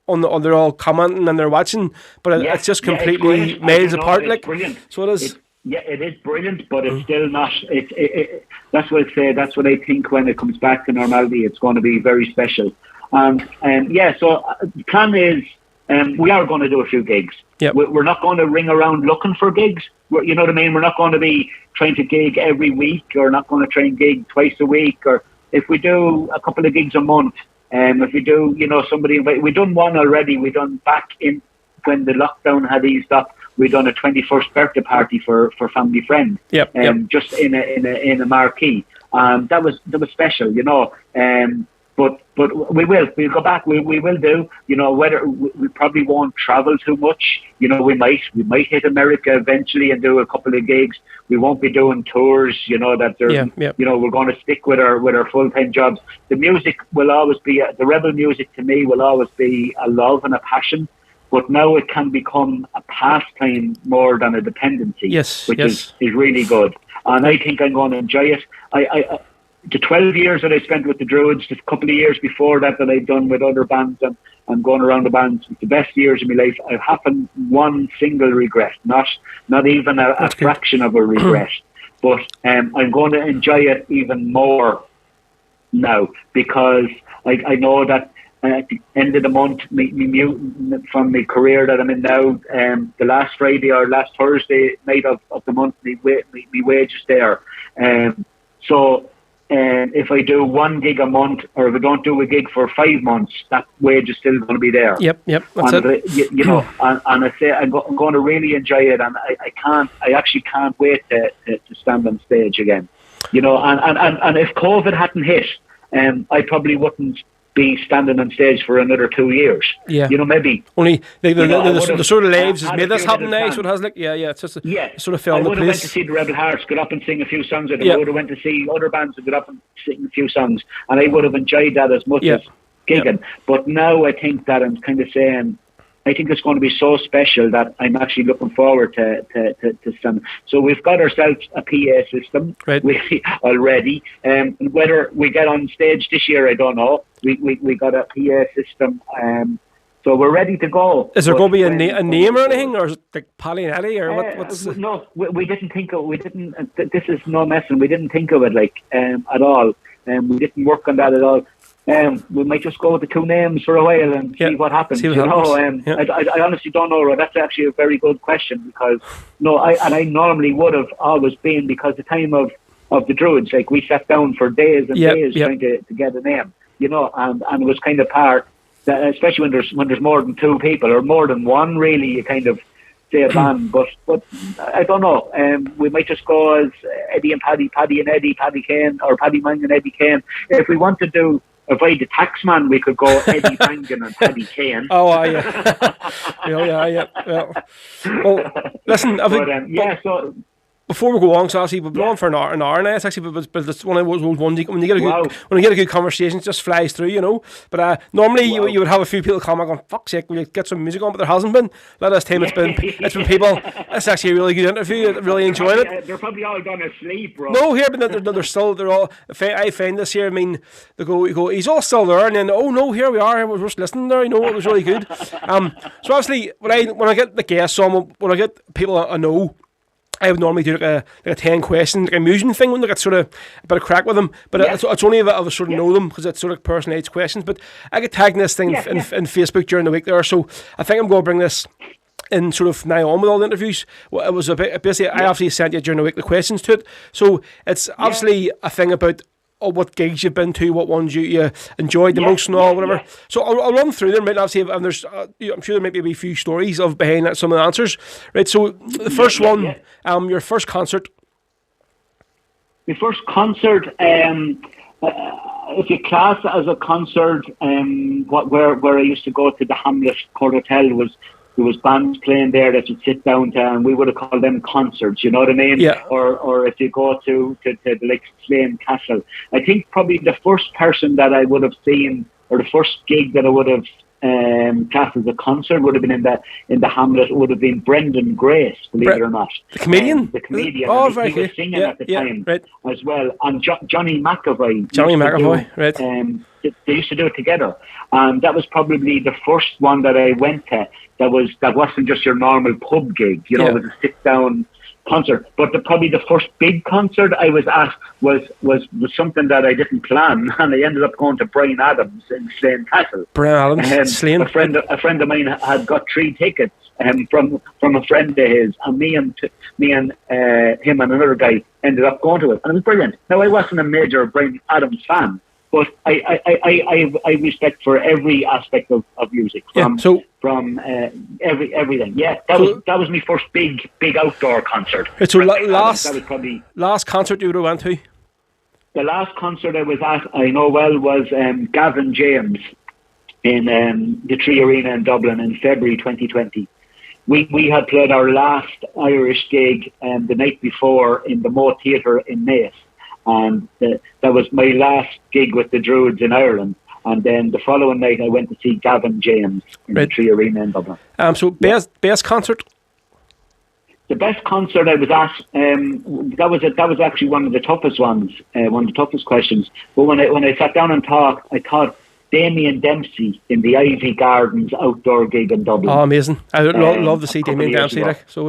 they're all commenting and they're watching, but it's just completely miles apart. Like, so it is. Yeah, it is brilliant, but it's still not. That's what I say. That's what I think when it comes back to normality. It's going to be very special. So the plan is we are going to do a few gigs. Yep. We're not going to ring around looking for gigs. You know what I mean? We're not going to be trying to gig every week, or not going to try and gig twice a week. Or if we do a couple of gigs a month, if we do, we done one already. We done back in when the lockdown had eased up. We done a 21st birthday party for family friend. Just in a marquee. That was special, But we'll go back. We will do. Whether we probably won't travel too much. We might hit America eventually and do a couple of gigs. We won't be doing tours. We're going to stick with our full-time jobs. The music will always be the rebel music. To me, will always be a love and a passion. But now it can become a pastime more than a dependency. Which is really good. And I think I'm going to enjoy it. The 12 years that I spent with the Druids, the couple of years before that I've done with other bands and going around the bands, it's the best years of my life. I haven't one single regret, not even a fraction of a regret. But I'm going to enjoy it even more now, because I know that at the end of the month, from my career that I'm in now, the last Friday or last Thursday night of the month, my wage is there. So if I do one gig a month, or if I don't do a gig for 5 months, that wage is still going to be there. Yep, that's and it. And I say I'm going to really enjoy it, and I actually can't wait to stand on stage again. And if COVID hadn't hit, I probably wouldn't be standing on stage for another 2 years. Yeah. Maybe. Only the sort of lives has made this happen now, so it has it's just sort of fell I into would have went place. to see the Rebel Hearts get up and sing a few songs with them. I would have went to see other bands that get up and sing a few songs, and I would have enjoyed that as much as gigging. But now I think that I'm kind of saying, I think it's going to be so special that I'm actually looking forward to some. So we've got ourselves a PA system already. Whether we get on stage this year, I don't know. We got a PA system. So we're ready to go. Is there going to be a name or anything, or is it like Paddy and Eddie, or what's? No, we didn't think of. We didn't. This is no messing. We didn't think of it at all. We didn't work on that at all. We might just go with the two names for a while and see what happens. I honestly don't know. That's actually a very good question, because I normally would have always been, because the time of the Druids, we sat down for days and days trying to get a name, and it was kind of part that, especially when there's more than two people or more than one, really, you kind of say a band. But I don't know. We might just go as Eddie and Paddy, Paddy and Eddie, Paddy Kane, or Paddy Mangan, Eddie Kane. If we want to do avoid the taxman, we could go Eddie Mangan and Paddy Kane. Oh, yeah. Well, listen, I think, so before we go on, so actually we've been on for an hour now. It's actually, but it's one of those ones when you get a good conversation, it just flies through, But normally you would have a few people comment going, "Fuck's sake, will you get some music on?" But there hasn't been. This time it's been people. It's actually a really good interview. I really enjoyed it. They're probably all gone asleep, bro. No, here, but they're all. I find this here. I mean, they go. He's all still there, and then here we are. We're just listening there. It was really good. So obviously when I get the guests on, when I get people I know, I would normally do like a 10 question, like a musing thing, when they get sort of a bit of crack with them. But it's only if I sort of know them, because it's sort of personalised questions. But I get tagged in this thing in Facebook during the week there, so I think I'm going to bring this in sort of now on with all the interviews. Well, it was a bit basically I obviously sent you during the week the questions to it, so it's obviously a thing about what gigs you've been to, what ones you enjoyed the most and all, whatever. So I'll run through them, right? Obviously, and there's I'm sure there might be a wee few stories behind some of the answers, right? So the first one, your first concert. The first concert, if you class it as a concert, where I used to go to the Hamlet Court Hotel, there was bands playing there that you'd sit down to, and we would have called them concerts, you know what I mean? Yeah. Or if you go to like Slane Castle, I think probably the first person that I would have seen, or the first gig that I would have classed as a concert, would have been in the Hamlet. It would have been Brendan Grace, believe it or not. The comedian? The comedian. Oh, very good. He was singing at the time as well. And Johnny McAvoy. Right. They used to do it together, and that was probably the first one that I went to. That wasn't just your normal pub gig, it was a sit down concert. But probably the first big concert I was at was something that I didn't plan, and I ended up going to Brian Adams in Slane Castle. Brian Adams, Slane. A friend of mine had got 3 tickets from a friend of his, and me and him and another guy ended up going to it, and it was brilliant. Now, I wasn't a major Brian Adams fan, but I respect for every aspect of music from everything. Yeah, that was my first big outdoor concert. So that was probably last concert you would have went to. The last concert I was at, I know well, was Gavin James in the Tree Arena in Dublin in February 2020. We had played our last Irish gig the night before in the Moe Theatre in Naas, and that was my last gig with the Druids in Ireland. And then the following night, I went to see Gavin James in the Tree Arena in Dublin. So best concert. The best concert I was at, that was actually one of the toughest ones, one of the toughest questions. But when I sat down and talked, I thought Damien Dempsey in the Ivy Gardens outdoor gig in Dublin. Oh, amazing! I would love to see Damien Dempsey. That's the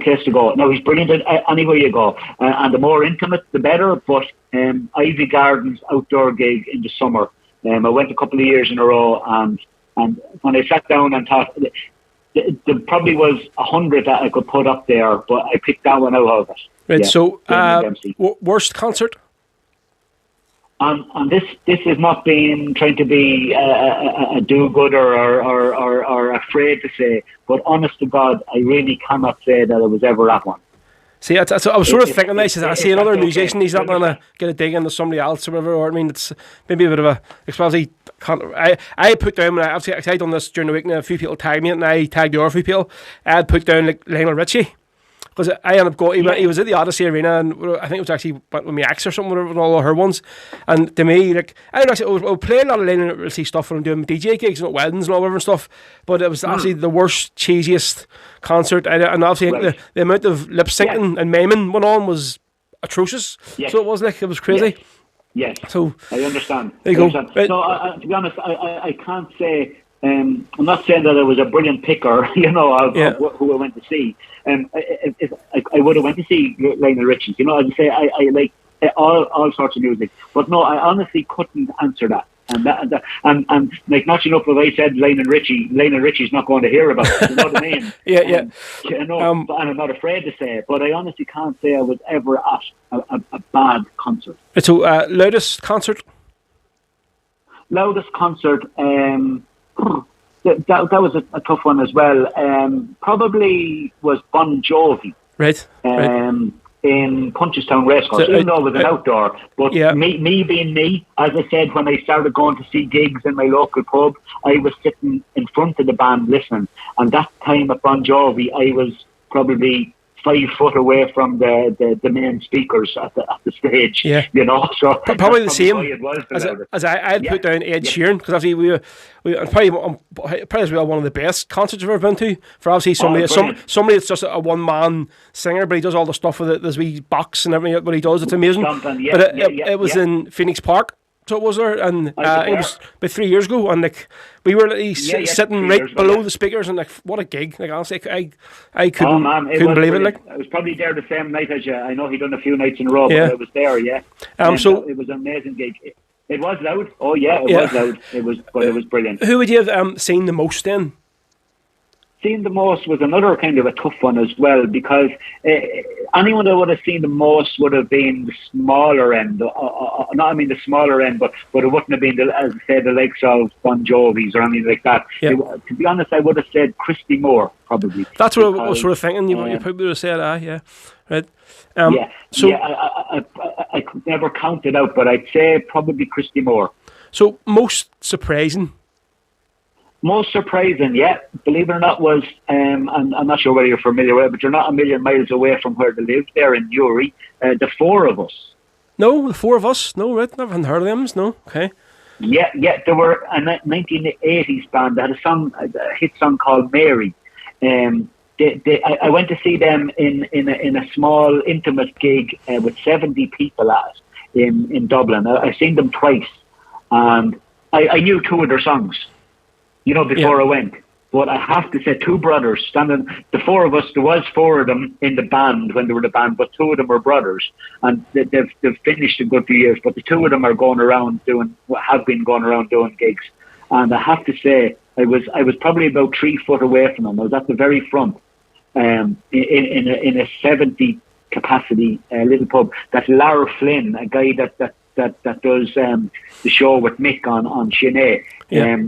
place to go. Now, he's brilliant anywhere you go, and the more intimate, the better. But Ivy Gardens outdoor gig in the summer. I went a couple of years in a row, and when I sat down and thought, there probably was 100 that I could put up there, but I picked that one out of it. Right. Yeah, so, worst concert. And this is not being trying to be a do-gooder or afraid to say, but honest to God, I really cannot say that I was ever at one. See, I was sort of thinking this. I see another musician, he's not going to get a dig into somebody else or whatever. Or, I mean, it's maybe a bit of a... Especially, I put down, obviously, I done this during the week, and a few people tagged me, and I tagged the other few people. I had put down like Lionel Richie. Because I ended up going, he was at the Odyssey Arena, and I think it was actually with my ex or something, with all of her ones. And to me, like, I was playing a lot of Lionel Richie stuff when I'm doing DJ gigs and weddings and all that and stuff. But it was actually the worst, cheesiest concert. And obviously, the amount of lip syncing and miming went on was atrocious. Yes. So it was like, it was crazy. Yes. So I understand. There you go. Right. So, to be honest, I can't say. I'm not saying that I was a brilliant picker, of who I went to see. If I would have went to see Lionel Richie, I'd say I like all sorts of music. But no, I honestly couldn't answer that. And like, not enough if I said Lionel Richie's not going to hear about it. You know what I mean? Yeah. And I'm not afraid to say it, but I honestly can't say I was ever at a bad concert. So, loudest concert? Loudest concert, that was a tough one as well. Probably was Bon Jovi. Right. In Punchestown Racecourse, even though it was an outdoor. But me being me, as I said, when I started going to see gigs in my local pub, I was sitting in front of the band listening. And that time at Bon Jovi, I was probably 5 foot away from the main speakers at the stage. Yeah. So probably the same as I had put down Ed Sheeran, because obviously we probably one of the best concerts I've ever been to. For obviously somebody that's just a one man singer, but he does all the stuff with this wee box and everything. What he does, it's amazing. It was in Phoenix Park. So it was there, and I think it was about 3 years ago, and like we were sitting right below the speakers, and like, what a gig! Like, honestly, I couldn't believe it. Like, I was probably there the same night as you. I know he done a few nights in a row, but I was there. Yeah. So it was an amazing gig. It was loud. Oh yeah, it was loud. It was brilliant. Who would you have seen the most then? Seen the most was another kind of a tough one as well, because anyone that would have seen the most would have been the smaller end. The smaller end, but it wouldn't have been, as I said, the likes of Bon Jovi's or anything like that. Yeah. To be honest, I would have said Christy Moore, probably. That's what I was sort of thinking. You probably would have said, right. I could never count it out, but I'd say probably Christy Moore. So, most surprising? Most surprising, believe it or not, was, and I'm not sure whether you're familiar with it, but you're not a million miles away from where they live there in Newry, the Four of Us. No, the Four of Us? No, right? Never heard of them, no? Okay. Yeah, they were a 1980s band. They had a hit song called Mary. I went to see them in a small, intimate gig with 70 people at it in Dublin. I've seen them twice, and I knew 2 of their songs. Before I went. But I have to say, two brothers standing. The four of us, there was four of them in the band when they were the band, but two of them are brothers, and they've finished a good few years. But the two of them are have been going around doing gigs, and I have to say, I was probably about 3 foot away from them. I was at the very front, in a 70 capacity little pub. That's Lara Flynn, a guy that does the show with Mick on Sinead,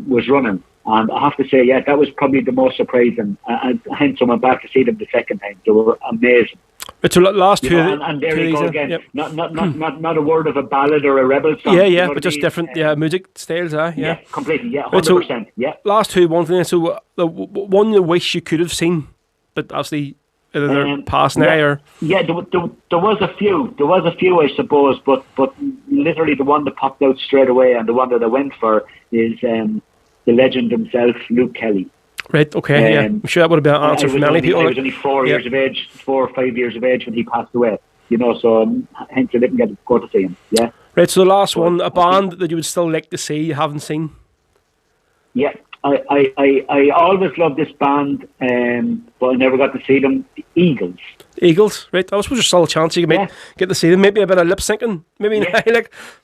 was running. And I have to say, that was probably the most surprising. Hence, I went back to see them the second time. They were amazing. It's last two, and there you go again. Yep. Not a word of a ballad or a rebel song. Yeah, but just different music styles. Yeah, completely. Yeah, 100%. Yeah. Last two ones. So the one you wish you could have seen, but obviously either they're past now or there was a few. There was a few, I suppose, but literally the one that popped out straight away and the one that I went for is the legend himself, Luke Kelly. Right, okay, I'm sure that would have been an answer for many people. I was only 4 years of age, 4 or 5 years of age when he passed away. So hence I didn't get to go to see him. Yeah. Right, so the last one, a band that you would still like to see, you haven't seen. Yeah, I always loved this band, but I never got to see them. The Eagles. Eagles, right? I suppose there's still a chance you can get to see them. Maybe a bit of lip syncing, maybe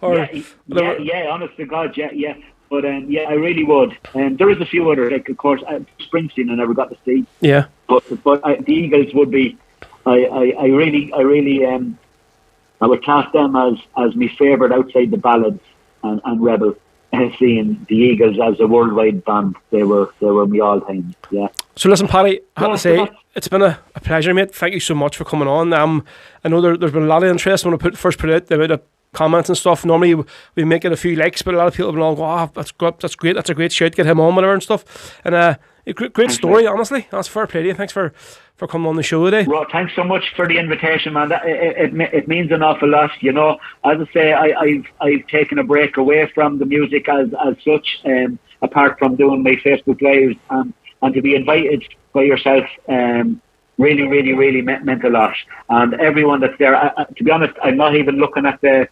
honest to God, yeah. But I really would. There is a few others, like of course Springsteen I never got to see. Yeah. But the Eagles would be. I really I would class them as my favourite outside the ballads and rebel. Seeing the Eagles as a worldwide band, they were my all time. Yeah. So listen, Paddy, I have to say it's been a pleasure, mate. Thank you so much for coming on. I know there's been a lot of interest when I first put it out about the comments and stuff. Normally we make it a few likes, but a lot of people have been all go, that's great, that's a great shout, get him on, whatever and stuff. And a great story, honestly. That's fair play to you. Thanks for coming on the show today. Well, thanks so much for the invitation, man. It means an awful lot. As I say, I've taken a break away from the music as such, apart from doing my Facebook lives, and to be invited by yourself, really, really, really meant a lot. And everyone that's there, to be honest, I'm not even looking at the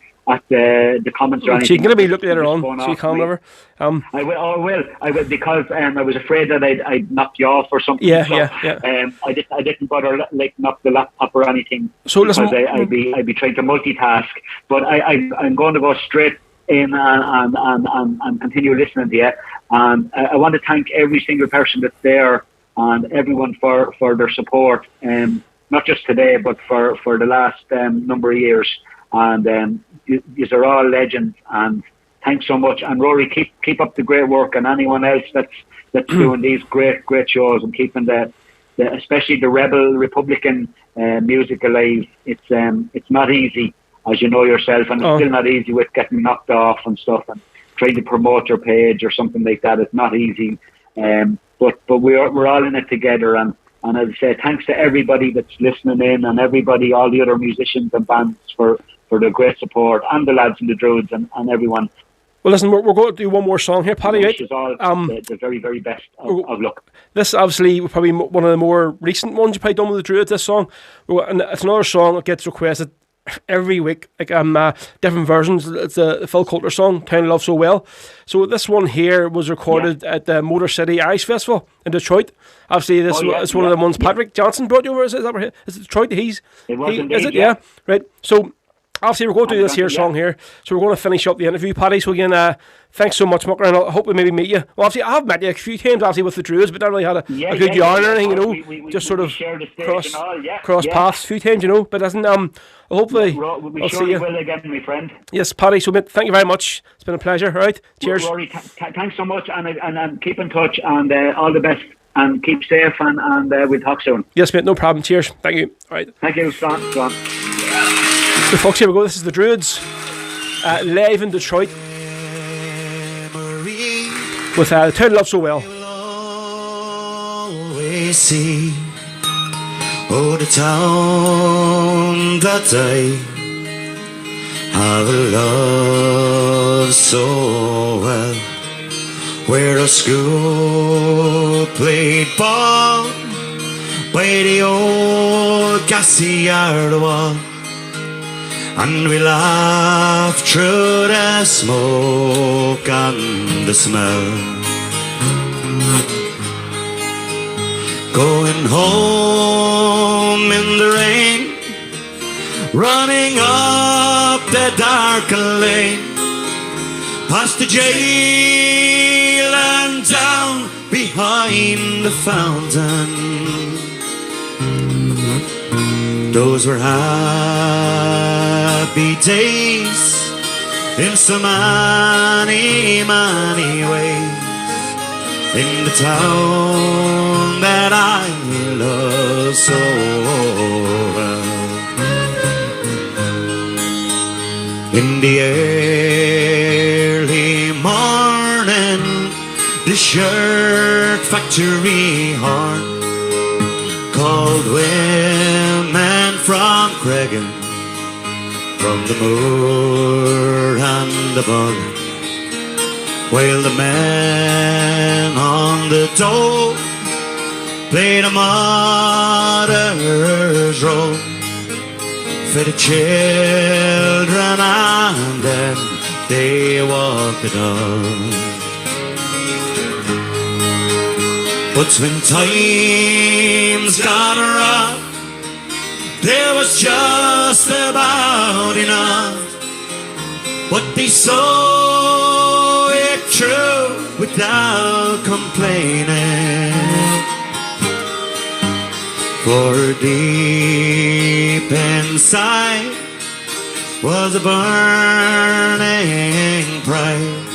comments or anything. She's going to be looking later on, so you can't over. I will, because I was afraid that I'd knock you off or something. Yeah. I didn't bother knock the laptop or anything. So listen, I'd be trying to multitask. But I'm going to go straight in and continue listening to you. And I want to thank every single person that's there and everyone for their support. Not just today, but for the last number of years. And these are all legends, and thanks so much. And Rory, keep up the great work, and anyone else that's doing these great shows and keeping the especially the rebel Republican music alive. It's not easy, as you know yourself, and it's still not easy with getting knocked off and stuff, and trying to promote your page or something like that. It's not easy, but we're all in it together. And as I say, thanks to everybody that's listening in, and everybody, all the other musicians and bands for the great support, and the lads and the Druids and everyone. Well, listen, we're going to do one more song here, Paddy. Right? All the very, very best of luck. This obviously probably one of the more recent ones you probably done with the Druids. This song, and it's another song that gets requested every week, like different versions. It's a Phil Coulter song, "Town I Love So Well." So this one here was recorded at the Motor City Irish Festival in Detroit. Obviously, this is one of the ones Patrick Johnson brought you over. Is that right? Is it Detroit? Is it? Yeah. Right. So obviously, we're going to do this here song here. So we're going to finish up the interview, Paddy. So again, thanks so much, Mucker, and I hope we maybe meet you. Well, obviously, I have met you a few times, obviously, with the Druids, but not really had a good yarn or anything, we just sort of cross paths a few times, but doesn't hopefully I'll see you. Will again, my friend. Yes, Paddy. So thank you very much. It's been a pleasure. All right, cheers. Rory, thanks so much, and keep in touch, and all the best, and keep safe, and we'll talk soon. Yes, mate. No problem. Cheers. Thank you. All right. Thank you. Go on. So folks, here we go. This is the Druids live in Detroit with the Town I Love So Well. Always see the town that I have loved so well, where a school played ball by the old gassy yard wall, and we laughed through the smoke and the smell. home in the rain, running up the dark lane, past the jail and down behind the fountain. Those were happy days in so many, many ways, in the town that I love so well. In the early morning, the shirt factory horn called women from Cregan, from the moor and the bog, while the men on the dole played a mother's role for the children, and then they walked it on. But when times got rough, there was just about enough, but they saw it through without complaining. For deep inside was a burning pride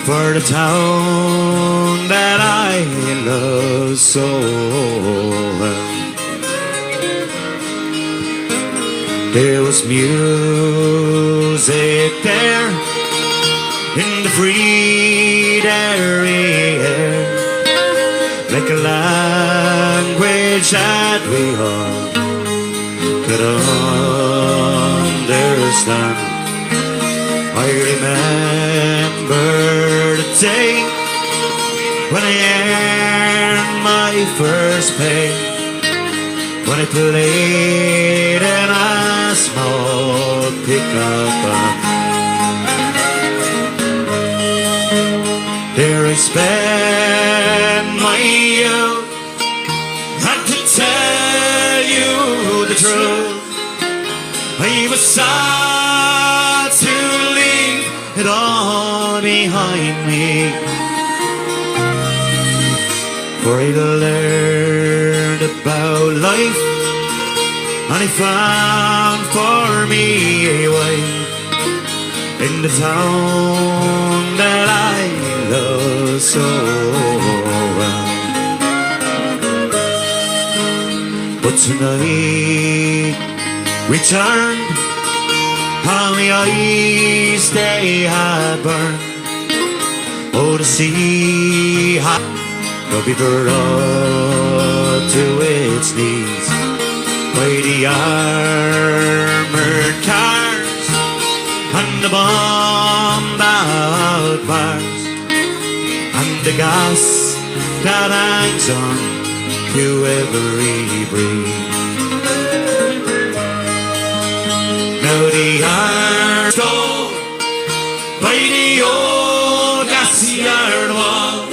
for the town that I love so well. There was music there in the free airy air, like a language that we all could understand. I remember the day when I earned my first pay, when I played in a small pickup band. There I spent my youth, and to tell you the truth, I was sad to leave it all behind me. For I learned about life, and I found for me a wife in the town that I love so well. But tonight we turned, and the eyes they had burned. Oh, the sea had no be brought to its knees by the armored cars and the bombed out bars and the gas that hangs on to every breeze. Now the arms stole by the old gas yard wall,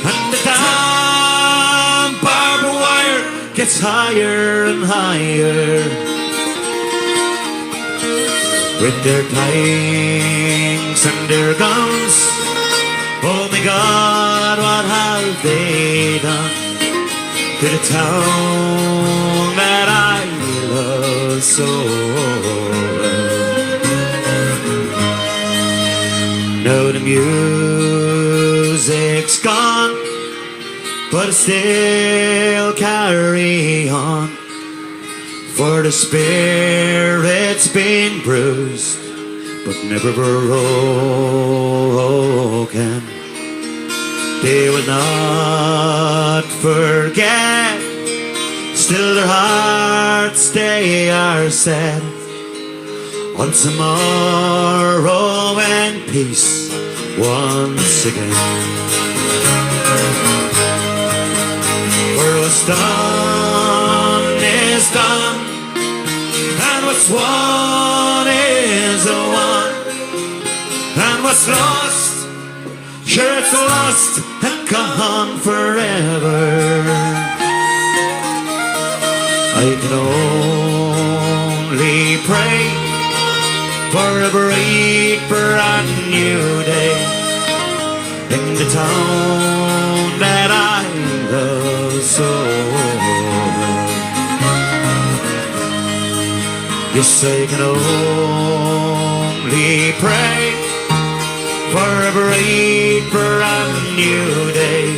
and the damn barbed wire gets higher and higher. With their tanks and their guns, oh my God, what have they done to the town that I love so well? Now the music's gone, but I still carry on, for the spirit's been bruised but never broken. They will not forget, still their hearts they are set on tomorrow and peace once again. For what's done is done, and what's won is won, and what's lost, sure it's lost and gone forever. I can only pray for a bright, brand new day in the town that I love so. Yes, I can only pray for a bright, brand new day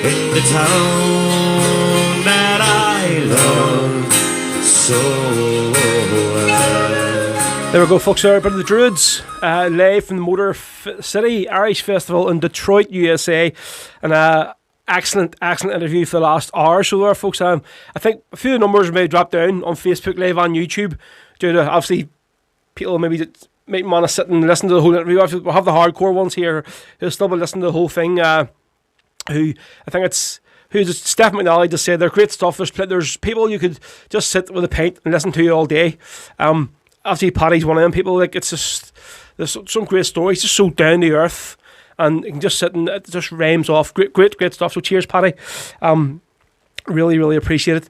in the town that I love so well. There we go, folks. There, but the Druids, live from the Motor City Irish Festival in Detroit, USA, and excellent interview for the last hour. So there, folks. I think a few numbers may drop down on Facebook Live on YouTube due to obviously people maybe that might want to sit and listen to the whole interview. We'll have the hardcore ones here who'll still be listening to the whole thing. Who I think it's Steph McNally just said they're great stuff. There's people you could just sit with a pint and listen to all day. Obviously Paddy's one of them people. Like, it's just, there's some great stories, just so down to earth, and you can just sit and it just rhymes off. Great stuff. So cheers, Paddy. Really appreciate it.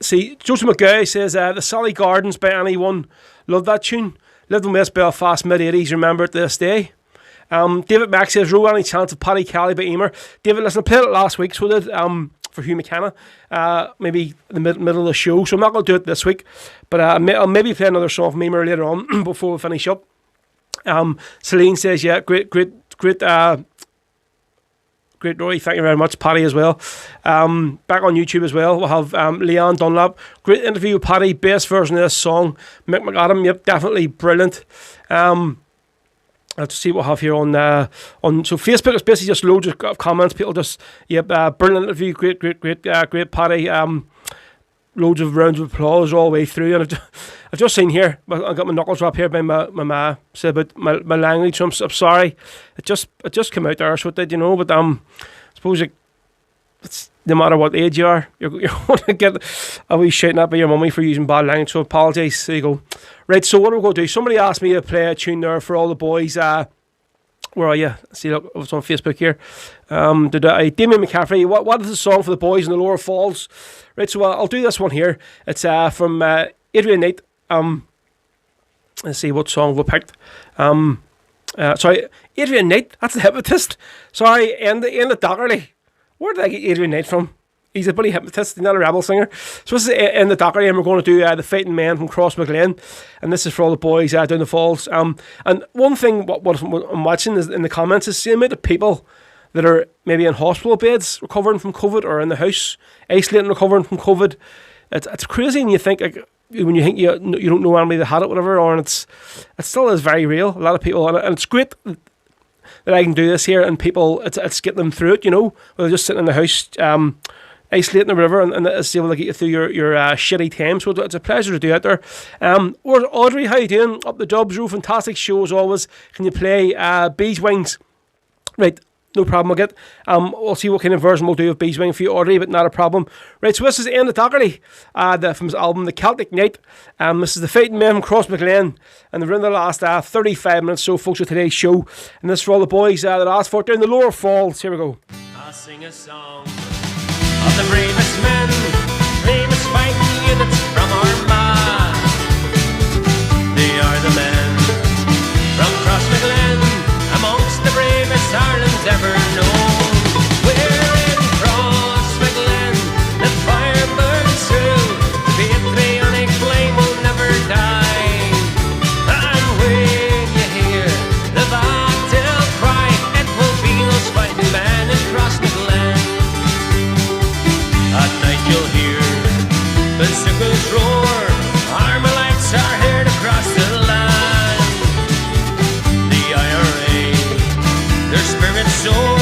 See, Joseph McGow says the Sally Gardens by anyone. Love that tune. Lived in West Belfast mid-80s. Remember it to this day. David Mack says, "Row any chance of Paddy Kelly by Emer?" David, listen, I played it last week, so I did, for Hugh McKenna, maybe in the middle of the show, so I'm not going to do it this week, but I'll maybe play another song from Emer later on before we finish up. Celine says, yeah, great Rory, thank you very much. Paddy as well. Back on YouTube as well, we'll have Leanne Dunlap. Great interview with Paddy, best version of this song. Mick McAdam, yep, definitely brilliant. Let's see what I have here on so Facebook. It's basically just loads of comments. People just brilliant interview, great Paddy. Loads of rounds of applause all the way through. And I've just seen here, I got my knuckles wrapped here by my ma. Said about my language. So I'm sorry. It just came out there, so it did, you know. But I suppose it's no matter what age you are, you're going to get a wee shouting at by your mummy for using bad language. So apologise. There you go. Right, so what are we going to do? Somebody asked me to play a tune there for all the boys. Where are you? See, look, it's on Facebook here. Damien McCaffrey, what is the song for the boys in the Lower Falls? Right, so I'll do this one here. It's from Adrian Knight. Let's see what song we picked. Sorry, Adrian Knight, that's the hypnotist. Sorry, Ian the Dockerty. Where did I get Adrian Knight from? He's a bloody hypnotist, he's not a rebel singer. So this is in the Dockerty, and we're going to do The Fighting Men from Crossmaglen. And this is for all the boys down the falls. And one thing what I'm watching is in the comments is the amount of people that are maybe in hospital beds recovering from COVID, or in the house isolating recovering from COVID. It's crazy, and you think, like, when you think you don't know anybody that had it, whatever, and it still is very real. A lot of people, and it's great that I can do this here, and people, it's getting them through it, you know, where they're just sitting in the house, isolating or whatever, and it's able to get you through your shitty time. So it's a pleasure to do out there. Or Audrey, how you doing? Up the Dubs, Row, fantastic show as always. Can you play Bees Wings? Right, no problem. We'll see what kind of version we'll do of Bees Wing for you, Audrey, but not a problem. Right, so this is Ian the Dockerty from his album The Celtic Night. This is The Fighting Men from Crossmaglen, and they're in the last 35 minutes so, folks, of today's show. And this is for all the boys that asked for it down the Lower Falls. Here we go. I'll sing a song of the bravest men, bravest fighting units from Armagh. They are the men from Crossmaglen, amongst the bravest Ireland's ever known. We're in Crossmaglen, the fire burns through, the patriotic flame will never die. And when you hear the battle cry, it will be those fighting men in Crossmaglen. At night you'll hear the sickles roar, Armalites are here to cross the land. The IRA, their spirit soars.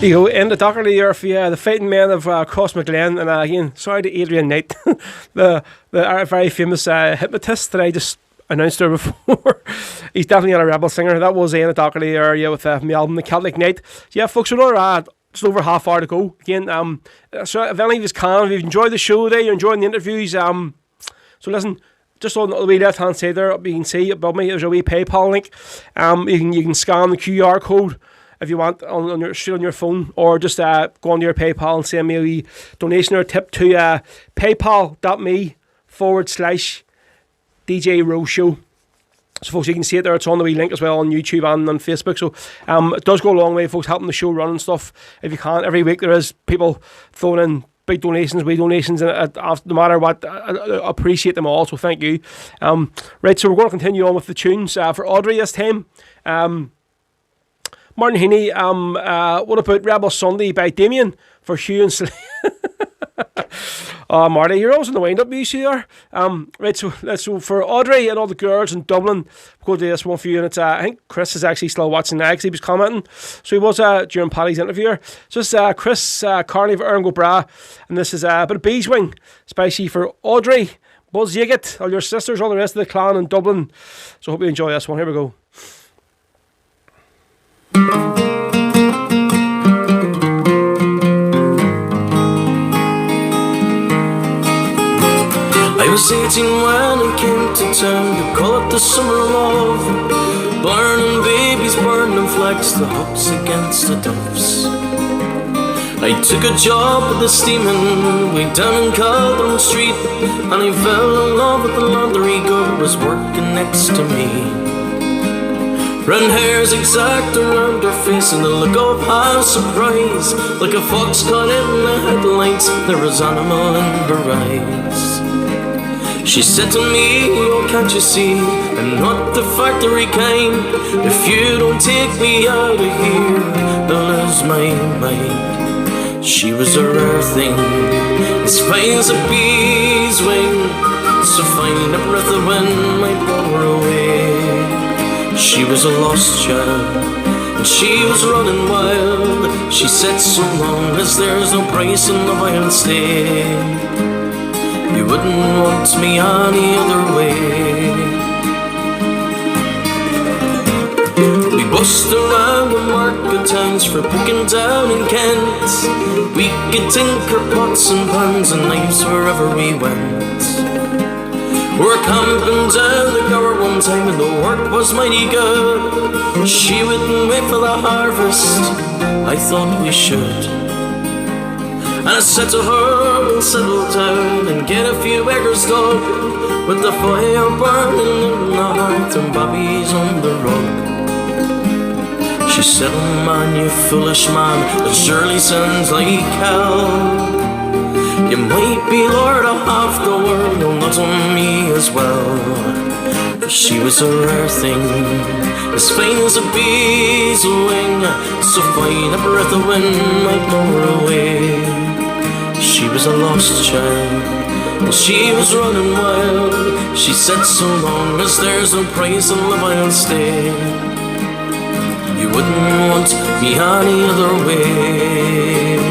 You go in the Docherty here for the fighting men of Crossmaglen, and again, sorry to Adrian Knight, the very famous hypnotist that I just announced there before. He's definitely not a rebel singer. That was in the Docherty area with my album, The Celtic Knight. Yeah, folks, we're another just over half hour to go. Again, so if any of you can, if you've enjoyed the show today, you're enjoying the interviews, so listen. Just on the wee left hand side there, you can see above me there's a wee PayPal link. You can scan the QR code if you want on your phone, or just go onto your PayPal and send me a wee donation or a tip to paypal.me/DJ Rose Show. So folks, you can see it there. It's on the wee link as well on YouTube and on Facebook. So it does go a long way, folks, helping the show run and stuff. If you can, every week there is people throwing in big donations, wee donations, and no matter what, I appreciate them all, so thank you. Right, so we're going to continue on with the tunes for Audrey this time. Martin Heaney, what about Rebel Sunday by Damien for Hugh and Celine? Marty, you're always in the wind-up, you see there. Right, so for Audrey and all the girls in Dublin, we'll go to this one for you, and it's, I think Chris is actually still watching now, because he was commenting. So he was during Paddy's interview here. So it's Chris Carney for Erngo Bra, and this is a bit of Beeswing, especially for Audrey, Buzz Yiggett, all your sisters, all the rest of the clan in Dublin. So hope you enjoy this one. Here we go. I was 18 when I came to town to call it the summer love. Burning babies, burning flags, the hawks against the doves. I took a job at the steaming way down in Calderon Street, and I fell in love with the laundry girl who was working next to me. Red hair's exact around her face, and the look of half surprise, like a fox caught in the headlights. There was animal in her eyes. She said to me, oh, can't you see, I'm not the factory kind. If you don't take me out of here, I'll lose my mind. She was a rare thing, as fine as a bee's wing, so fine a breath of wind might blow her away. She was a lost child, and she was running wild. She said, so long as there's no price in love, I'll stay. You wouldn't want me any other way. We bust around the market towns for picking down in Kent. We could tinker pots and pans and knives wherever we went. We're camping down the Gower one time and the work was mighty good. She wouldn't wait for the harvest, I thought we should. And I said to her, we'll settle down and get a few acres dug, with the fire burning in the hearth and bobbies on the rug. She said, oh man, you foolish man, it surely sounds like hell. You might be lord of half the world, oh, not on me as well. For she was a rare thing, as fine as a bee's wing, so fine a breath of wind might blow her away. She was a lost child, and she was running wild. She said, so long as there's no price in love, I'll stay. You wouldn't want me any other way.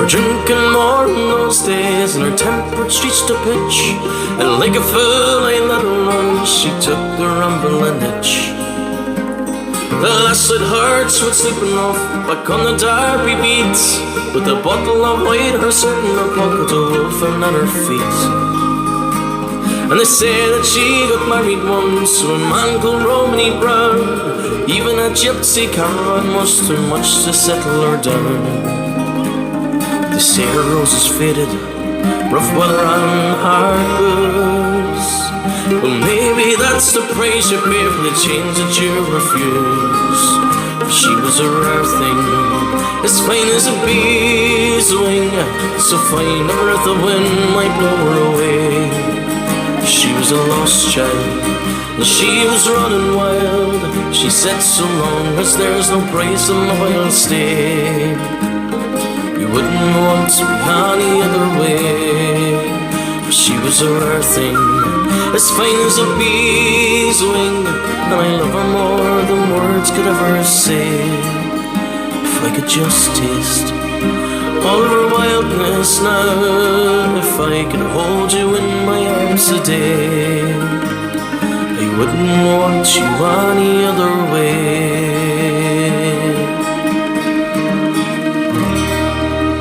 Drinking more in those days, and her temperance reached a pitch, and like a fool I let her run. She took the rumbling itch. The lass had heard sweet sleeping off back on the Derby beats, with a bottle of white horse in her pocket, a wolf at her feet. And they say that she got married once to a man called Romany Brown. Even a gypsy caravan was too much to settle her down. They say her roses faded, rough weather and hard booze. Well, maybe that's the price you pay for the change that you refuse. She was a rare thing, as fine as a bee's wing, so fine a breath of wind might blow her away. She was a lost child, and she was running wild. She said, so long as there's no price in love I'll stay. You wouldn't want to be any other way. She was a rare thing, as fine as a bee's wing, and I love her more than words could ever say. If I could just taste all of her wildness now, if I could hold you in my arms today, I wouldn't want you any other way.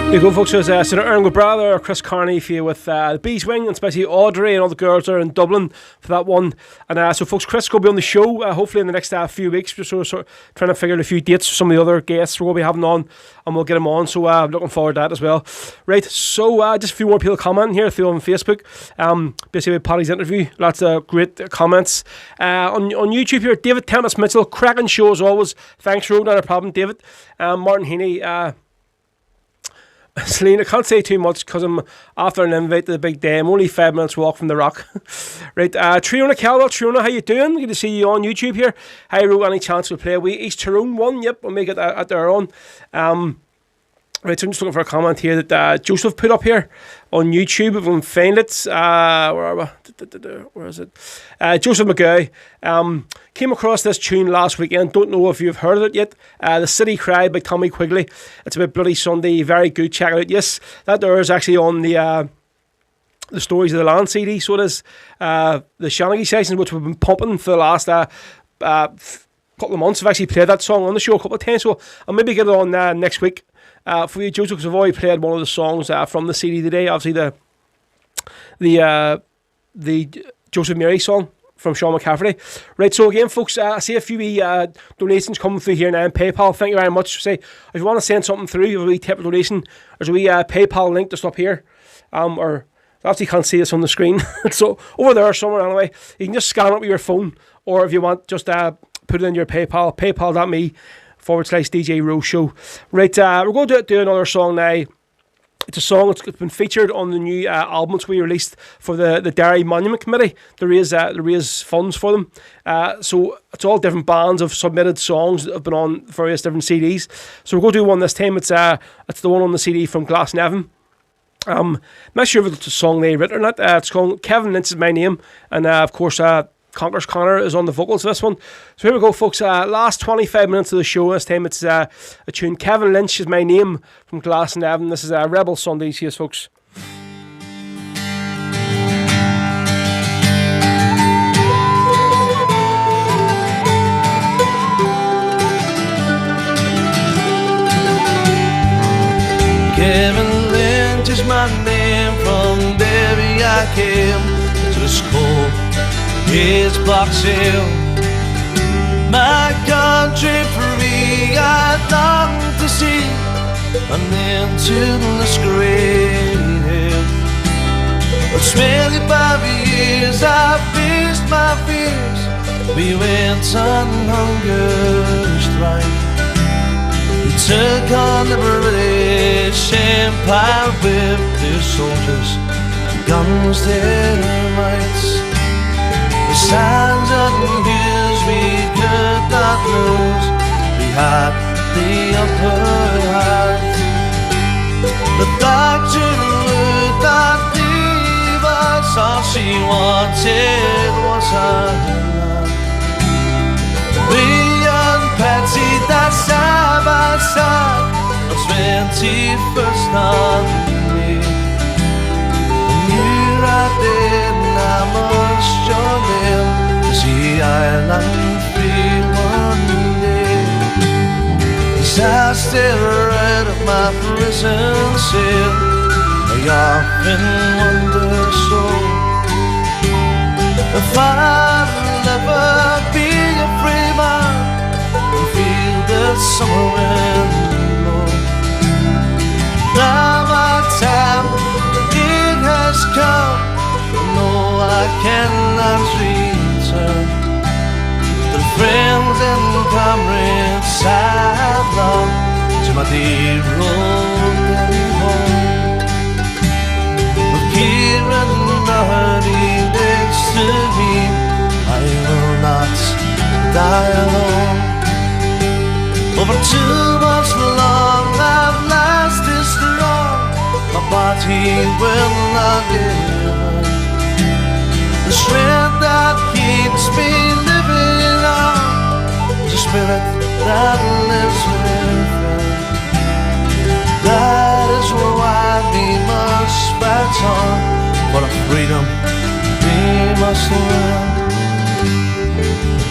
There you go, folks. There's Sir Aaron Brother, Chris Carney for you with the Bees Wing, and especially Audrey and all the girls are in Dublin for that one. And so, folks, Chris will be on the show hopefully in the next few weeks. Just sort of trying to figure out a few dates for some of the other guests we're going to be having on, and we'll get them on. So, I'm looking forward to that as well. Right, so just a few more people commenting here, a few on Facebook. Basically, Paddy's interview, lots of great comments. On YouTube here, David Tempest Mitchell, cracking show as always. Thanks, Ro, not a problem, David. Martin Heaney, Celine, I can't say too much because I'm after an invite to the big day. I'm only 5 minutes walk from the rock. Right, Triona Calwell. Triona, how you doing? Good to see you on YouTube here. Hi, Ro, any chance we'll play a wee East Tyrone one? Yep, we'll make it at their own. Right, so I'm just looking for a comment here that Joseph put up here on YouTube. If we can find it. Where are we? Where is it? Joseph McGow came across this tune last weekend. Don't know if you've heard of it yet. The City Cry by Tommy Quigley. It's about Bloody Sunday. Very good. Check it out. Yes, that there is actually on the Stories of the Land CD. So it is the Shanaghy sessions, which we've been pumping for the last couple of months. I've actually played that song on the show a couple of times. So I'll maybe get it on next week. For you, Joseph, because I've already played one of the songs from the CD today. Obviously, the Joseph Mary song from Sean McCafferty. Right, so again, folks, I see a few donations coming through here now on PayPal. Thank you very much. Say, if you want to send something through, a wee tip of donation, there's a wee PayPal link just up here. Or, obviously, you can't see this on the screen. So, over there somewhere anyway. You can just scan it with your phone, or if you want, just put it in your PayPal, paypal.me/DJ Row Show. Right, we're going to do another song now. It's a song that's been featured on the new albums we released for the Derry Monument Committee. There is funds for them. So it's all different bands of submitted songs that have been on various different CDs. So we're going to do one this time. It's the one on the CD from Glasnevin. I'm not sure if it's a song they wrote or not. It's called Kevin Lynch Is My Name. And of course, Conquer's Connor is on the vocals of this one. So here we go, folks. Last 25 minutes of the show. This time it's a tune. Kevin Lynch Is My Name from Glasnevin. This is Rebel Sundays. Here's, folks. Kevin Lynch is my name. From Derry I came to the school. It's Box Hill, my country free. I long to see an end to this great hill. For 25 years I faced my fears. We went on hunger strike. We took on the British Empire with their soldiers, guns, dynamites. Sands and hills we could not lose. We had the upper hand. The doctor would not leave us. All she wanted was her land. Me and Patsy that side by side on 21st on me. And you right there, I must join them to see Ireland free one day. As I stare out of my prison cell, I often wonder so if I'll ever be a free man and feel the summer wind blow. Now my time, it has come. No, I cannot return. The friends and comrades my dear old Daddy home. With Kieran Doherty next to me, I will not die alone. Over too much long I've lasted strong, my body will not give up. The strength that keeps me living on, the spirit that lives within. That is why we must fight on for the freedom we must win.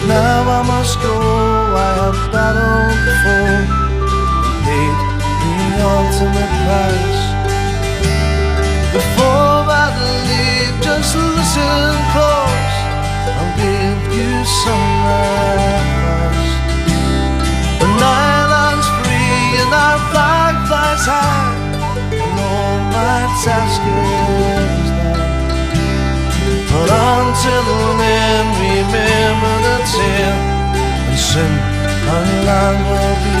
Now I must go, I have battled before, paid the ultimate price. Before I leave, just listen close, I'll give you some advice. An island's free and our flag flies high, and all my task is done. But until then, remember the tale, and soon our land will be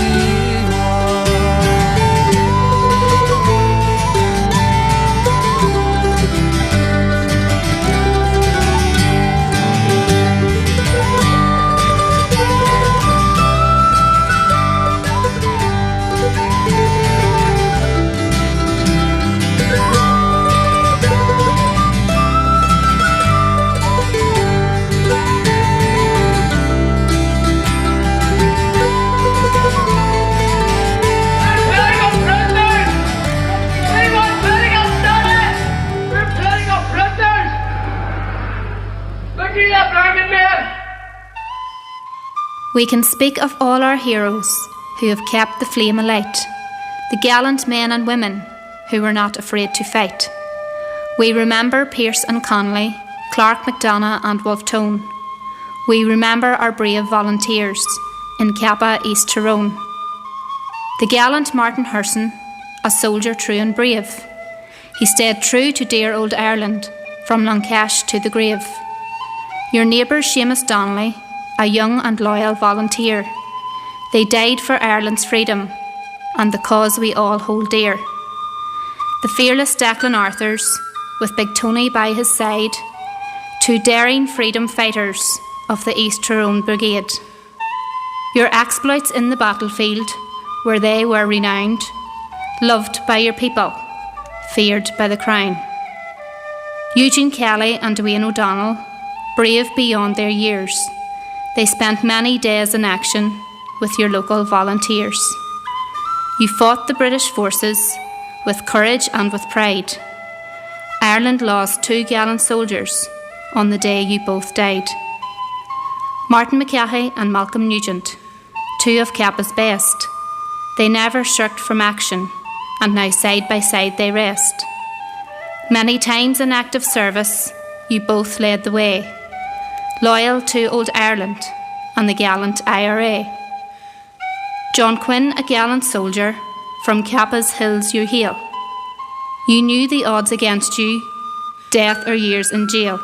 We can speak of all our heroes who have kept the flame alight, the gallant men and women who were not afraid to fight. We remember Pearse and Connolly, Clark MacDonagh and Wolfe Tone. We remember our brave volunteers in Kappa, East Tyrone. The gallant Martin Herson, a soldier true and brave. He stayed true to dear old Ireland, from Lancash to the grave. Your neighbour Seamus Donnelly, a young and loyal volunteer. They died for Ireland's freedom and the cause we all hold dear. The fearless Declan Arthurs, with Big Tony by his side, two daring freedom fighters of the East Tyrone Brigade. Your exploits in the battlefield, where they were renowned, loved by your people, feared by the crown. Eugene Kelly and Wayne O'Donnell, brave beyond their years, they spent many days in action with your local volunteers. You fought the British forces with courage and with pride. Ireland lost two gallant soldiers on the day you both died. Martin McCaughey and Malcolm Nugent, two of Kappa's best. They never shirked from action, and now side by side they rest. Many times in active service, you both led the way, loyal to old Ireland and the gallant IRA. John Quinn, a gallant soldier, from Kappa's hills you hail. You knew the odds against you, death or years in jail.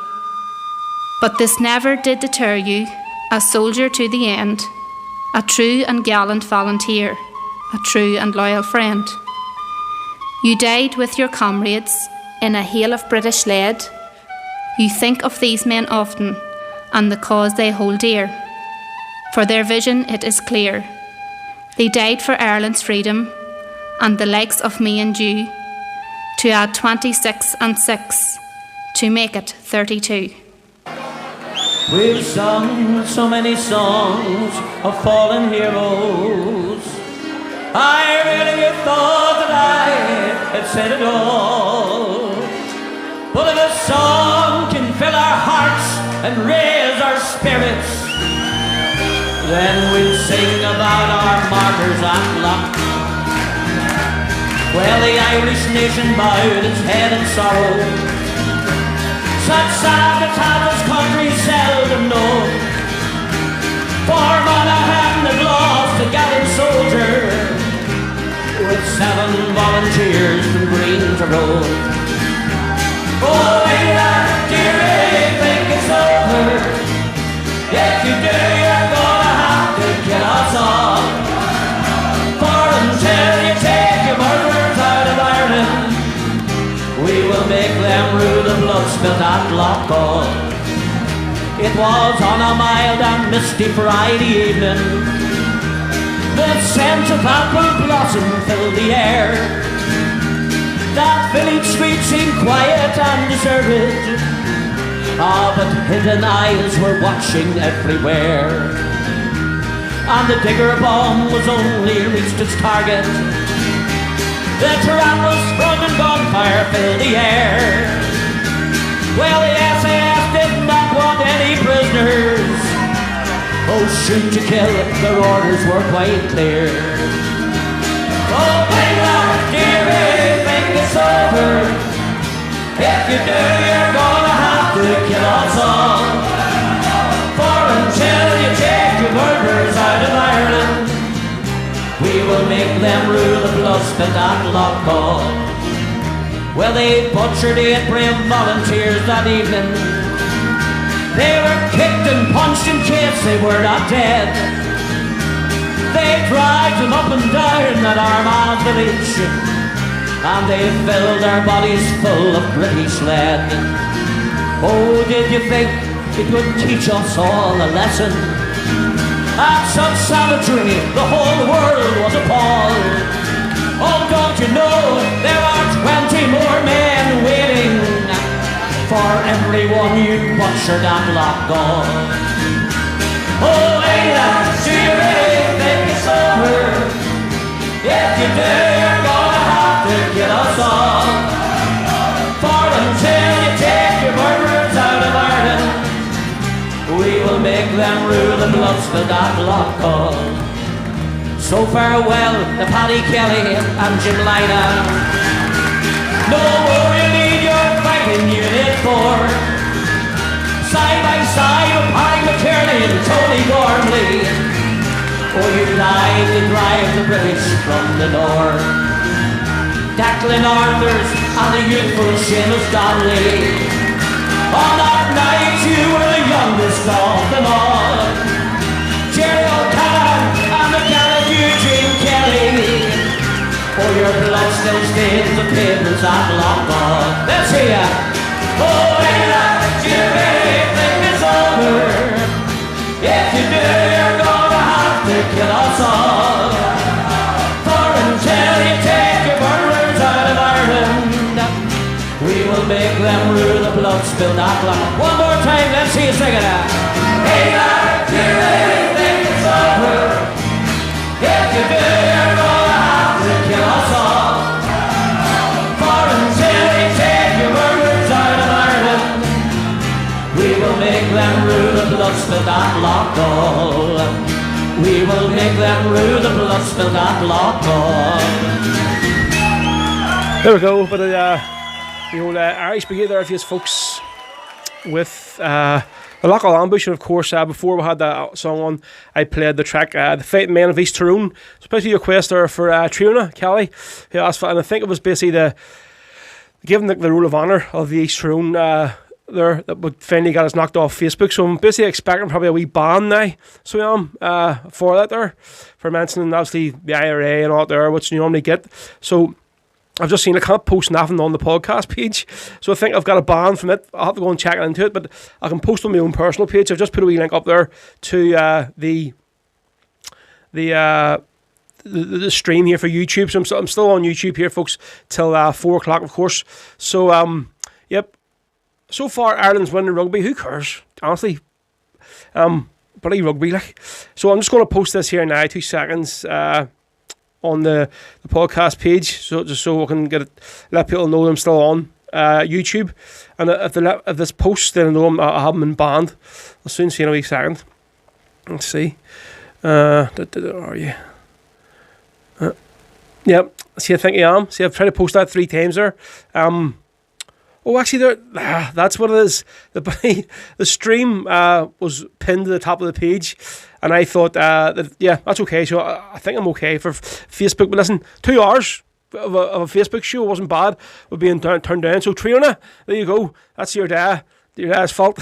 But this never did deter you, a soldier to the end, a true and gallant volunteer, a true and loyal friend. You died with your comrades in a hail of British lead. You think of these men often and the cause they hold dear. For their vision it is clear. They died for Ireland's freedom and the likes of me and you, to add 26 and 6 to make it 32. We've sung so many songs of fallen heroes. I really thought that I had said it all. But if a song can fill our hearts and raise our spirits, then we'll sing about our martyrs at Loch. Well, the Irish nation bowed its head in sorrow. Such sabotage as country seldom known. For Monaghan had lost a gallant soldier, with 7 volunteers from Green to Road. Oh, dearie, think it's over. If you do, you're gonna have to get us on. For until spilled at Lockall. It was on a mild and misty Friday evening. The scent of apple blossom filled the air. That village street seemed quiet and deserted. But hidden eyes were watching everywhere. And the digger bomb was only reached its target. The trap was sprung and bonfire filled the air. Well, the SAS did not want any prisoners. Oh, shoot to kill, their orders were quite clear. Oh, Mangan, dear, think it's over. If you do, you're gonna have to kill us all. For until you take your murderers out of Ireland, we will make them rue the blood spilled at Lockall. Well, they butchered 8 brave volunteers that evening. They were kicked and punched in case they were not dead. They dragged them up and down that Armagh village, and they filled their bodies full of British lead. Oh, did you think it would teach us all a lesson? At such savagery, the whole world was appalled. Oh, don't you know there are 20 more men waiting for everyone you butchered at Lockall? Oh, Mangan, do you really think it's over? If you do, you're gonna have to kill us all. For until you take your murderers out of Ireland, we will make them rue the blood spilled at Lockall. So farewell to Paddy Kelly and Jim Lina. No more you need your fighting unit for. Side by side with Paddy McKierney and Tony Gormley. Oh, you died to drive the British from the north. Declan Arthurs and the youthful Seamus Donnelly. On that night you were the youngest of them all. Jerry O'Callaghan and the gallant Eugene Kelly. For your blood still stains the pavements at Lockall. Let's hear ya. Oh, Mangan, do you really think it's over? If you do, you're gonna have to kill us all. For until you take your murderers out of Ireland, we will make them rue the blood spilled at Lockall. One more time, let's see you sing it out. Mangan, do you really think it's over? If you do, you're gonna have to kill us all. For until you take your murderers out of Ireland, we will make them rue the blood spilled at Lockall. We will make them rue the blood spilled at Lockall. There we go, but the old Irish Brigade there, if you folks, with the Lockall Ambush, and of course before we had that song on, I played the track The Fighting Men of East Tyrone. So basically a request there for Triona Kelly, who asked for, and I think it was basically giving the rule of honour of the East Tyrone there that would finally get us knocked off Facebook. So I'm basically expecting probably a wee ban now, so I am for that there, for mentioning obviously the IRA and all that there, which you normally get. So I've just seen I can't post nothing on the podcast page, so I think I've got a ban from it. I'll have to go and check into it, but I can post on my own personal page. I've just put a wee link up there to the stream here for YouTube. So I'm still on YouTube here, folks, till 4 o'clock, of course. So yep. So far, Ireland's winning rugby. Who cares, honestly? Bloody rugby, like. So I'm just going to post this here now, 2 seconds. On the podcast page, so just so we can let people know I'm still on YouTube, and if this post, then I know I haven't been banned. I'll soon see in a wee second. Let's see. Are you? Yep. See, I think I am. See, I've tried to post that 3 times there. Oh, actually, that's what it is. The stream was pinned to the top of the page, and I thought that's okay. So I think I'm okay for Facebook. But listen, 2 hours of a Facebook show wasn't bad. We're being turned down. So Triona, there you go. That's your day. your dad's fault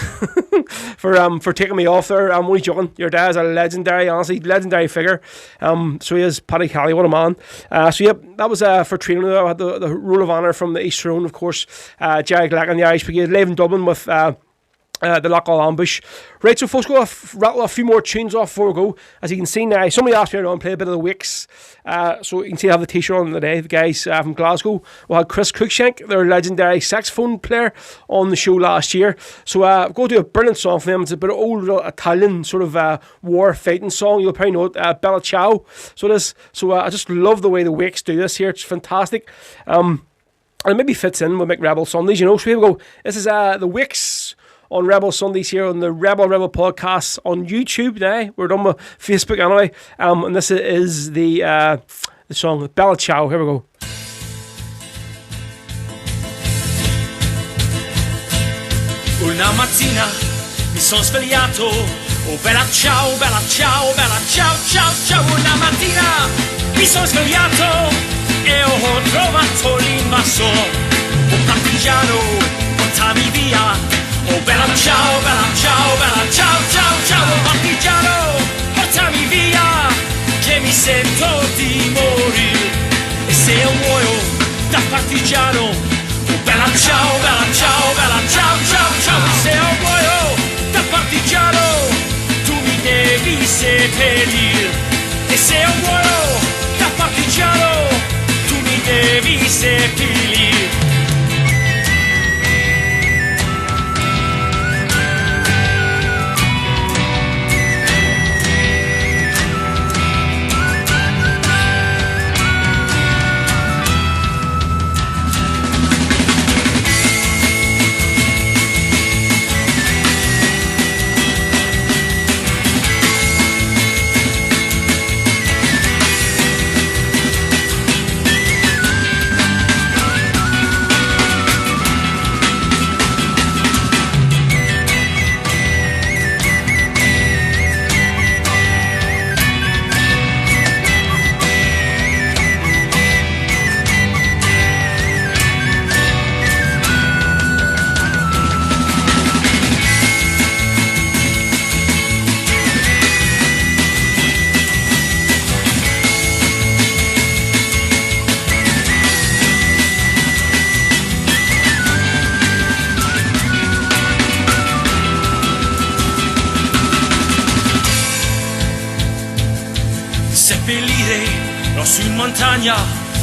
for taking me off there. I'm only joking. Your dad's a legendary, honestly, legendary figure. So he is Paddy Kelly, what a man. So yep, that was for training. I had the Roll of Honour from the East Tyrone, of course. Jerry Glack and the Irish Brigade, live in Dublin with the Lockall Ambush. Right, so folks, we'll rattle a few more tunes off before we go. As you can see now, somebody asked me to play a bit of the Wicks. So you can see I have the t-shirt on today. The guys from Glasgow. We had Chris Cruikshank, their legendary saxophone player, on the show last year. So go do a brilliant song for them. It's a bit of old Italian sort of war fighting song. You'll probably know it, Bella Ciao. So I just love the way the Wicks do this here. It's fantastic. And it maybe fits in with Mick Rebel Sundays, you know. So here we go. This is the Wicks on Rebel Sundays here on the Rebel podcast on YouTube now. We're done with Facebook anyway. And this is the song Bella Ciao. Here we go. Una mattina mi sono svegliato, oh bella ciao, bella ciao, bella ciao, ciao, ciao. Una mattina mi sono svegliato e ho trovato l'invasore, un partigiano, portami via. Oh bella ciao, bella ciao, bella ciao, ciao, ciao. Oh partigiano, portami via, che mi sento di morire. E se io muoio da partigiano, oh bella ciao, bella ciao, bella ciao, ciao, ciao. E se io muoio da partigiano, tu mi devi seppellire. E se io muoio da partigiano, tu mi devi seppellire.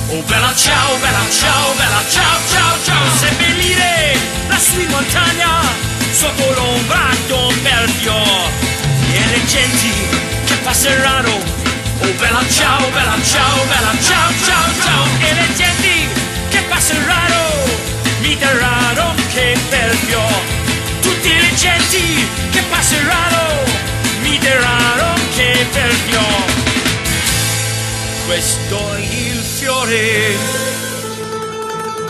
Oh bella ciao, bella ciao, bella ciao, ciao, ciao. Seppellire lassù in montagna sotto l'ombra d'un bel fior e le genti che passeranno. Oh bella ciao, bella ciao, bella ciao, ciao, ciao. E le genti che passeranno mi daranno che bel fior. Tutte le genti che passeranno mi daranno che bel fior. Questo è il fiore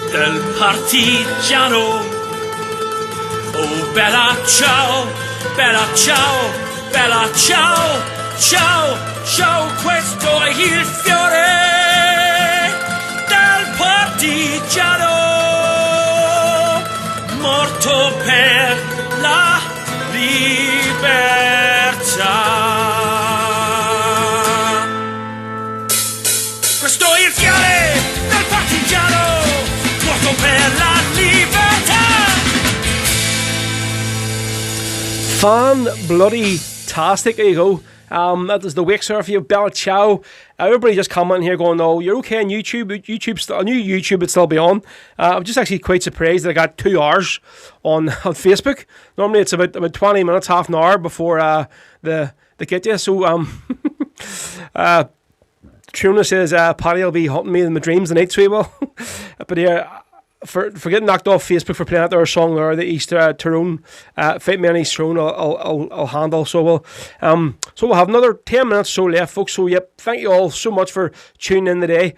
del partigiano. Oh bella ciao, bella ciao, bella ciao, ciao, ciao. Questo è il fiore del partigiano, morto per la libertà. Questo è il fiore del partigiano, morto per la libertà. Fan bloody tastic, there you go. That is the Wicks here for you, Bella Ciao. Everybody just commenting here going, oh, you're okay on YouTube. I knew YouTube would still be on. I'm just actually quite surprised that I got 2 hours on Facebook. Normally it's about 20 minutes, half an hour before they get you. So, Truna says, Paddy will be haunting me in my dreams tonight, so he will. But yeah, for getting knocked off Facebook for playing out their song there, the East Tyrone, Fight Me on East Tyrone, I'll handle. So we'll have another 10 minutes or so left, folks. So yep, thank you all so much for tuning in today.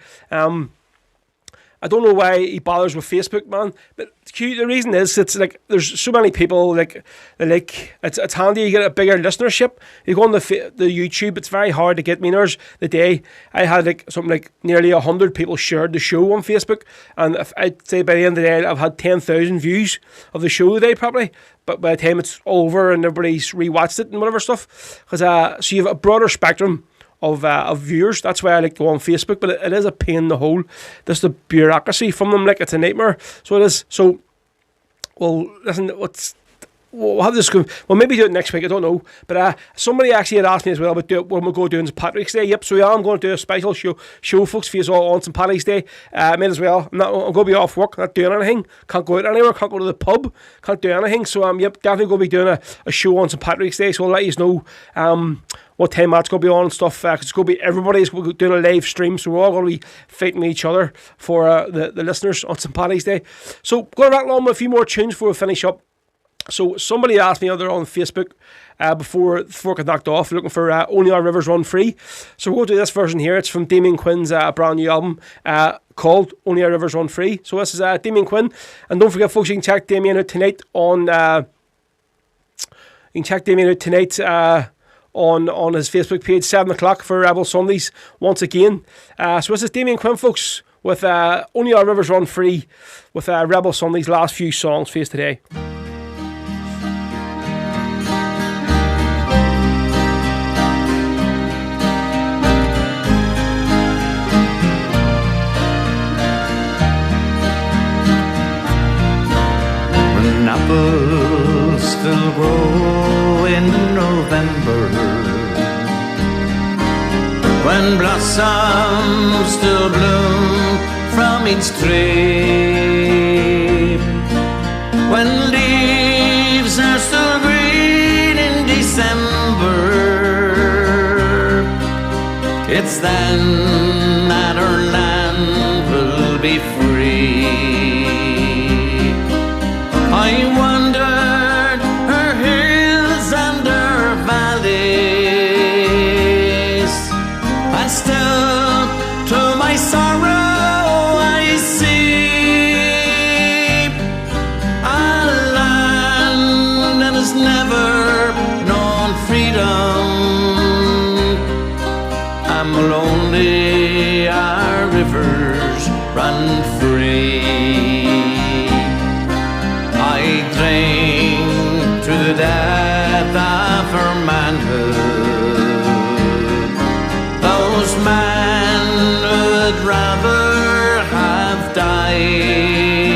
I don't know why he bothers with Facebook, man. But the reason is it's like there's so many people like it's handy you get a bigger listenership. You go on the YouTube, it's very hard to get. There's the day I had like something like nearly 100 people shared the show on Facebook, and I'd say by the end of the day I've had 10,000 views of the show today probably. But by the time it's over and everybody's rewatched it and whatever stuff, because so you have a broader spectrum of viewers. That's why I like to go on Facebook, but it is a pain in the hole. Just the bureaucracy from them, like it's a nightmare. So it is. So, well, listen, we'll have this. Well, maybe do it next week. I don't know. But somebody actually had asked me as well about when we go doing St. Patrick's Day. Yep. So yeah, I'm going to do a special show, folks, for you all on St. Patrick's Day. May as well. I'm going to be off work, not doing anything. Can't go out anywhere. Can't go to the pub. Can't do anything. So yep, definitely going to be doing a show on St. Patrick's Day. So I'll let you know what time that's going to be on and stuff. Cause it's going to be everybody's doing a live stream, so we're all going to be fighting with each other for the listeners on St. Paddy's Day. So going back along with a few more tunes before we finish up. So somebody asked me other on Facebook before it got knocked off, looking for Only Our Rivers Run Free. So we'll do this version here. It's from Damien Quinn's brand new album called Only Our Rivers Run Free. So this is Damien Quinn, and don't forget, folks, you can check Damien out tonight on on his Facebook page, 7 o'clock for Rebel Sundays once again. So this is Damien Quinn, folks, with Only Our Rivers Run Free, with Rebel Sundays' last few songs for you today. When apples still grow in November, when blossoms still bloom from each tree, when leaves are still green in December, it's then that our land will be free. I wandered her hills and her valleys, and still to my sorrow I see a land that has never known freedom, and will only our rivers run free. I drink to the death of her manhood, those men would rather have died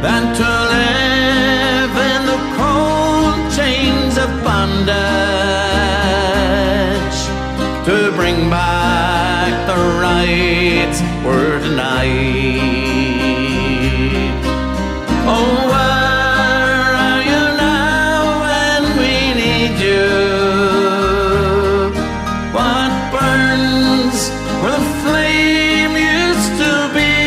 than to live in the cold chains of bondage, to bring back the rights were denied. Oh, where are you now when we need you? What burns where the flame used to be?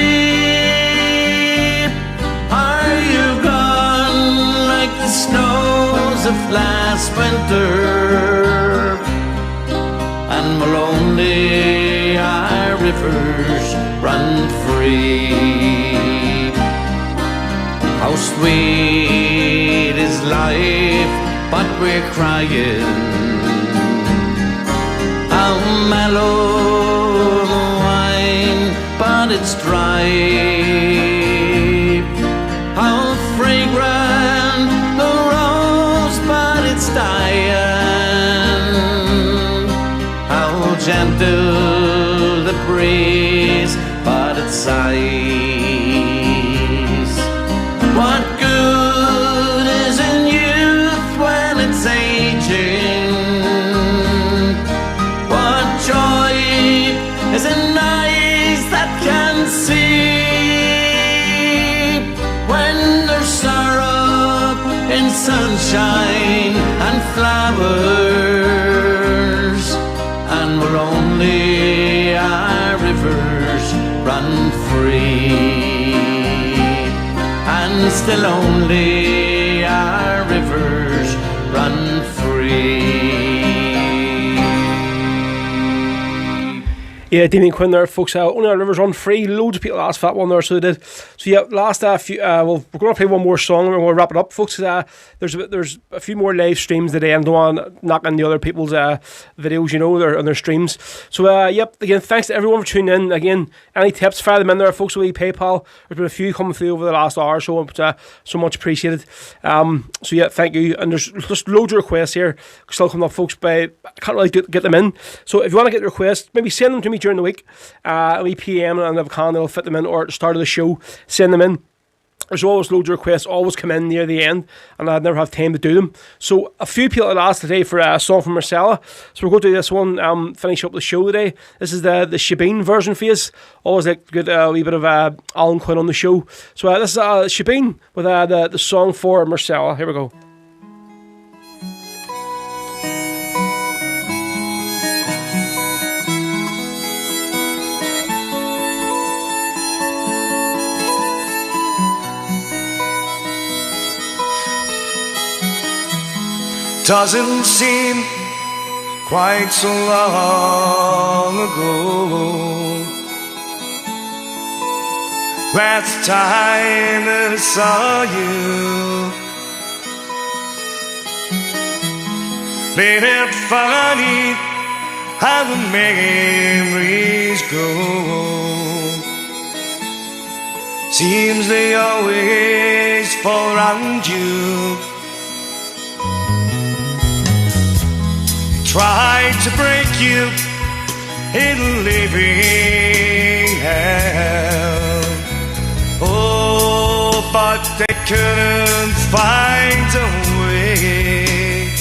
Are you gone like the snows of last winter? And will only our rivers run free? How sweet is life, but we're crying. How mellow the wine, but it's dry. How fragrant the rose, but it's dying. How gentle the breeze, but it sighs. What good is in youth when it's aging? What joy is in eyes that can see? When there's sorrow in sunshine and flowers, and will only our rivers run free? And still only our rivers run free. Yeah, Damien Quinn there, folks. Only Our Rivers Run Free. Loads of people asked for that one there, so they did. So yeah, last few. Well, we're going to play one more song and we'll wrap it up, folks. There's a few more live streams today. I don't want to knock on the other people's videos, you know, on their streams. So yep. Again, thanks to everyone for tuning in. Again, any tips, fire them in there, folks. With PayPal. There's been a few coming through over the last hour or so, but so much appreciated. So yeah, thank you. And there's just loads of requests here still coming up, folks. But I can't really get them in. So if you want to get the requests, maybe send them to me during the week. We PM and if I can, they'll fit them in, or at the start of the show, send them in. There's always loads of requests, always come in near the end, and I'd never have time to do them. So a few people had asked today for a song from Marcella, so we're going to do this one, finish up the show today. This is the Shebeen version for you. Always like to get a wee bit of Alan Quinn on the show. So this is Shebeen with the song for Marcella. Here we go. Doesn't seem quite so long ago, last time that I saw you. Ain't it funny how the memories go? Seems they always fall around you. Tried to break you in living hell. Oh, but they couldn't find a way.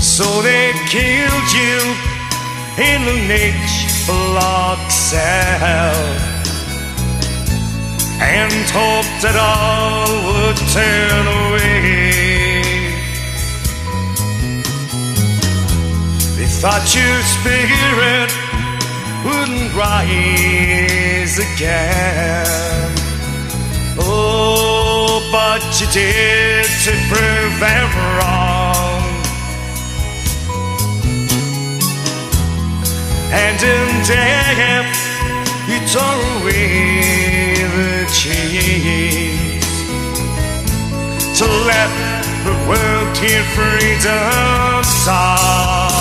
So they killed you in an H-block cell and hoped that all would turn away. Thought your spirit wouldn't rise again. Oh, but you did to prove them wrong. And in death, you tore away the chains to let the world hear freedom's song.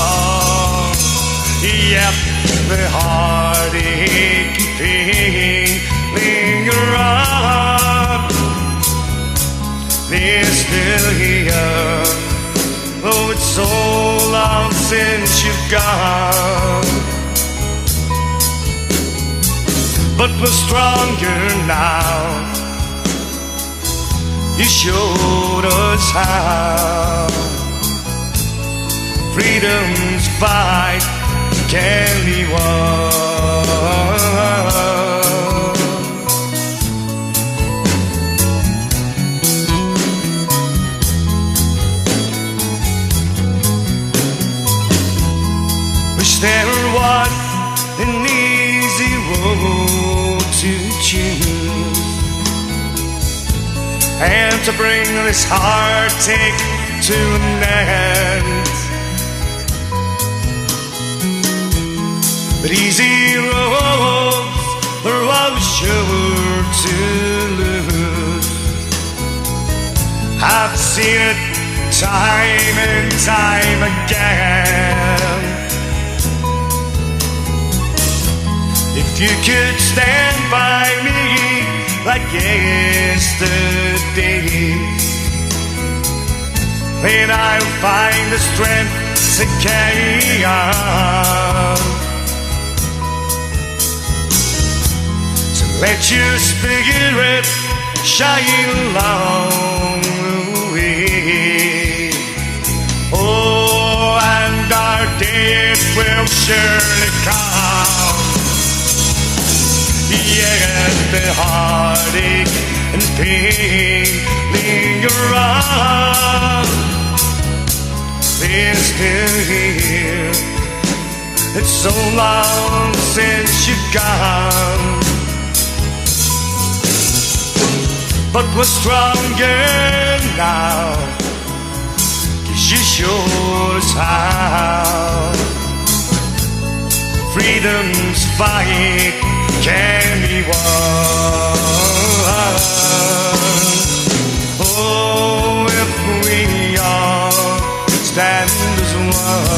Yep, the heartache and pain linger on. They're still here, though it's so long since you've gone. But we're stronger now. You showed us how. Freedom's fight can be won. Wish there was an easy road to choose, and to bring this heartache to an end. But easy roads are always sure to lose. I've seen it time and time again. If you could stand by me like yesterday, then I'll find the strength to carry on. Let your spirit shine along the way. Oh, and our day will surely come. Yet the heartache and pain linger on. They're still here. It's so long since you've gone. But we're stronger now, 'cause you showed us how. freedom's fight can be won. Oh, if we all stand as one.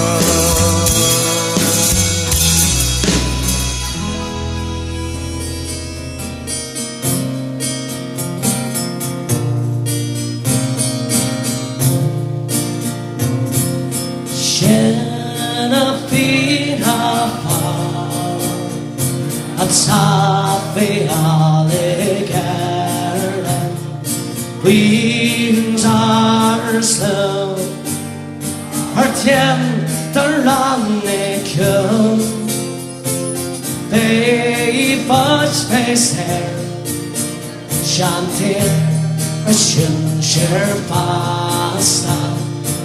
Shanna fina far at safi allegara Queens are slow her tien the rannikum they fudge face hair Shantin a shin share pasta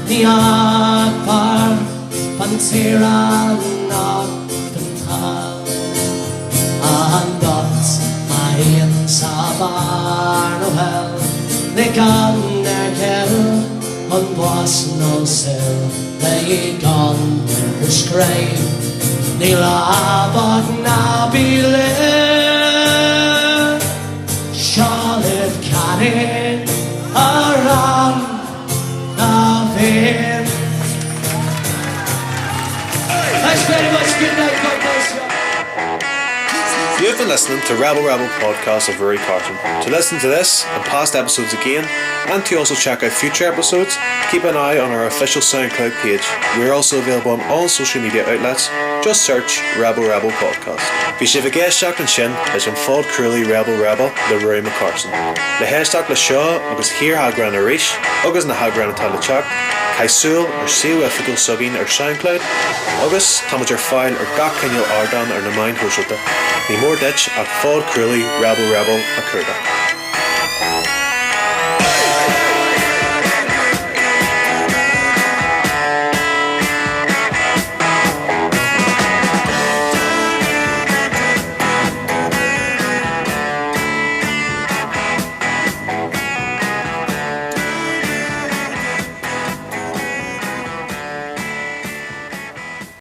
the akbar Pantera not Pantal and dots I in Sabar Noel they gone their kill on was no sell they gone their scrape they labot now be lit Charlotte cannon around the veil. Thanks very much. Good night. God bless you. You have been listening to Rebel podcast of Rory Carson. To listen to this and past episodes again, and to also check out future episodes, keep an eye on our official SoundCloud page. We're also available on all social media outlets. Just search Rebel podcast. Bhí sé bhgéisteach an sin leis an fád cruúlaí Rebel le Rory McCarson. Le héisteach le seo agus hir hagran a ríis, agus na hagran atá le teach, caisúil ar siúificail sugin ar SoundCloud, agus táid ar fáil ar gach cinneal ardan ar na main thuisiilta. Ní mór dit ach fád cruúlaí Rebel a curda.